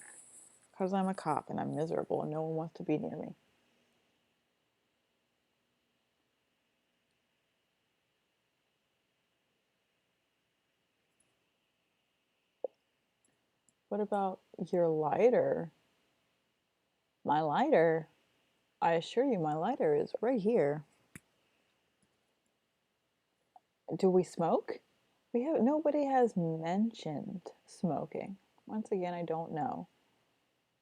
Because I'm a cop and I'm miserable and no one wants to be near me. What about your lighter? My lighter? I assure you, my lighter is right here. Do we smoke? Nobody has mentioned smoking. Once again, I don't know.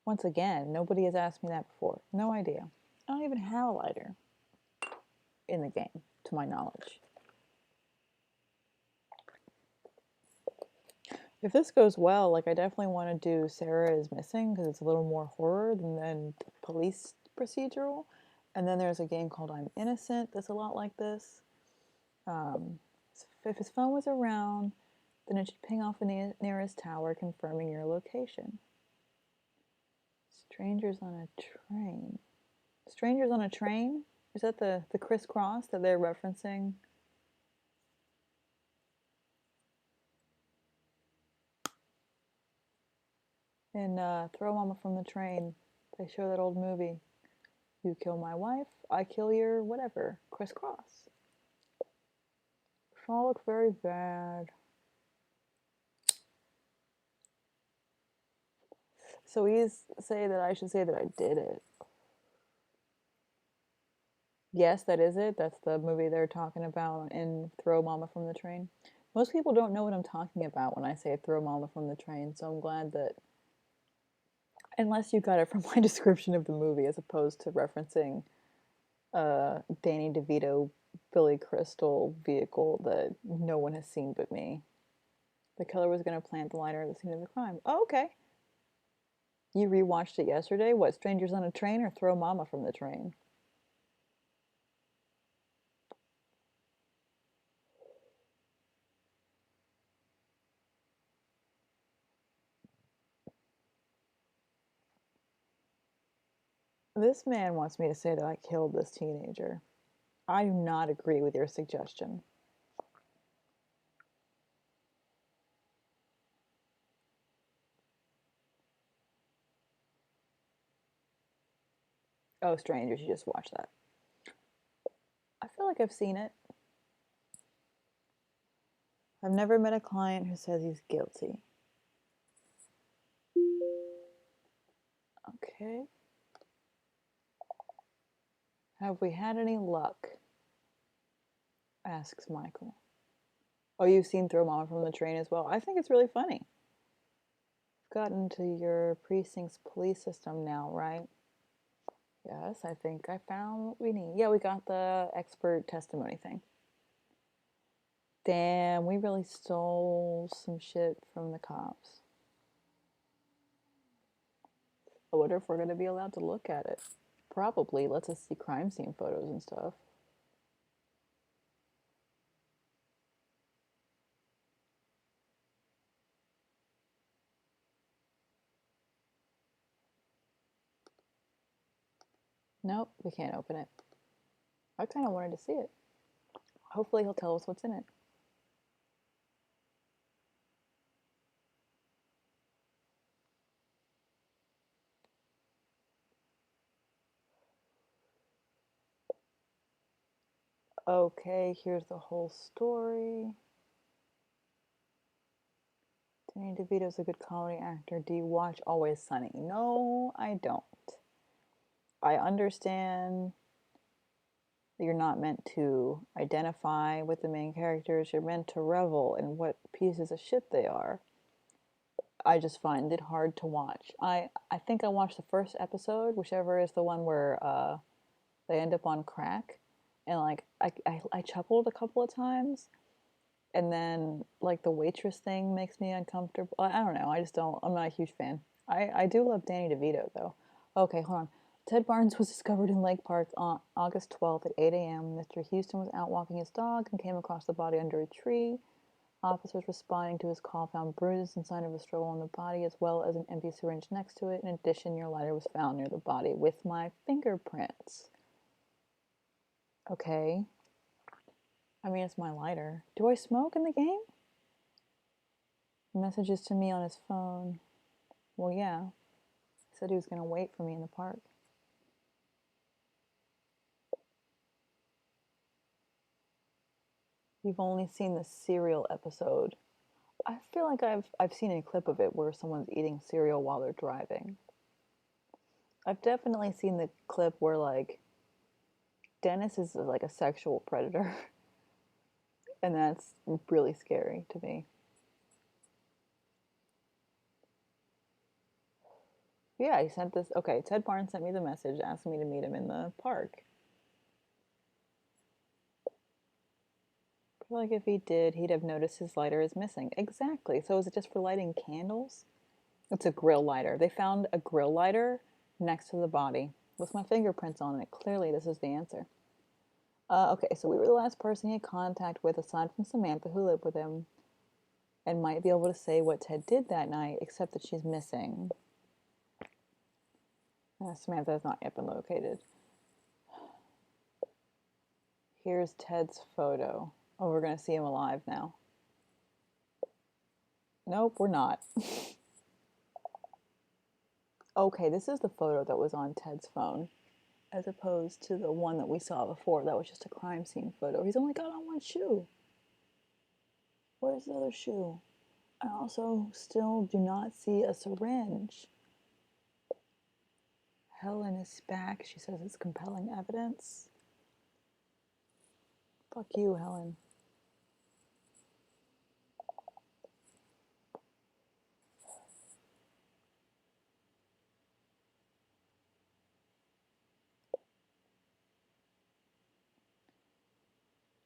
Once again, nobody has asked me that before. No idea. I don't even have a lighter in the game, to my knowledge. If this goes well, like I definitely want to do Sarah is Missing because it's a little more horror than police procedural. And then there's a game called I'm Innocent that's a lot like this. If his phone was around, then it should ping off the nearest tower confirming your location. Strangers on a train. Strangers on a train? Is that the crisscross that they're referencing? In Throw Mama from the Train, they show that old movie. You kill my wife, I kill your whatever. Crisscross. It all look very bad. So he's saying that I should say that I did it. Yes, that is it. That's the movie they're talking about in Throw Mama from the Train. Most people don't know what I'm talking about when I say Throw Mama from the Train, so I'm glad that, unless you got it from my description of the movie as opposed to referencing Danny DeVito, Billy Crystal vehicle that no one has seen but me. The killer was going to plant the lighter at the scene of the crime. Oh, okay. You rewatched it yesterday? What, Strangers on a Train or Throw Mama from the Train? This man wants me to say that I killed this teenager. I do not agree with your suggestion. Oh, Strangers, you just watched that. I feel like I've seen it. I've never met a client who says he's guilty. Okay. Have we had any luck? Asks Michael. Oh, you've seen Throw Mama from the Train as well? I think it's really funny. You've gotten to your precinct's police system now, right? Yes, I think I found what we need. Yeah, we got the expert testimony thing. Damn, we really stole some shit from the cops. I wonder if we're going to be allowed to look at it. Probably lets us see crime scene photos and stuff. Nope, we can't open it. I kind of wanted to see it. Hopefully he'll tell us what's in it. Okay, here's the whole story. Danny DeVito's a good comedy actor. Do you watch Always Sunny? No, I don't. I understand that you're not meant to identify with the main characters. You're meant to revel in what pieces of shit they are. I just find it hard to watch. I think I watched the first episode, whichever is the one where they end up on crack, and like I chuckled a couple of times, and then like the waitress thing makes me uncomfortable. I don't know. I just don't. I'm not a huge fan. I do love Danny DeVito though. Okay, hold on. Ted Barnes was discovered in Lake Park on August 12th at 8 a.m. Mr. Houston was out walking his dog and came across the body under a tree. Officers responding to his call found bruises and sign of a struggle on the body, as well as an empty syringe next to it. In addition, your lighter was found near the body with my fingerprints. Okay. I mean, it's my lighter. Do I smoke in the game? Messages to me on his phone. Well, yeah. He said he was going to wait for me in the park. You've only seen the cereal episode. I feel like I've seen a clip of it where someone's eating cereal while they're driving. I've definitely seen the clip where like Dennis is like a sexual predator. And that's really scary to me. Yeah, he sent this. Okay, Ted Barnes sent me the message asking me to meet him in the park. I feel like if he did, he'd have noticed his lighter is missing. Exactly. So is it just for lighting candles? It's a grill lighter. They found a grill lighter next to the body with my fingerprints on it. Clearly, this is the answer. Okay, so we were the last person he had contact with aside from Samantha, who lived with him and might be able to say what Ted did that night, except that she's missing. Samantha has not yet been located. Here's Ted's photo. Oh, we're going to see him alive now. Nope, we're not. Okay, this is the photo that was on Ted's phone, as opposed to the one that we saw before. That was just a crime scene photo. He's only got on one shoe. Where's the other shoe? I also still do not see a syringe. Helen is back. She says it's compelling evidence. Fuck you, Helen.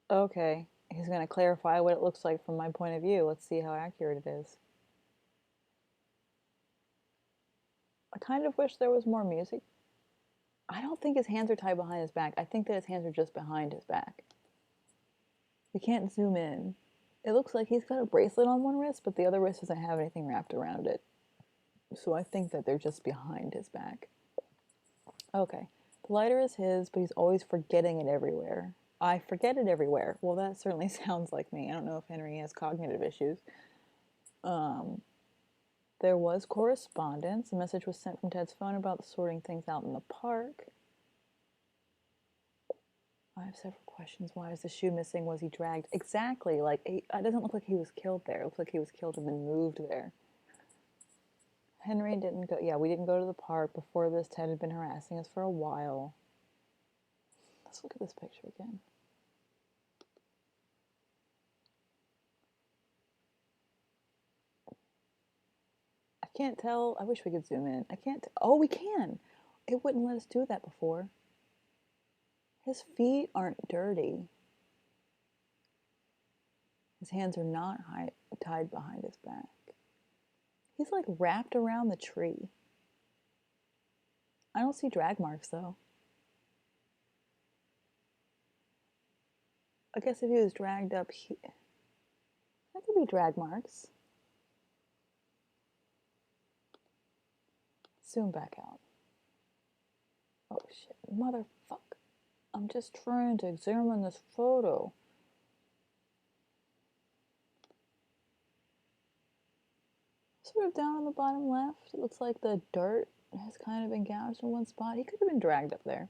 Okay, he's going to clarify what it looks like from my point of view. Let's see how accurate it is. I kind of wish there was more music. I don't think his hands are tied behind his back. I think that his hands are just behind his back. We can't zoom in. It looks like he's got a bracelet on one wrist, but the other wrist doesn't have anything wrapped around it. So I think that they're just behind his back. Okay. The lighter is his, but he's always forgetting it everywhere. I forget it everywhere. Well, that certainly sounds like me. I don't know if Henry has cognitive issues. There was correspondence. A message was sent from Ted's phone about sorting things out in the park. I have several questions. Why is the shoe missing? Was he dragged? Exactly. Like, it doesn't look like he was killed there. It looks like he was killed and then moved there. Henry didn't go. Yeah, we didn't go to the park. Before this, Ted had been harassing us for a while. Let's look at this picture again. I can't tell. I wish we could zoom in. I can't. Oh, we can. It wouldn't let us do that before. His feet aren't dirty. His hands are not tied behind his back. He's like wrapped around the tree. I don't see drag marks though. I guess if he was dragged up here, that could be drag marks. Zoom back out. Oh shit, motherfuck. I'm just trying to examine this photo. Sort of down on the bottom left, it looks like the dirt has kind of been gouged in one spot. He could have been dragged up there.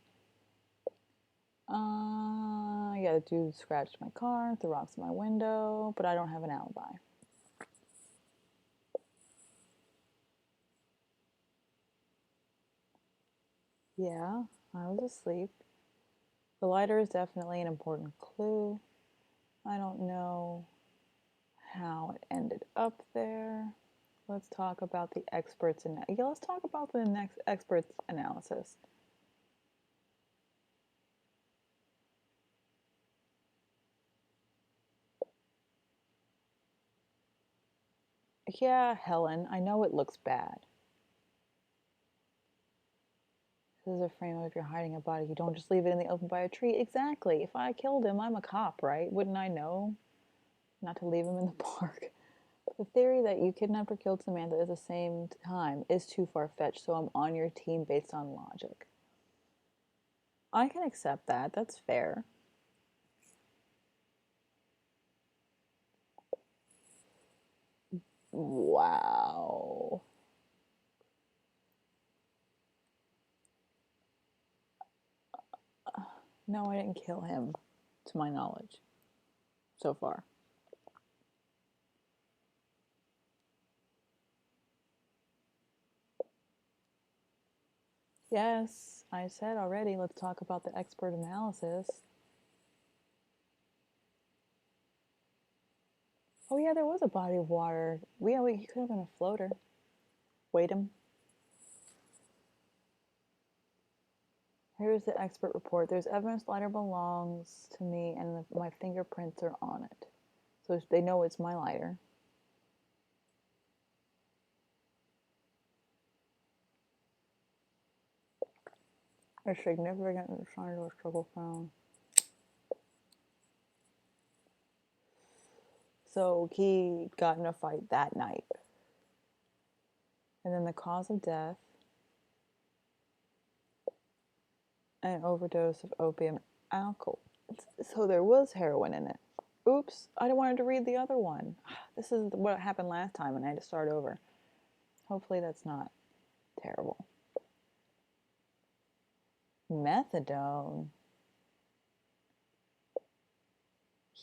Yeah, the dude scratched my car, threw rocks in my window, but I don't have an alibi. Yeah, I was asleep. The lighter is definitely an important clue. I don't know how it ended up there. Let's talk about the experts yeah, let's talk about the next experts analysis. Yeah, Helen, I know it looks bad. This is a frame of if you're hiding a body, you don't just leave it in the open by a tree. Exactly. If I killed him, I'm a cop, right? Wouldn't I know not to leave him in the park? The theory that you kidnapped or killed Samantha at the same time is too far-fetched, so I'm on your team based on logic. I can accept that. That's fair. Wow. No, I didn't kill him, to my knowledge, so far. Yes, I said already, let's talk about the expert analysis. yeah, there was a body of water. He could have been a floater. Wait him. Here's the expert report. There's evidence the lighter belongs to me and my fingerprints are on it. So they know it's my lighter. A significant sign of a struggle found. So he got in a fight that night. And then the cause of death, an overdose of opium alcohol. So there was heroin in it. Oops, I wanted to read the other one. This is what happened last time and I had to start over. Hopefully that's not terrible. Methadone.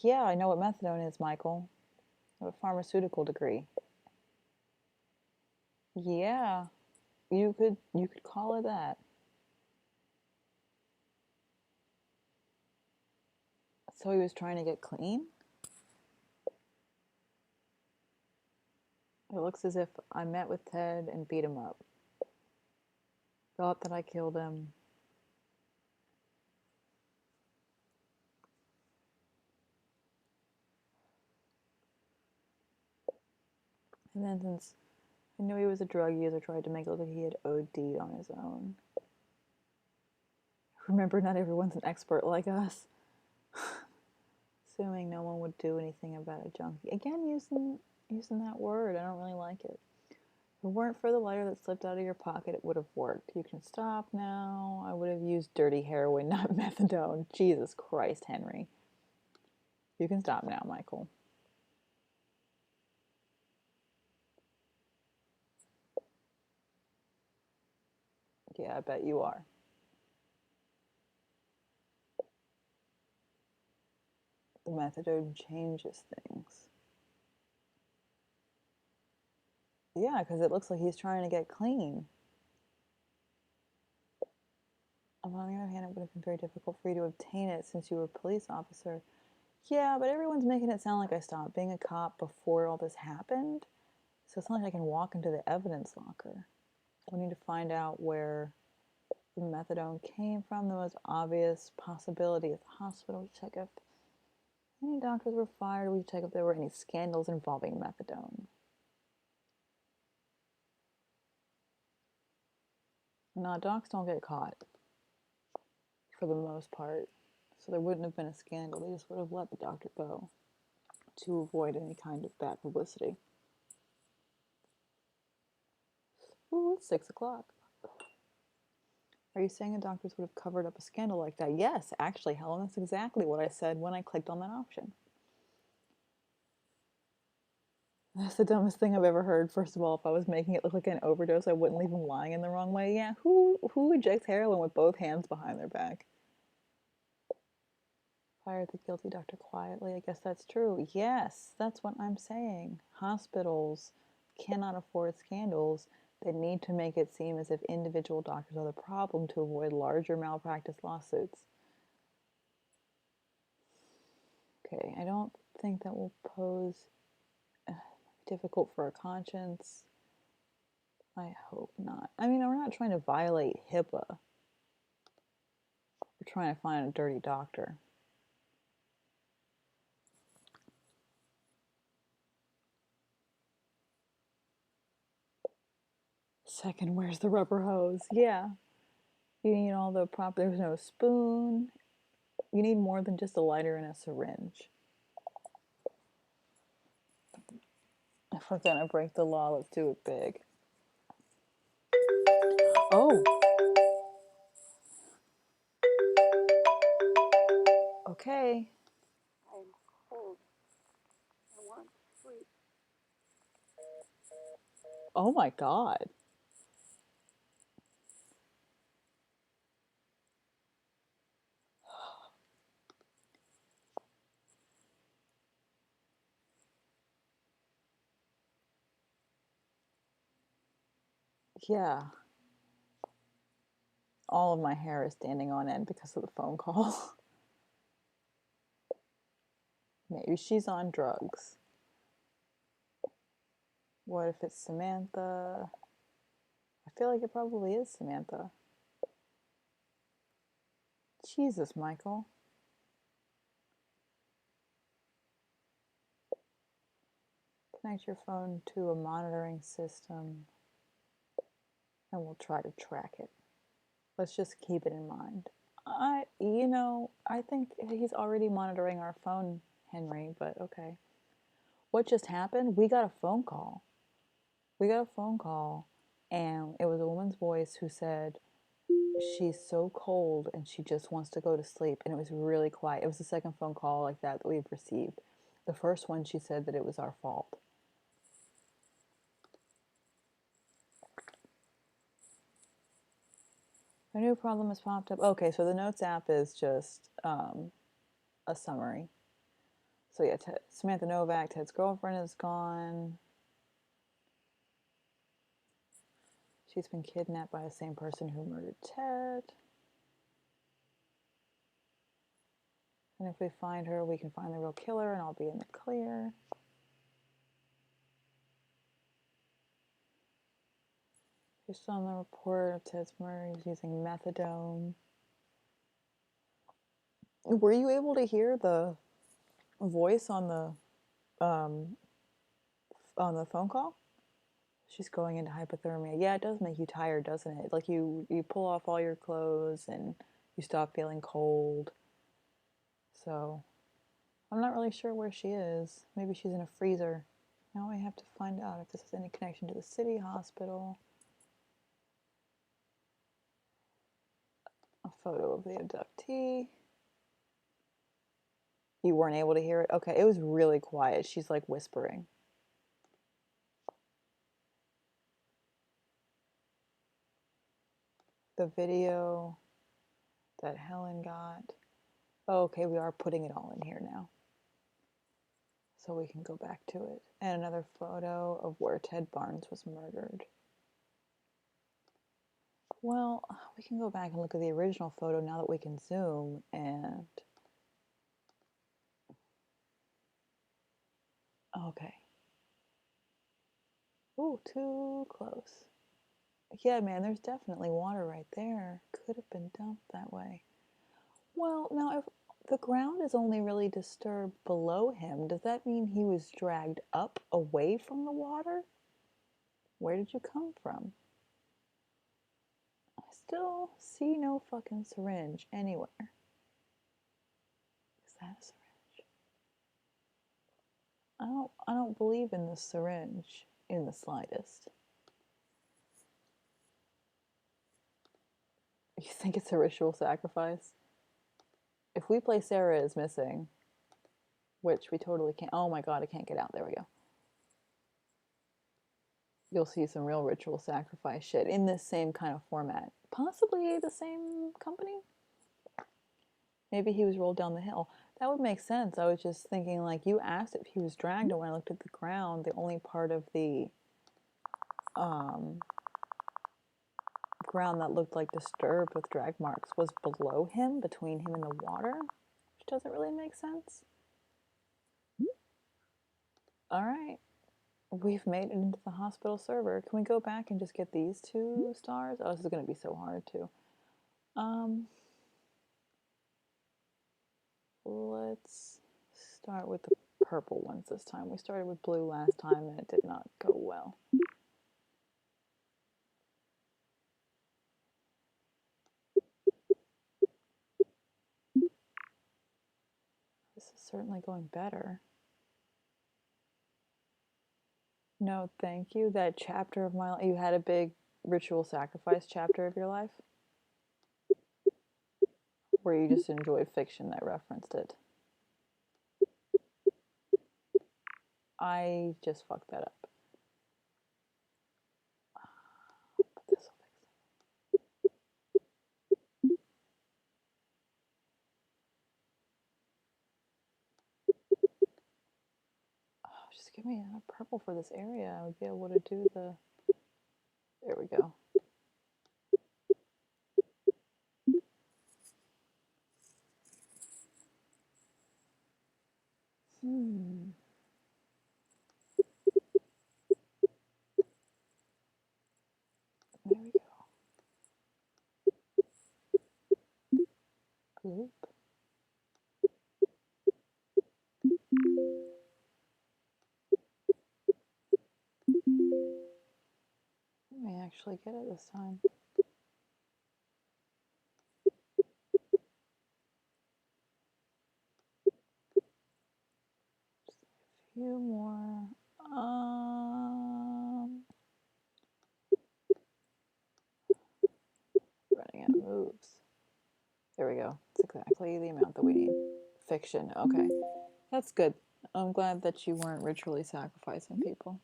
Yeah, I know what methadone is, Michael. I have a pharmaceutical degree. Yeah, you could call it that. So he was trying to get clean? It looks as if I met with Ted and beat him up. Thought that I killed him. And then since I knew he was a drug user, tried to make it look like he had OD'd on his own. Remember, not everyone's an expert like us. Assuming no one would do anything about a junkie. Again, using that word, I don't really like it. If it weren't for the lighter that slipped out of your pocket, it would have worked. You can stop now. I would have used dirty heroin, not methadone. Jesus Christ, Henry. You can stop now, Michael. Yeah, I bet you are. The methadone changes things. Yeah, because it looks like he's trying to get clean. On the other hand, it would have been very difficult for you to obtain it since you were a police officer. Yeah, but everyone's making it sound like I stopped being a cop before all this happened. So it's not like I can walk into the evidence locker. We need to find out where the methadone came from. The most obvious possibility is the hospital. We check if any doctors were fired. We check if there were any scandals involving methadone. No, docs don't get caught for the most part. So there wouldn't have been a scandal. They just would have let the doctor go to avoid any kind of bad publicity. Ooh, it's 6 o'clock. Are you saying the doctors would have covered up a scandal like that? Yes, actually, Helen, that's exactly what I said when I clicked on that option. That's the dumbest thing I've ever heard. First of all, if I was making it look like an overdose, I wouldn't leave them lying in the wrong way. Yeah, who injects heroin with both hands behind their back? Fired the guilty doctor quietly. I guess that's true. Yes, that's what I'm saying. Hospitals cannot afford scandals. They need to make it seem as if individual doctors are the problem to avoid larger malpractice lawsuits. Okay, I don't think that will pose difficult for a conscience. I hope not. I mean, we're not trying to violate HIPAA. We're trying to find a dirty doctor. Second, where's the rubber hose? Yeah. You need all the proper, there's no spoon. You need more than just a lighter and a syringe. If we're gonna break the law, let's do it big. Oh. Okay. I'm cold. I want to sleep. Oh my God. Yeah. All of my hair is standing on end because of the phone call. Maybe she's on drugs. What if it's Samantha? I feel like it probably is Samantha. Jesus, Michael. Connect your phone to a monitoring system and we'll try to track it. Let's just keep it in mind. I think he's already monitoring our phone, Henry, but okay. What just happened? We got a phone call. And it was a woman's voice who said she's so cold and she just wants to go to sleep. And it was really quiet. It was the second phone call like that we've received. The first one, she said that it was our fault. A new problem has popped up. Okay, so the Notes app is just a summary. So yeah, Samantha Novak, Ted's girlfriend, is gone. She's been kidnapped by the same person who murdered Ted. And if we find her, we can find the real killer and I'll be in the clear. Just on the report of Ted's murder, he's using methadone. Were you able to hear the voice on the phone call? She's going into hypothermia. Yeah, it does make you tired, doesn't it? Like you pull off all your clothes and you stop feeling cold. So I'm not really sure where she is. Maybe she's in a freezer. Now I have to find out if this has any connection to the city hospital. A photo of the abductee. You weren't able to hear it? Okay, it was really quiet. She's like whispering. The video that Helen got. Oh, okay, we are putting it all in here now. So we can go back to it. And another photo of where Ted Barnes was murdered. Well, we can go back and look at the original photo now that we can zoom and... Okay. Ooh, too close. Yeah, man, there's definitely water right there. Could have been dumped that way. Well, now if the ground is only really disturbed below him, does that mean he was dragged up away from the water? Where did you come from? I still see no fucking syringe anywhere. Is that a syringe? I don't believe in the syringe in the slightest. You think it's a ritual sacrifice? If we play Sarah is missing, which we totally can't. Oh my god, I can't get out. There we go. You'll see some real ritual sacrifice shit in this same kind of format. Possibly the same company? Maybe he was rolled down the hill. That would make sense. I was just thinking, like, you asked if he was dragged, and when I looked at the ground, the only part of the ground that looked like disturbed with drag marks was below him, between him and the water, which doesn't really make sense. All right. We've made it into the hospital server. Can we go back and just get these 2 stars? Oh, this is going to be so hard, too. Let's start with the purple ones this time. We started with blue last time and it did not go well. This is certainly going better. No, thank you. That chapter of my life, you had a big ritual sacrifice chapter of your life? Where you just enjoyed fiction that referenced it? I just fucked that up. But this will fix it. Oh, just give me a purple for this area. I would be able to do the... There we go. Boop. I may actually get it this time. Just a few more. Running out of moves. There we go. It's exactly the amount that we need. Fiction. Okay. That's good. I'm glad that you weren't ritually sacrificing people.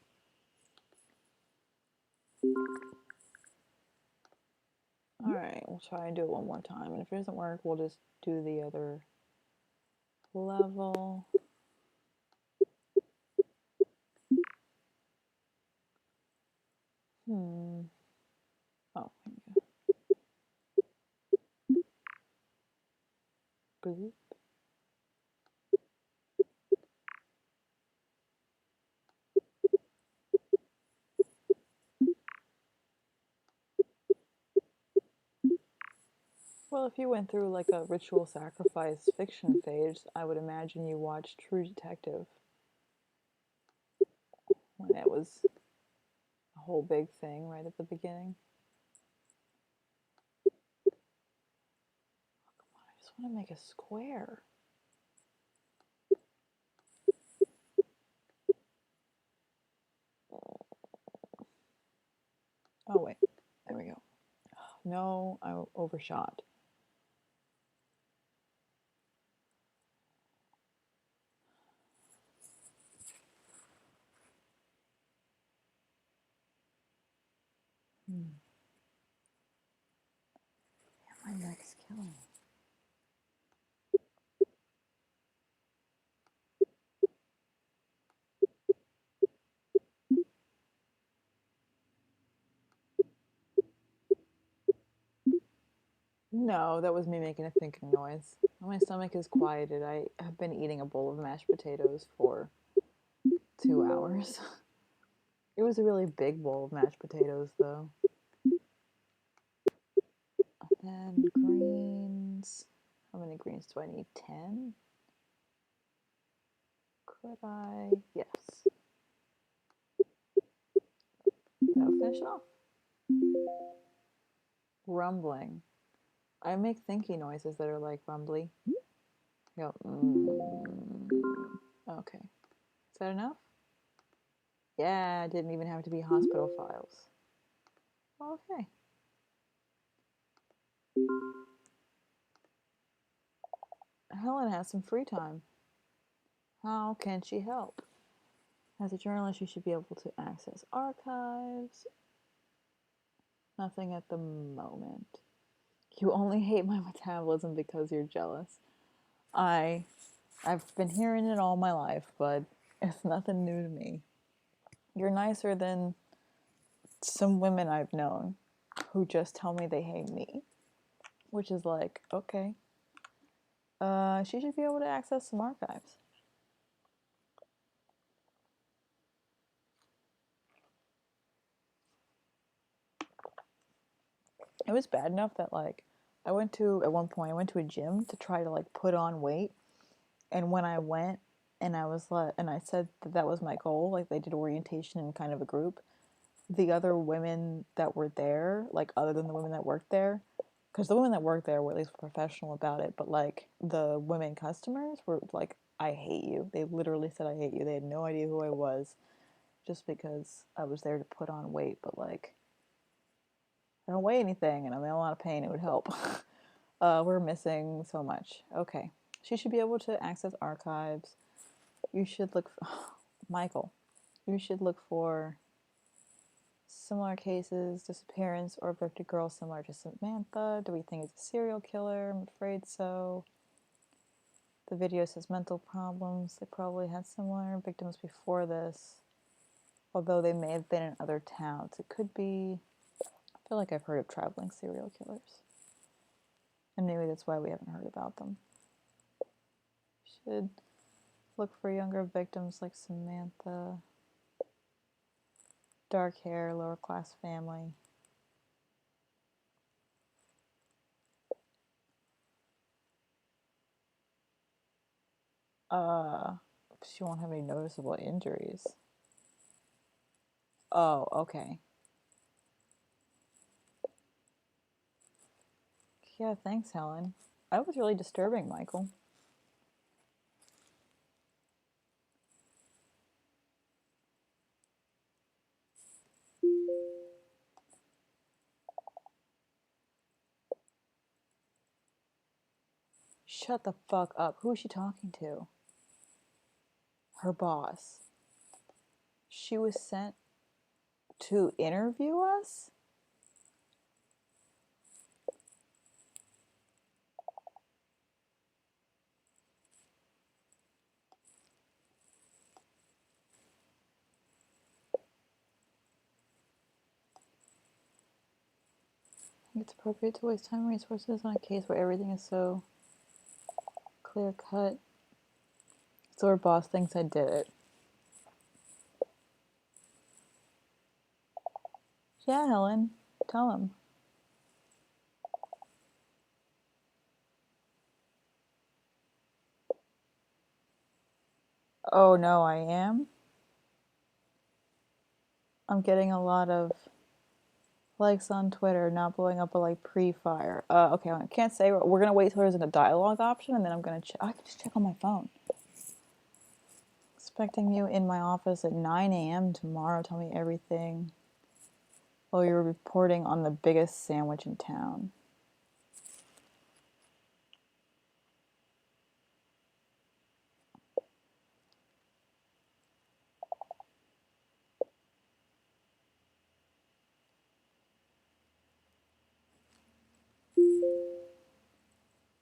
Alright, we'll try and do it one more time. And if it doesn't work, we'll just do the other level. Oh, here we go. Boop. Well, if you went through like a ritual sacrifice fiction phase, I would imagine you watched True Detective when it was a whole big thing right at the beginning. Oh, come on, I just want to make a square. Oh, wait. There we go. No, I overshot. Yeah, my neck's killing me. No, that was me making a thinking noise. My stomach is quieted. I have been eating a bowl of mashed potatoes for 2 hours. It was a really big bowl of mashed potatoes, though. And greens. How many greens do I need? 10? Could I? Yes. That'll finish it off. Rumbling. I make thinky noises that are like rumbly. Go, Okay. Is that enough? Yeah, it didn't even have to be hospital files. Okay. Helen has some free time. How can she help? As a journalist, you should be able to access archives. Nothing at the moment. You only hate my metabolism because you're jealous. I've been hearing it all my life, but it's nothing new to me. You're nicer than some women I've known who just tell me they hate me, which is like, okay. She should be able to access some archives. It was bad enough that like at one point I went to a gym to try to like put on weight, and when I went and I was like, and I said that that was my goal, like they did orientation in kind of a group, the other women that were there, like other than the women that worked there, because the women that worked there were at least professional about it, but like the women customers were like, I hate you. They literally said, I hate you. They had no idea who I was just because I was there to put on weight, but like, I don't weigh anything and I'm in a lot of pain. It would help. We're missing so much. Okay. She should be able to access archives. You should look for, Michael, you should look for similar cases, disappearance, or abducted girl similar to Samantha. Do we think it's a serial killer? I'm afraid so. The video says mental problems. They probably had similar victims before this, although they may have been in other towns. It could be. I feel like I've heard of traveling serial killers, and maybe that's why we haven't heard about them. Should look for younger victims like Samantha. Dark hair, lower class family. She won't have any noticeable injuries. Oh, okay. Yeah, thanks, Helen. That was really disturbing, Michael. Shut the fuck up. Who is she talking to? Her boss. She was sent to interview us? I think it's appropriate to waste time and resources on a case where everything is so clear cut. So her boss thinks I did it. Yeah, Helen. Tell him. Oh no, I am? I'm getting a lot of likes on Twitter, not blowing up a like pre-fire. Okay, I can't say. We're gonna wait till there's a dialogue option, and then I'm gonna check. I can just check on my phone. Expecting you in my office at 9 a.m. tomorrow. Tell me everything. Oh, you're reporting on the biggest sandwich in town.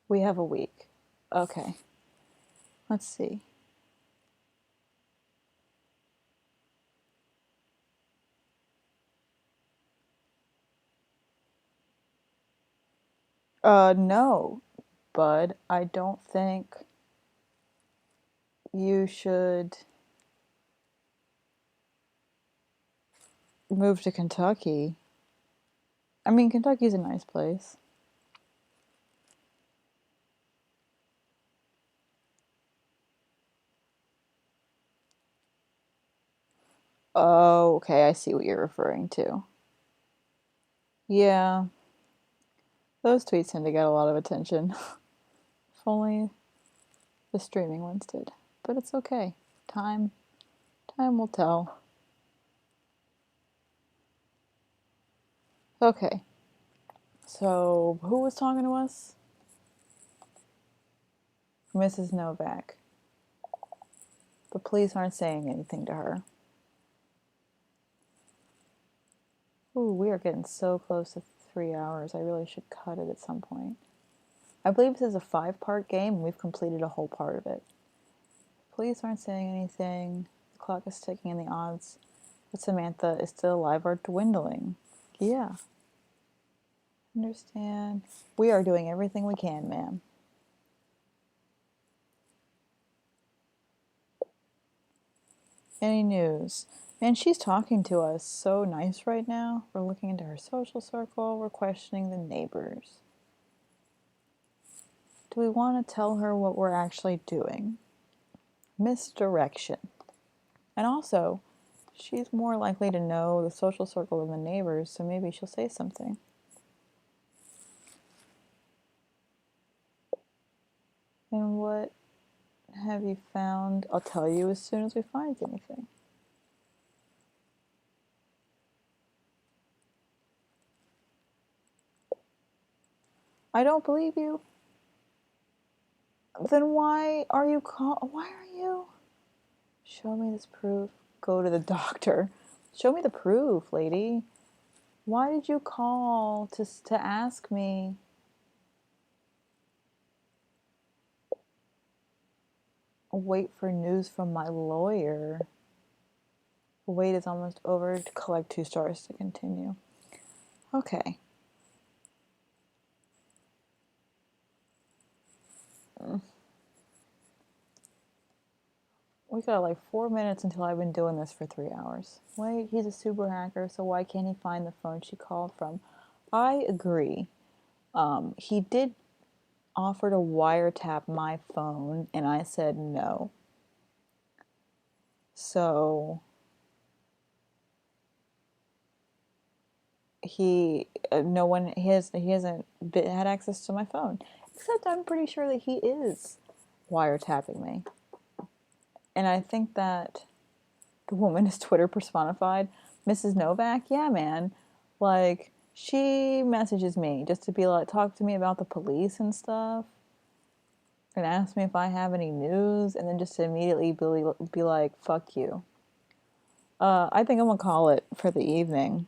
We have a week. Okay. Let's see. No, bud. I don't think you should move to Kentucky. I mean, Kentucky's a nice place. Oh, okay. I see what you're referring to. Yeah, those tweets tend to get a lot of attention. If only the streaming ones did. But it's okay. Time time will tell. Okay. So, who was talking to us? Mrs. Novak. The police aren't saying anything to her. Ooh, we are getting so close to 3 hours. I really should cut it at some point. I believe this is a 5-part game, and we've completed a whole part of it. Police aren't saying anything. The clock is ticking, and the odds that Samantha is still alive are dwindling. Yeah. Understand. We are doing everything we can, ma'am. Any news? Man, she's talking to us so nice right now. We're looking into her social circle. We're questioning the neighbors. Do we want to tell her what we're actually doing? Misdirection. And also, she's more likely to know the social circle than the neighbors, so maybe she'll say something. And what have you found? I'll tell you as soon as we find anything. I don't believe you. Then why are you why are you? Show me this proof. Go to the doctor. Show me the proof, lady. Why did you call to ask me? Wait for news from my lawyer. The wait is almost over. To collect 2 stars to continue. Okay. We got like 4 minutes until I've been doing this for 3 hours. Wait, he's a super hacker, so why can't he find the phone she called from? I agree. He did offered to wiretap my phone, and I said no. So he hasn't had access to my phone, except I'm pretty sure that he is wiretapping me. And I think that the woman is Twitter personified. Mrs. Novak, yeah, man. Like, she messages me just to be like, talk to me about the police and stuff, and ask me if I have any news, and then just to immediately be like, fuck you. I think I'm gonna call it for the evening.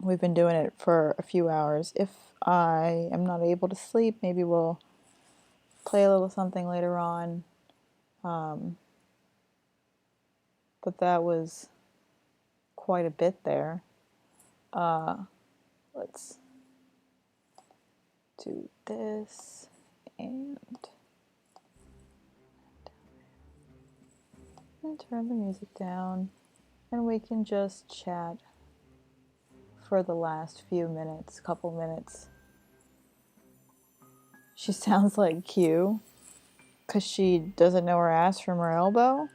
We've been doing it for a few hours. If I am not able to sleep, maybe we'll play a little something later on. But that was quite a bit there. Let's do this and turn the music down, and we can just chat for the last couple minutes. She sounds like Q because she doesn't know her ass from her elbow.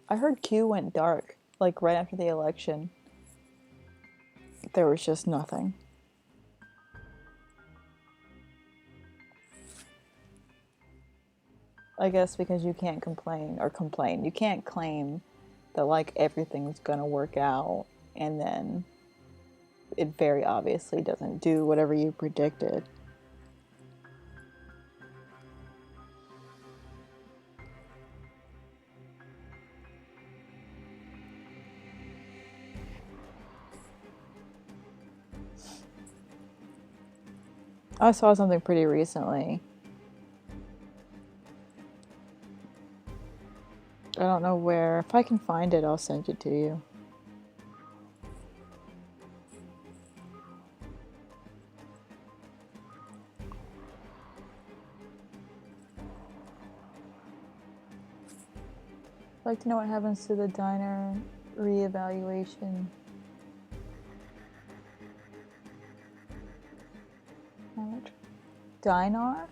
I heard Q went dark, like right after the election. There was just nothing. I guess because you can't complain. You can't claim that like everything's gonna work out and then it very obviously doesn't do whatever you predicted. I saw something pretty recently. I don't know where. If I can find it, I'll send it to you. I'd like to know what happens to the diner reevaluation. Dinar?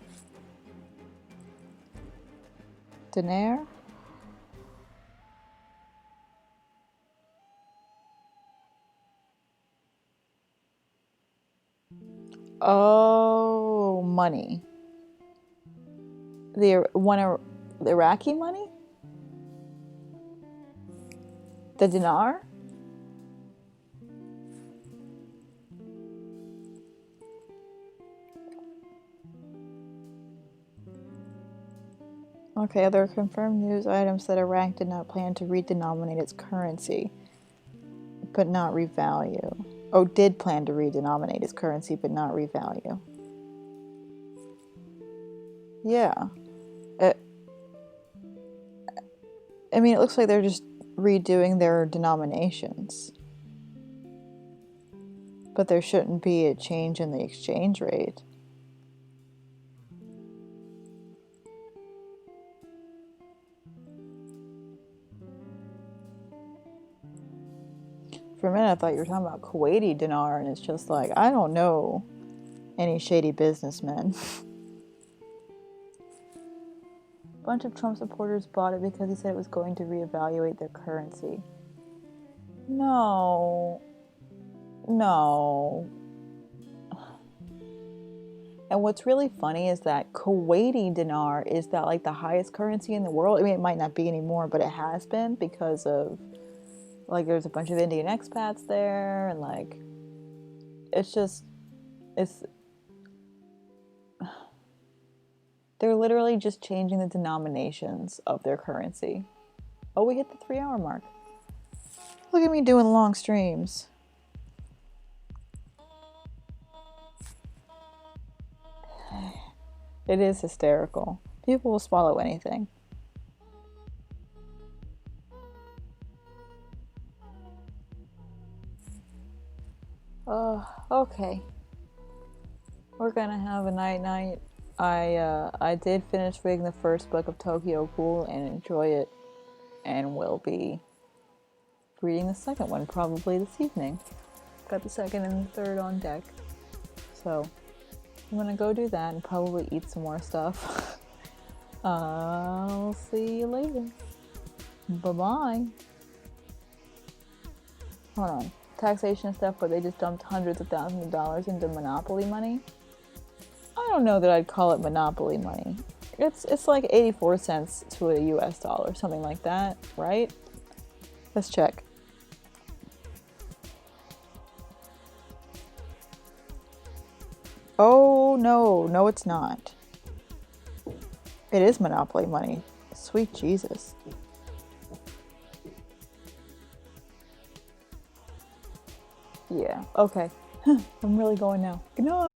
Dinar? Oh, money. The Iraqi money? The dinar? Okay, other confirmed news items that Iraq did not plan to redenominate its currency, but not revalue. Oh, did plan to redenominate its currency, but not revalue. Yeah. I mean, it looks like they're just redoing their denominations. But there shouldn't be a change in the exchange rate. For a minute, I thought you were talking about Kuwaiti dinar, and it's just like, I don't know any shady businessmen. A bunch of Trump supporters bought it because he said it was going to reevaluate their currency. No. And what's really funny is that Kuwaiti dinar is that like the highest currency in the world. I mean, it might not be anymore, but it has been because of like there's a bunch of Indian expats there, and like it's they're literally just changing the denominations of their currency. Oh, we hit the 3-hour mark. Look at me doing long streams. It is hysterical. People will swallow anything. Okay. We're gonna have a night. I did finish reading the first book of Tokyo Ghoul and enjoy it, and will be reading the second one probably this evening. Got the second and the third on deck. So I'm gonna go do that and probably eat some more stuff. I'll see you later. Bye-bye. Hold on. Taxation stuff where they just dumped hundreds of thousands of dollars into Monopoly money? I don't know that I'd call it Monopoly money. It's like 84 cents to a US dollar, something like that, right? Let's check. Oh, no, it's not. It is Monopoly money. Sweet Jesus. Yeah, okay. I'm really going now. Good night.